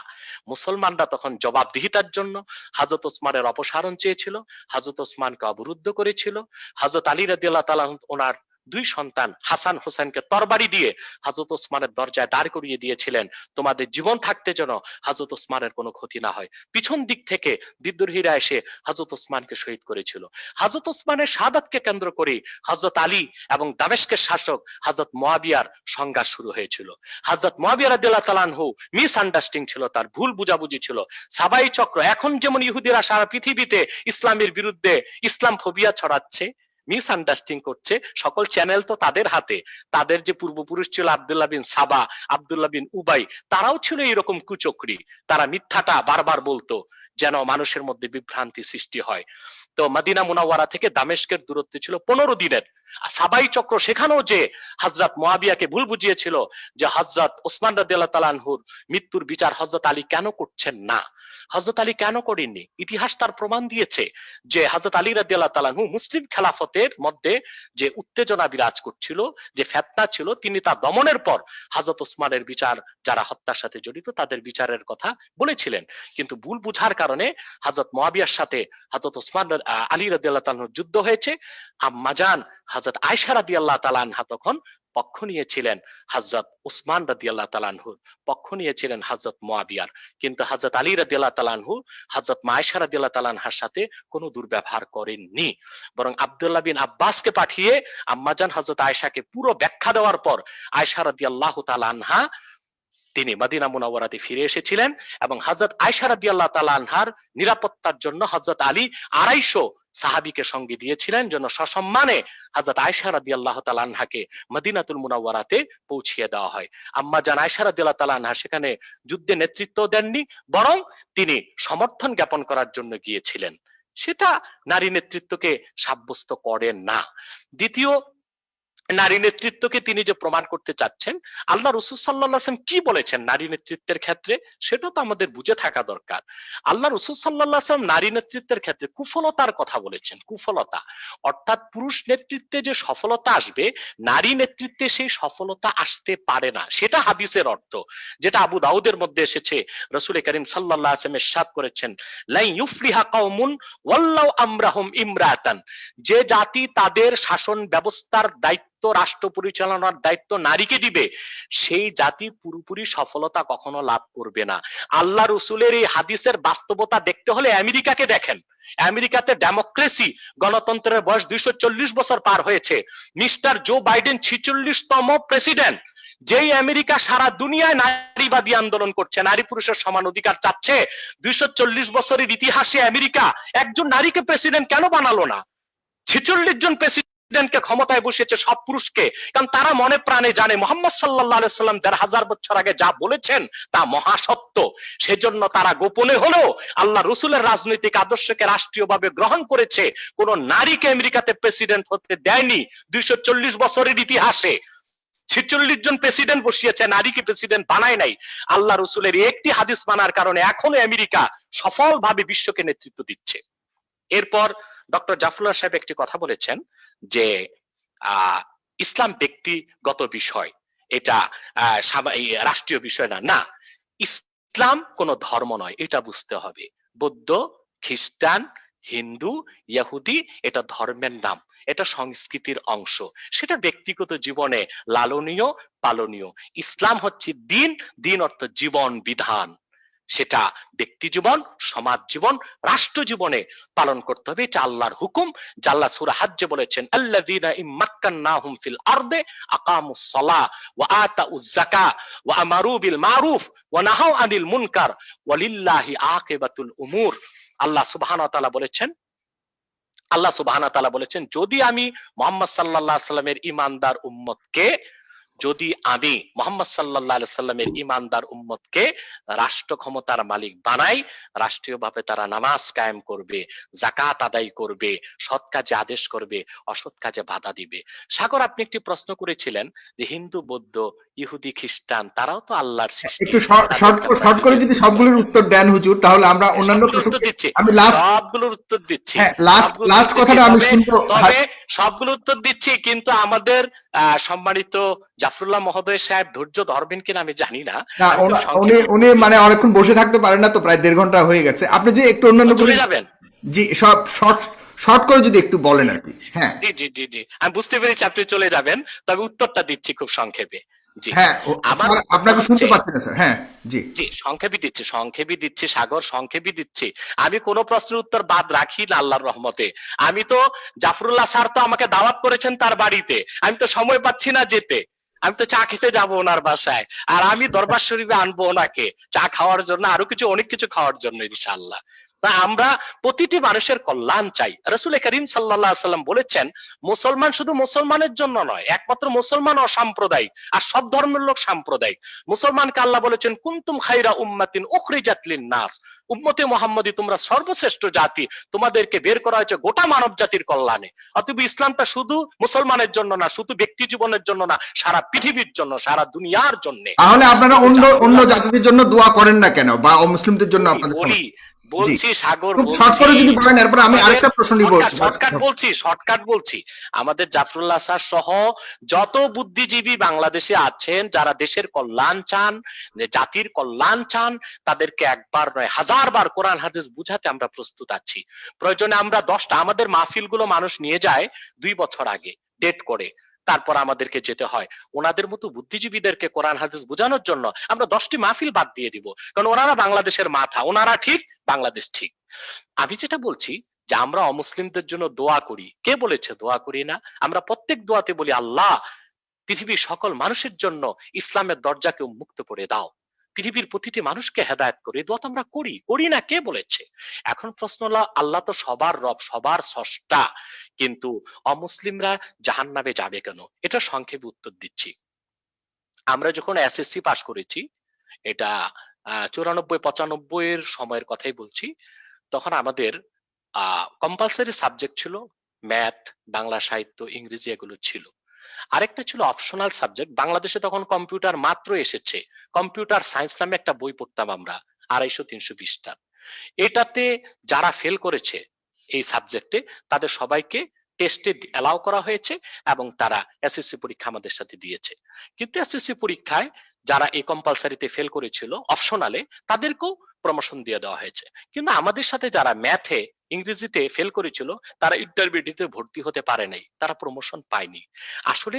মুসলমানরা তখন জবাবদিহিতার জন্য হযরত ওসমানের অপসারণ চেয়েছিল, হযরত ওসমানকে অবরুদ্ধ করেছিল। হযরত আলী রাদিয়াল্লাহু তাআলা ওনার 2 সন্তান হাসান হোসেনকে তরবারি দিয়ে হযরত ওসমানের দরজায় দাঁড় করিয়ে দিয়েছিলেন, তোমাদের জীবন থাকতে যেন হযরত ওসমানের কোনো ক্ষতি না হয়। পিছন দিক থেকে বিদ্রোহীরা এসে হযরত ওসমানকে শহীদ করেছিল। হযরত ওসমানের শাহাদাতকে কেন্দ্র করে হযরত আলী এবং দামেস্কের শাসক হযরত মুয়াবিয়ার সংঘাত শুরু হয়েছিল। হযরত মুয়াবিয়া রাদিয়াল্লাহু তাআলা আনহু মিসআন্ডারস্ট্যান্ডিং ছিল, তার ভুল বুঝাবুঝি ছিল। সাবাই চক্র এখন যেমন ইহুদিরা সারা পৃথিবীতে ইসলামের বিরুদ্ধে ইসলাম ফোবিয়া ছড়াচ্ছে, মিসআন্ডারস্ট্যান্ডিং করছে, সকল চ্যানেল তো তাদের হাতে। তাদের যে পূর্বপুরুষ ছিল আব্দুল্লাহ বিন সাবা, আব্দুল্লাহ বিন উবাই, তারাও ছিল এরকম কুচক্রী। তারা মিথ্যাটা বারবার বলতো যেন মানুষের মধ্যে বিভ্রান্তি সৃষ্টি হয়। তো মদিনা মুনাওয়ারা থেকে দামেস্কের দূরত্ব ছিল 15 দিনের। সাবাই চক্র সেখানেও যে হযরত মুয়াবিয়াকে ভুল বুঝিয়েছিল যে হযরত ওসমান রাদিয়াল্লাহু তাআলা আনহুর মৃত্যুর বিচার হযরত আলী কেন করছেন না, হযরত আলী কেন করেননি। ইতিহাস তার প্রমাণ দিয়েছে যে হযরত আলী রাদিয়াল্লাহু তাআলা আনহু মুসলিম খেলাফতের মধ্যে যে উত্তেজনা বিরাজ করছিল, যে ফিতনা ছিল, তিনি তা দমনের পর হযরত ওসমানের বিচার, যারা হত্যার সাথে জড়িত তাদের বিচারের কথা বলেছিলেন। কিন্তু ভুল বুঝার কারণে হযরত মুয়াবিয়ার সাথে হযরত ওসমান আলী রাদিয়াল্লাহু তাআলা আনহুর যুদ্ধ হয়েছে। আম্মাজান হযরত আয়েশা রাদিয়াল্লাহু তাআলা আনহা তখন পক্ষ নিয়েছিলেন হযরত ওসমান রাদিয়াল্লাহু তাআলা আনহুর, পক্ষ নিয়েছিলেন হযরত মুয়াবিয়ার। কিন্তু হযরত আলী রাদিয়াল্লাহু তাআলা আনহু হযরত আয়েশা রাদিয়াল্লাহু তাআলা আনহার সাথে কোনো দুর্ব্যবহার করেননি, বরং আব্দুল্লাহ বিন আব্বাসকে পাঠিয়ে আম্মাজান হযরত আয়েশাকে পুরো ব্যাখ্যা দেওয়ার পর আয়েশা রাদিয়াল্লাহু তাআলা আনহা তিনি মদিনা মুনাওয়ারাতে ফিরে এসেছিলেন এবং হযরত আয়েশা রাদিয়াল্লাহু তাআলা আনহার নিরাপত্তার জন্য হযরত আলী 250 সাহাবীকে সঙ্গে দিয়েছিলেন, যেন সসম্মানে হযরত আয়েশা রাদিয়াল্লাহু তাআলা আনহাকে মদিনাতুল মুনাওয়ারাতে পৌঁছিয়ে দেওয়া হয়। আম্মা জান আয়েশা রাদিয়াল্লাহু তাআলা আনহা সেখানে যুদ্ধে নেতৃত্ব দেননি, বরং তিনি সমর্থন জ্ঞাপন করার জন্য গিয়েছিলেন। সেটা নারী নেতৃত্বকে সাব্যস্ত করেন না। দ্বিতীয়, নারী নেতৃত্বকে তিনি যে প্রমাণ করতে চাচ্ছেন, আল্লাহ রাসূল সাল্লাল্লাহু আলাইহি ওয়াসাল্লাম কি বলেছেন নারী নেতৃত্বের ক্ষেত্রে, সেটা তো আমাদের বুঝে থাকা দরকার। আল্লাহ রাসূল সাল্লাল্লাহু আলাইহি ওয়াসাল্লাম নারী নেতৃত্বের ক্ষেত্রে কুফলতার কথা বলেছেন। কুফলতা অর্থাৎ পুরুষ নেতৃত্বে যে সফলতা আসবে, নারী নেতৃত্বে সেই সফলতা আসতে পারে না, সেটা হাদিসের অর্থ। যেটা আবু দাউদের মধ্যে এসেছে, রাসূল করিম সাল্লাল্লাহু আলাইহি ওয়াসাল্লাম ইরশাদ করেছেন, লা ইউফলিহা কওমুন ওয়াল্লাউ আমরাহুম ইমরাতান, যে জাতি তাদের শাসন ব্যবস্থার দায়িত্ব, রাষ্ট্র পরিচালনার দায়িত্ব নারীকে দিবে, সেই জাতি পুরোপুরি সফলতা কখনো লাভ করবে না। আল্লাহ রাসূলের এই হাদিসের বাস্তবতা দেখতে হলে আমেরিকাকে দেখেন। আমেরিকাতে ডেমোক্রেসি, গণতন্ত্রের বয়স 240 বছর পার হয়েছে। মিস্টার জো বাইডেন 46তম প্রেসিডেন্ট। যেই আমেরিকা সারা দুনিয়ায় নারীবাদী আন্দোলন করছে, নারী পুরুষের সমান অধিকার চাচ্ছে, 240 বছরের ইতিহাসে আমেরিকা একজন নারীকে প্রেসিডেন্ট কেন বানালো না? 46 জন প্রেসিডেন্টকে ক্ষমতায় বসিয়েছে, সব পুরুষকে। কারণ তারা মনে প্রাণে জানে মুহাম্মদ সাল্লাল্লাহু আলাইহি সাল্লাম 1500 বছর আগে যা বলেছেন তা মহাসত্য। সেজন্য তারা গোপনে হলেও আল্লাহ রাসূলের রাজনৈতিক আদর্শকে রাষ্ট্রীয়ভাবে গ্রহণ করেছে। কোন নারীকে আমেরিকাতে প্রেসিডেন্ট হতে দেয়নি 240 বছরের ইতিহাসে। 46 জন প্রেসিডেন্ট বসিয়েছে, নারীকে প্রেসিডেন্ট বানায় নাই। আল্লাহ রসুলের একটি হাদিস মানার কারণে এখনো আমেরিকা সফলভাবে বিশ্বকে নেতৃত্ব দিচ্ছে। এরপর ডক্টর জাফরুল্লাহ সাহেব একটি কথা বলেছেন যে ইসলাম ব্যক্তিগত বিষয়, এটা রাষ্ট্রীয় বিষয় না। না, ইসলাম কোন ধর্ম নয়, এটা বুঝতে হবে। বৌদ্ধ, খ্রিস্টান, হিন্দু, ইহুদি এটা ধর্মের নাম, এটা সংস্কৃতির অংশ, সেটা ব্যক্তিগত জীবনে লালনীয় পালনীয়। ইসলাম হচ্ছে দিন, দিন অর্থ জীবন বিধান, সেটা ব্যক্তি জীবন, সমাজ জীবন, রাষ্ট্র জীবনে পালন করতে হবে। এটা আল্লাহর হুকুম। আল্লাহ সূরা হজ্জে বলেছেন, আল্লাযীনা ইম্মাক্কান্নাহুম ফিল আরদে আকামুস সালাহ ওয়া আতাউয যাকাহ ওয়া আমারু বিল মারুফ ওয়া নাহাউ আনিল মুনকার ওয়ালিল্লাহি আকিবাতুল উমুর। আল্লাহ সুবহানাহু ওয়া তাআলা বলেছেন, যদি আমি মুহাম্মদ সাল্লাল্লাহু আলাইহি সাল্লামের ঈমানদার উম্মতকে রাষ্ট্র ক্ষমতার মালিক বানাই, রাষ্ট্রীয়ভাবে তারা নামাজ কায়েম করবে, যাকাত আদায় করবে, সৎ কাজে আদেশ করবে, অসৎ কাজে বাধা দিবে। সাগর, আপনি একটি প্রশ্ন করেছিলেন যে হিন্দু, বৌদ্ধ, ইহুদি, খ্রিস্টান তারাও তো আল্লাহর সৃষ্টি। একটু শর্ট করে যদি সবগুলোর উত্তর দেন হুজুর, তাহলে আমরা অন্যান্য আমি সবগুলোর উত্তর দিচ্ছি। লাস্ট কথাটা আমি শুনবো। তবে সবগুলো উত্তর দিচ্ছি, কিন্তু আমাদের সম্মানিত জাফরুল্লাহ মহোদয় সাহেব ধৈর্য ধরবেন কিনা আমি জানি না। উনি মানে অনেকক্ষণ বসে থাকতে পারেন না তো, প্রায় 1.5 ঘন্টা হয়ে গেছে। আপনি যে একটু অন্যান্য চলে যাবেন। জি, সব শর্ট করে যদি একটু বলেন আর কি। হ্যাঁ, জি, আমি বুঝতে পেরেছি আপনি চলে যাবেন, তবে উত্তরটা দিচ্ছি খুব সংক্ষেপে। জি, হ্যাঁ, আপনাকে শুনতে পাচ্ছি না স্যার। হ্যাঁ, জি সংক্ষেপে দিচ্ছি সাগর, সংক্ষেপে দিচ্ছি। আমি কোনো প্রশ্নের উত্তর বাদ রাখি না আল্লাহর রহমতে। আমি তো জাফরুল্লাহ স্যার তো আমাকে দাওয়াত করেছেন তার বাড়িতে, আমি তো সময় পাচ্ছি না যেতে। আমি তো চা খেতে যাবো ওনার বাসায়, আর আমি দরবার শরীফে আনবো ওনাকে চা খাওয়ার জন্য, আরো অনেক কিছু খাওয়ার জন্য ইনশাআল্লাহ। আমরা প্রতিটি মানুষের কল্যাণ চাই। রাসূল করিম সাল্লাল্লাহু আলাইহি ওয়াসাল্লাম বলেছেন, মুসলমান শুধু মুসলমানের জন্য নয়, একমাত্র মুসলমান অসাম্প্রদায়িক, আর সব ধর্মের লোক সাম্প্রদায়িক। মুসলমানকে আল্লাহ বলেছেন, কুনতুম খায়রা উম্মাতিন উখরিজাত লিন-নাস, উম্মতে মুহাম্মদী তোমরা সর্বশ্রেষ্ঠ জাতি, তোমাদেরকে বের করা হয়েছে গোটা মানব জাতির কল্যাণে। অতএব ইসলামটা শুধু মুসলমানের জন্য না, শুধু ব্যক্তি জীবনের জন্য না, সারা পৃথিবীর জন্য, সারা দুনিয়ার জন্য। তাহলে আপনারা অন্য জাতিদের জন্য দোয়া করেন না কেন, বা অমুসলিমদের জন্য? আপনাদের বলছি সাগর, আমি আরেকটা প্রশ্ন নিব। শর্টকাট বলছি। আমাদের জাফরুল্লাহ স্যার সহ যত বুদ্ধিজীবী বাংলাদেশে আছেন, যারা দেশের কল্যাণ চান, জাতির কল্যাণ চান, তাদেরকে একবার নয় 1000 বার কোরআন হাদিস বুঝাতে আমরা প্রস্তুত আছি। প্রয়োজনে আমরা 10টা, আমাদের মাহফিল গুলো মানুষ নিয়ে যায় 2 বছর আগে ডেট করে, তারপর আমাদেরকে যেতে হয়। ওনাদের মতো বুদ্ধিজীবীদেরকে কোরআন হাদিস বোঝানোর জন্য আমরা 10টি মাহফিল বাদ দিয়ে দিব, কারণ ওনারা বাংলাদেশের মাথা, ওনারা ঠিক, বাংলাদেশ ঠিক। আমি যেটা বলছি যে আমরা অমুসলিমদের জন্য দোয়া করি, কে বলেছে দোয়া করি না? আমরা প্রত্যেক দোয়াতে বলি, আল্লাহ পৃথিবীর সকল মানুষের জন্য ইসলামের দরজাকে উন্মুক্ত করে দাও, পৃথিবীর প্রতিটি মানুষকে হেদায়েত করে। দোয়া তো আমরা করি না, কে বলেছে? এখন প্রশ্ন হলো, আল্লাহ তো সবার রব, সবার স্রষ্টা, কিন্তু অমুসলিমরা জাহান্নামে যাবে কেন? এটা সংক্ষেপে উত্তর দিচ্ছি। আমরা যখন এসএসসি পাস করেছি, এটা 94-95 এর সময়ের কথাই বলছি, তখন আমাদের কম্পালসারি সাবজেক্ট ছিল ম্যাথ, বাংলা সাহিত্য, ইংরেজি, এগুলো ছিল। আরেকটা ছিল অপশনাল সাবজেক্ট। বাংলাদেশে তখন কম্পিউটার মাত্র এসেছে, কম্পিউটার সায়েন্স নামে একটা বই পড়তাম আমরা 250-320 পৃষ্ঠার। এটাতে যারা ফেল করেছে এই সাবজেক্টে, তাদের সবাইকে টেস্টে অ্যালাউ করা হয়েছে এবং তারা এসএসসি পরীক্ষা আমাদের সাথে দিয়েছে। কিন্তু এসএসসি পরীক্ষায় যারা এই কম্পালসারিতে ফেল করেছিল অপশনালে, তাদেরকেও প্রমোশন দিয়ে দেওয়া হয়েছে। কিন্তু আমাদের সাথে যারা ম্যাথে, ইংরেজিতে ফেল করেছিল, তারা ইন্টারমিডিয়েটে ভর্তি হতে পারে নাই, তারা প্রমোশন পায়নি। আসলে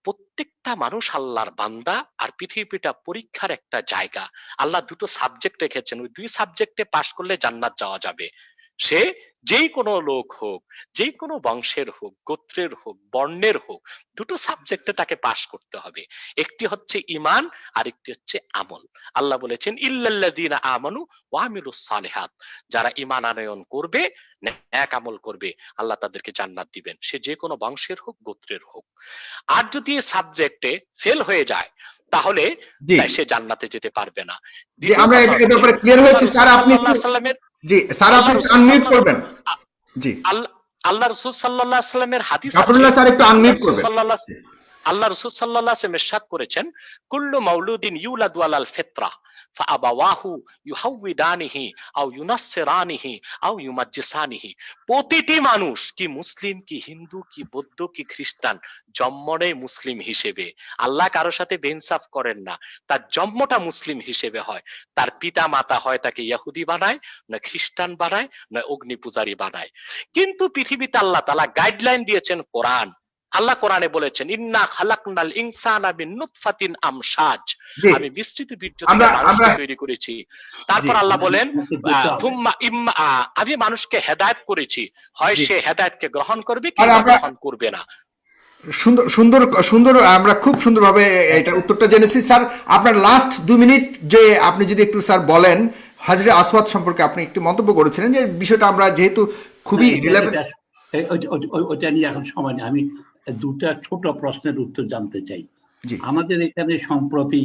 প্রত্যেকটা মানুষ আল্লাহর বান্দা, আর পৃথিবীটা পরীক্ষার একটা জায়গা। আল্লাহ 2টো সাবজেক্ট রেখেছেন, ওই 2 সাবজেক্টে পাশ করলে জান্নাত যাওয়া যাবে। সে যেই কোনো লোক হোক, যেই কোনো বংশের হোক, গোত্রের হোক, বর্ণের হোক, 2টো সাবজেক্টে তাকে পাশ করতে হবে। একটি হচ্ছে ঈমান, আর একটি হচ্ছে আমল। আল্লাহ বলেছেন, ইল্লাল্লাযীনা আমানু ওয়া আমিলুস সালিহাত, যারা ঈমান আনয়ন করবে, নেক আমল করবে, আল্লাহ তাদেরকে জান্নাত দিবেন, সে যে কোনো বংশের হোক, গোত্রের হোক। আর যদি এই সাবজেক্টে ফেল হয়ে যায়, তাহলে সে জান্নাতে যেতে পারবে না। আমরা এই ব্যাপারে ক্লিয়ার হয়েছে স্যার। আপনি জি স্যার, আপনি আনমিউট করবেন। জি, আল্লাহ রাসূল সাল্লাল্লাহু আলাইহি ওয়াসাল্লামের হাদিস আছে, জাফরুল্লাহ স্যার একটু আনমিউট করবেন। আল্লাহ রাসূল সাল্লাল্লাহু আলাইহি ওয়াসাল্লাম ইরশাদ করেছেন, কুল্লু মাউলুদিন ইউলাদু আলাল ফিতরা ফাআবাওয়াহু ইউহাউইদানিহি আও ইউনাসসিরানিহি আও ইউমাজ্জিসানিহি। প্রতিটি মানুষ, কি মুসলিম, কি হিন্দু, কি বৌদ্ধ, কি খ্রিস্টান, জন্মনেই মুসলিম হিসেবে। আল্লাহ কারোর সাথে বেইনসাফ করেন না, তার জন্মটা মুসলিম হিসেবে হয়। তার পিতা মাতা হয় তাকে ইহুদি বানায়, না খ্রিস্টান বানায়, না অগ্নি পূজারী বানায়। কিন্তু পৃথিবীতে আল্লাহ তাআলা গাইডলাইন দিয়েছেন কোরআন। আল্লাহ কোরআনে বলেছেন, ইন্না খালাকনাল ইনসানা মিন নুতফাতিন আমশাজ, জি, আমি বিস্তৃত বীর্য থেকে মানুষকে তৈরি করেছি। তারপর জি, আল্লাহ বলেন, যেতে হবে। আমি মানুষকে হেদায়েত করেছি, হয় জি। সে হেদায়েতকে গ্রহণ করবে আর কিংবা আমরা গ্রহণ করবে না। সুন্দর সুন্দর সুন্দর, আমরা খুব সুন্দরভাবে এটার উত্তরটা জেনেছি। স্যার, আপনার লাস্ট 2 মিনিট যে আপনি যদি একটু স্যার বলেন, হাজরে আসওয়াদ সম্পর্কে আপনি একটু মন্তব্য করেছিলেন, যে বিষয়টা আমরা যেহেতু খুবই রিলেভেন্ট। ওটা নিয়ে এখন সময় নেই। আমি দুটা ছোট প্রশ্নের উত্তর জানতে চাই। জি, আমাদের এখানে সম্প্রতি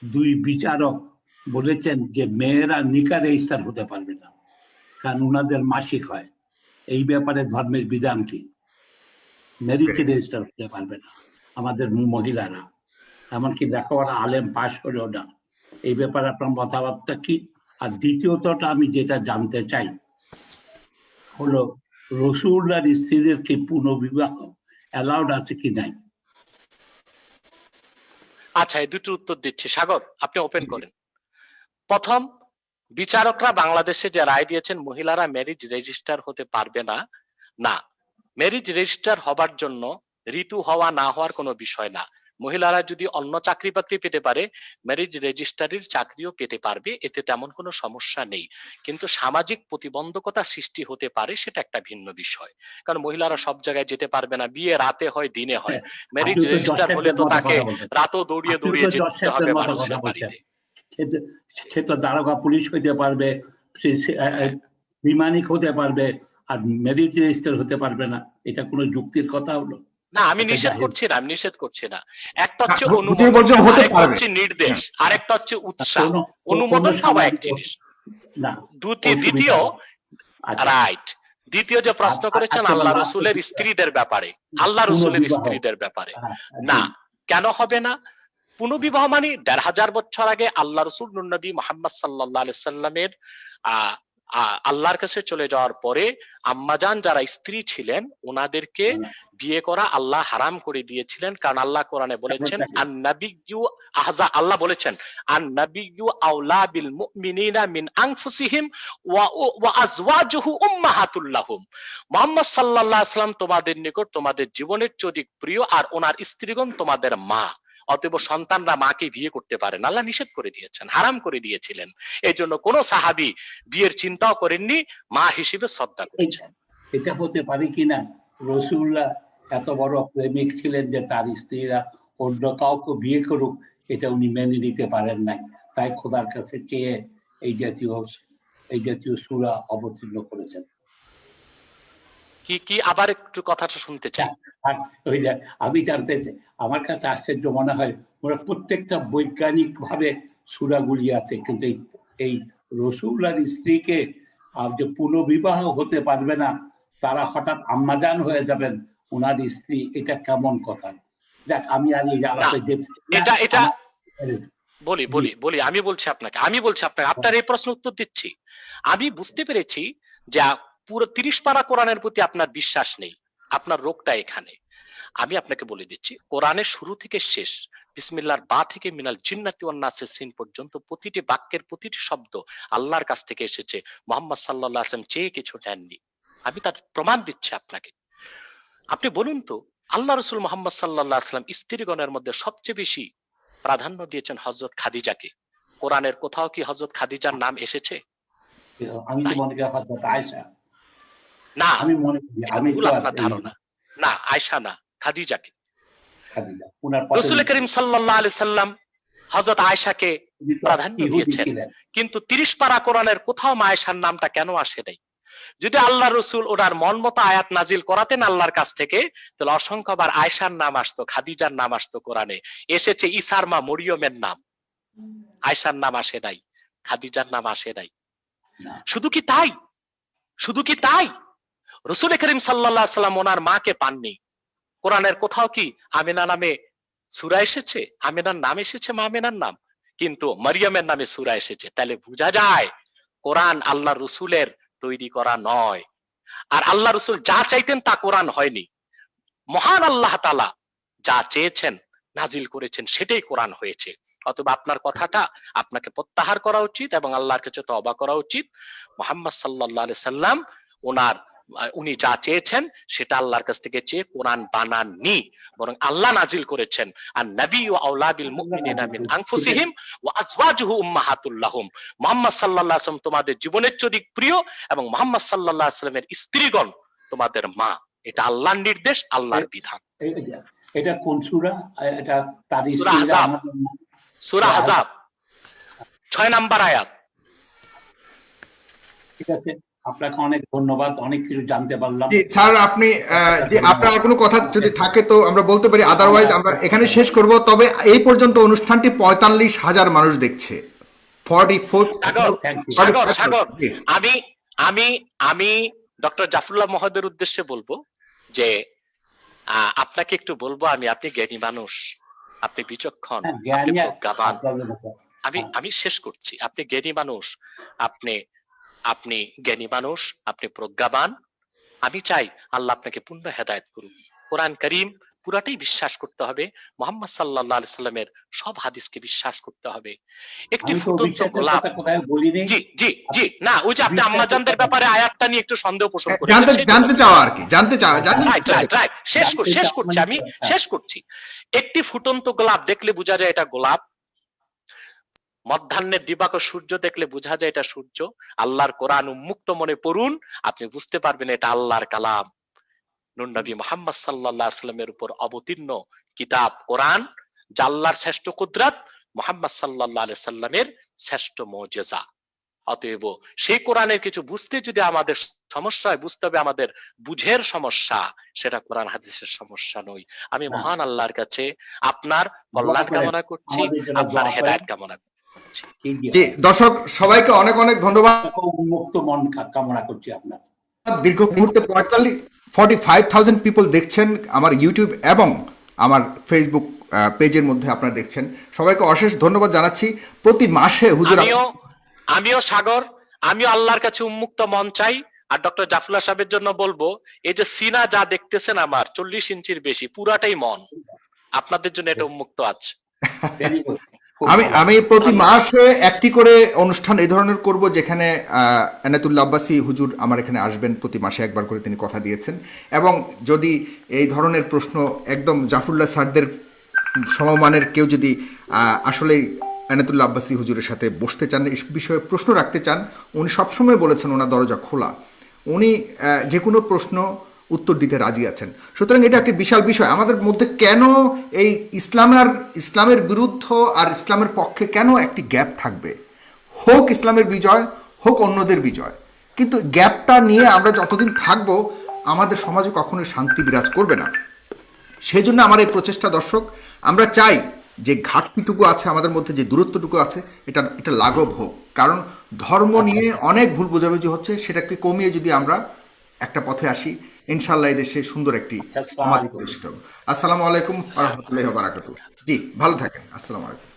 2 বিচারক বলেছেন যে মেয়েরা নিকাহ রেজিস্টার হতে পারবে না, কারণ ওনাদের মাসিক হয়। এই ব্যাপারে ধর্মের বিধান কি? ম্যারিজ রেজিস্টার হতে পারবে না আমাদের মহিলারা, এমনকি লেখাপড়া আলেম পাশ করেও না। এই ব্যাপারে আপনার মতামতটা কি? আর দ্বিতীয়তটা আমি যেটা জানতে চাই হলো, রাসূলুল্লাহর স্ত্রীদের কি পুনর্বিবাহ অ্যালাউড আছে কি নাই? আচ্ছা, এই দুটোর উত্তর দিচ্ছি। সাগর, আপনি ওপেন করেন। প্রথম, বিচারকরা বাংলাদেশে যে রায় দিয়েছেন মহিলারা ম্যারিজ রেজিস্টার হতে পারবে না, না, ম্যারিজ রেজিস্টার হবার জন্য ঋতু হওয়া না হওয়ার কোনো বিষয় না। মহিলারা যদি অন্য চাকরি বাকরি পেতে পারে, ম্যারিজ রেজিস্ট্রারির চাকরিও পেতে পারবে, এতে তেমন কোনো সমস্যা নেই। কিন্তু সামাজিক প্রতিবন্ধকতা সৃষ্টি হতে পারে, সেটা একটা ভিন্ন বিষয়। কারণ মহিলারা সব জায়গায় যেতে পারবে না, বিয়ে রাতে হয় দিনে হয়। ম্যারিজ রেজিস্টার হলে তো তাকে রাতও দৌড়িয়ে দৌড়িয়ে যেতে হবে মানুষের বাড়িতে। সে তো দারোগা পুলিশ হইতে পারবে, বিমানিক হতে পারবে, আর ম্যারিজ রেজিস্টার হতে পারবে না। এটা কোনো যুক্তির কথা হলো? না, আমি নিষেধ করছি না, আমি নিষেধ করছি না। একটা হচ্ছে হুজুর অনুমোদন, বলছেন হতে আরেকটা পারবে। হচ্ছে নির্দেশ, আরেকটা হচ্ছে উৎসাহ। কোনো অনুমোদন সব এক সামাজিক জিনিস। না, দ্বিতীয়, আচ্ছা, রাইট, দ্বিতীয় যে প্রশ্ন করেছেন আচ্ছা, আল্লাহ আচ্ছা, রসুলের স্ত্রীদের ব্যাপারে, আল্লাহ রসুলের পুনর্বিবাহ। স্ত্রীদের ব্যাপারে জি। না, কেন হবে না? পুনর্বিবাহ মানে 1500 বছর আগে আল্লাহ রসুল নবী মুহাম্মদ সাল্লাল্লাহু আলাইহি সাল্লামের আল্লাহর কাছে চলে যাওয়ার পরে আম্মাজান যারা স্ত্রী ছিলেন ওনাদেরকে বিয়ে করা আল্লাহ হারাম করে দিয়েছিলেন। কারণ আল্লাহ কোরআনে বলেছেন, আন-নাবিয়্যু আল্লাহ বলেছেন, আন-নাবিয়্যু আওলা বিল মুমিনিনা মিন আনফুসিহিম ওয়া আজওয়াজুহু উম্মাহাতুল লাহুম। মুহাম্মদ সাল্লাল্লাহু আলাইহি সাল্লাম তোমাদের নিকট তোমাদের জীবনের চেয়ে অধিক প্রিয়, আর ওনার স্ত্রীগণ তোমাদের মা। অতএব সন্তানরা মাকে বিয়ে করতে পারেন, আল্লাহ নিষেধ করে দিয়েছেন, হারাম করে দিয়েছিলেন। এই জন্য কোন সাহাবী বিয়ের চিন্তাও করেননি, মা হিসেবে শ্রদ্ধা করেছেন। এটা হতে পারে কিনা রাসূলুল্লাহ এত বড় প্রেমিক ছিলেন যে তার স্ত্রীরা অন্য কাউকে বিয়ে করুক, এটা উনি মেনে নিতে পারেন নাই, তাই খোদার কাছে চেয়ে এই জাতীয় সূরা অবতীর্ণ করেছেন। কি কি আবার একটু কথাটা শুনতে চাই। ওই যে আমি জানতে চাই, আমার কাছে আশ্চর্য মনে হয় ওরা প্রত্যেকটা বৈজ্ঞানিক ভাবে সূরাগুলি আছে, কিন্তু এই রাসূলুল্লাহর স্ত্রীকে যে পুনর্বিবাহ হতে পারবে না, তারা হঠাৎ আম্মাজান হয়ে যাবেন ওনার স্ত্রী, এটা কেমন কথা? যাক, আমি আর এই আলাপে এটা বলি আমি বলছি আপনাকে আপনার এই প্রশ্ন উত্তর দিচ্ছি। আমি বুঝতে পেরেছি যে পুরো 30 পারা কোরআনের প্রতি আপনার বিশ্বাস নেই, আপনার রোগটা এখানে। আমি আপনাকে বলে দিচ্ছি, কোরআনের শুরু থেকে শেষ, বিসমিল্লাহর বা থেকে মিনাল জিন্নাতি ওয়ান নাসের সিন পর্যন্ত প্রতিটি বাক্যের প্রতিটি শব্দ আল্লাহর কাছ থেকে এসেছে, মুহাম্মদ সাল্লাল্লাহু আলাইহি ওয়াসাল্লাম চেয়ে কিছু নেননি। আমি তার প্রমাণ দিচ্ছি আপনাকে। আপনি বলুন তো, আল্লাহ রাসূল মুহাম্মদ সাল্লাল্লাহু আলাইহি ওয়াসাল্লাম স্ত্রীগণের মধ্যে সবচেয়ে বেশি প্রাধান্য দিয়েছেন হযরত খাদিজাকে। কোরআনের কোথাও কি হযরত খাদিজার নাম এসেছে? আমি তো মনে করি হযরত আয়েশা। না, আমি মনে করি, আমি ভুল আপনার ধারণা। না, আয়েশা না, খাদিজাকে। খাদিজা রাসূল করিম সাল্লাল্লাহু আলাইহি সাল্লাম হযরত আয়েশাকে প্রাধান্য দিয়েছেন, কিন্তু 30 পারা কোরআনের কোথাও আয়েশার নামটা কেন আসে নাই? যদি আল্লাহ রসুল ওনার মন মতো আয়াত নাজিল করাতেন আল্লাহর কাছ থেকে, তাহলে অসংখ্যবার আয়েশার নাম আসতো, খাদিজার নাম আসতো। কোরআনে এসেছে ঈসার মা মরিয়মের নাম, আয়েশার নাম আসে নাই, খাদিজার নাম আসে নাই। শুধু কি তাই রাসূল করিম সাল্লাল্লাহু আলাইহি সাল্লাম ওনার মাকে পাননি। কোরআনের কোথাও কি আমিনা নামে সূরা এসেছে, আমেনার নাম এসেছে, মা আমেনার নাম, কিন্তু মারিয়ামের নামে সূরা এসেছে। তাহলে বোঝা যায় কোরআন আল্লাহ রসুলের তৈরি করা নয়। আর আল্লাহ রসুল যা চাইতেন তা কোরআন হয়নি। মহান আল্লাহ তাআলা যা চেয়েছেন নাজিল করেছেন সেটাই কোরআন হয়েছে। অথবা আপনার কথাটা আপনাকে প্রত্যাহার করা উচিত এবং আল্লাহর কাছে তওবা করা উচিত। মুহাম্মদ সাল্লাল্লাহু আলাইহি সাল্লাম উনি যা চেয়েছেন সেটা আল্লাহর কাছ থেকে চেয়ে কোরআন বানাননি, বরং আল্লাহ নাজিল করেছেন। আর নবী ওয়া আওলা বিল মুমিনিনা মিন আনফুসিহিম ওয়া আজওয়াজুহু উম্মাহাতুল লাহুম। মুহাম্মদ সাল্লাল্লাহু আলাইহি ওয়াসাল্লাম তোমাদের জীবনের চেয়ে অধিক প্রিয় এবং মুহাম্মদ সাল্লাল্লাহু আলাইহি ওয়াসাল্লামের স্ত্রীগণ তোমাদের মা। এটা আল্লাহর নির্দেশ, আল্লাহর বিধান। এটা কোন সূরা? এটা তারই সূরা আহজাব, সূরা আহজাব 6 নম্বর আয়াত। ঠিক আছে, আপনাকে অনেক ধন্যবাদ, অনেক কিছু জানতে পারলাম। জি স্যার, আপনি যে আপনার কোনো কথা যদি থাকে তো আমরা বলতে পারি, আদারওয়াইজ আমরা এখানে শেষ করব। তবে এই পর্যন্ত অনুষ্ঠানটি 45,000 মানুষ দেখছে। 44 সাগর, আমি ডক্টর জাফরুল্লাহ মহোদয়ের উদ্দেশ্যে বলবো যে আপনাকে একটু বলবো, আপনি জ্ঞানী মানুষ, আপনি বিচক্ষণ, আপনি প্রজ্ঞাবান। আমি শেষ করছি। আপনি জ্ঞানী মানুষ, আপনি জ্ঞানী মানুষ, আপনি প্রজ্ঞাবান। আমি চাই আল্লাহ আপনাকে পূর্ণ হেদায়েত করুন। কোরআন কারীম পুরাটাই বিশ্বাস করতে হবে, মুহাম্মদ সাল্লাল্লাহু আলাইহি সাল্লামের সব হাদিসকে বিশ্বাস করতে হবে। একটি ফুটন্ত গোলাপ, জি না, ওই যে আপনি আম্মাজানদের ব্যাপারে আয়াতটা নিয়ে একটু সন্দেহ পোষণ করেছেন, জানতে চাওয়া আর কি, রাইট, শেষ করছি। একটি ফুটন্ত গোলাপ দেখলে বোঝা যায় এটা গোলাপ, মধ্যাহ্নের দিবাকর সূর্য দেখলে বোঝা যায় এটা সূর্য। আল্লাহর কোরআন উন্মুক্ত মনে পড়ুন, আপনি বুঝতে পারবেন এটা আল্লাহর কালাম। নূর নবী মুহাম্মদ সাল্লাল্লাহু আলাইহি সাল্লামের উপর অবতীর্ণ কিতাব কোরআন, যা আল্লাহর শ্রেষ্ঠ কুদরত, মুহাম্মদ সাল্লাল্লাহু আলাইহি সাল্লামের শ্রেষ্ঠ মুজিজা। অতএব সেই কোরআনের কিছু বুঝতে যদি আমাদের সমস্যা হয়, বুঝতে হবে আমাদের বুঝের সমস্যা, সেটা কোরআন হাদিসের সমস্যা নয়। আমি মহান আল্লাহর কাছে আপনার কল্যাণ কামনা করছি, আপনার হেদায়েত কামনা করছি। জি দর্শক সবাইকে অনেক অনেক ধন্যবাদ। উন্মুক্ত মন কামনা করছি আপনার। দীর্ঘ মুহূর্তে 45,000 পিপল দেখছেন আমার ইউটিউব এবং আমার ফেসবুক পেজের মধ্যে আপনারা দেখছেন। সবাইকে অশেষ ধন্যবাদ জানাচ্ছি। প্রতি মাসে হুজুর, আমিও সাগর, আমিও আল্লাহর কাছে উন্মুক্ত মন চাই। আর ডক্টর জাফরুল্লাহ সাহেবের জন্য বলবো, এই যে সিনা যা দেখতেছেন আমার 40 ইঞ্চির বেশি, পুরাটাই মন, আপনাদের জন্য এটা উন্মুক্ত আছে। আমি প্রতি মাসে একটি করে অনুষ্ঠান এই ধরনের করব, যেখানে এনায়েতুল্লাহ আব্বাসী হুজুর আমার এখানে আসবেন। প্রতি মাসে একবার করে তিনি কথা দিয়েছেন। এবং যদি এই ধরনের প্রশ্ন একদম জাফরুল্লাহ স্যারদের সমমানের কেউ যদি আসলেই এনায়েতুল্লাহ আব্বাসী হুজুরের সাথে বসতে চান, এই বিষয়ে প্রশ্ন রাখতে চান, উনি সবসময় বলেছেন ওনার দরজা খোলা, উনি যে কোনো প্রশ্ন উত্তর দিতে রাজি আছেন। সুতরাং এটা একটি বিশাল বিষয়। আমাদের মধ্যে কেন এই ইসলামের বিরুদ্ধ আর ইসলামের পক্ষে কেন একটি গ্যাপ থাকবে? হোক ইসলামের বিজয়, হোক অন্যদের বিজয়, কিন্তু গ্যাপটা নিয়ে আমরা যতদিন থাকবো আমাদের সমাজে কখনোই শান্তি বিরাজ করবে না। সেই জন্য আমার এই প্রচেষ্টা। দর্শক, আমরা চাই যে ঘাটতিটুকু আছে আমাদের মধ্যে, যে দূরত্বটুকু আছে, এটা লাঘব হোক। কারণ ধর্ম নিয়ে অনেক ভুল বোঝাবুঝি হচ্ছে, সেটাকে কমিয়ে যদি আমরা একটা পথে আসি, ইনশাআল্লাহ এই দেশে সুন্দর একটি সমাজ প্রতিষ্ঠিত হবে। আসসালামু আলাইকুম ওয়া রাহমাতুল্লাহি ওয়া বারাকাতুহু। জি, ভালো থাকেন। আসসালামু আলাইকুম।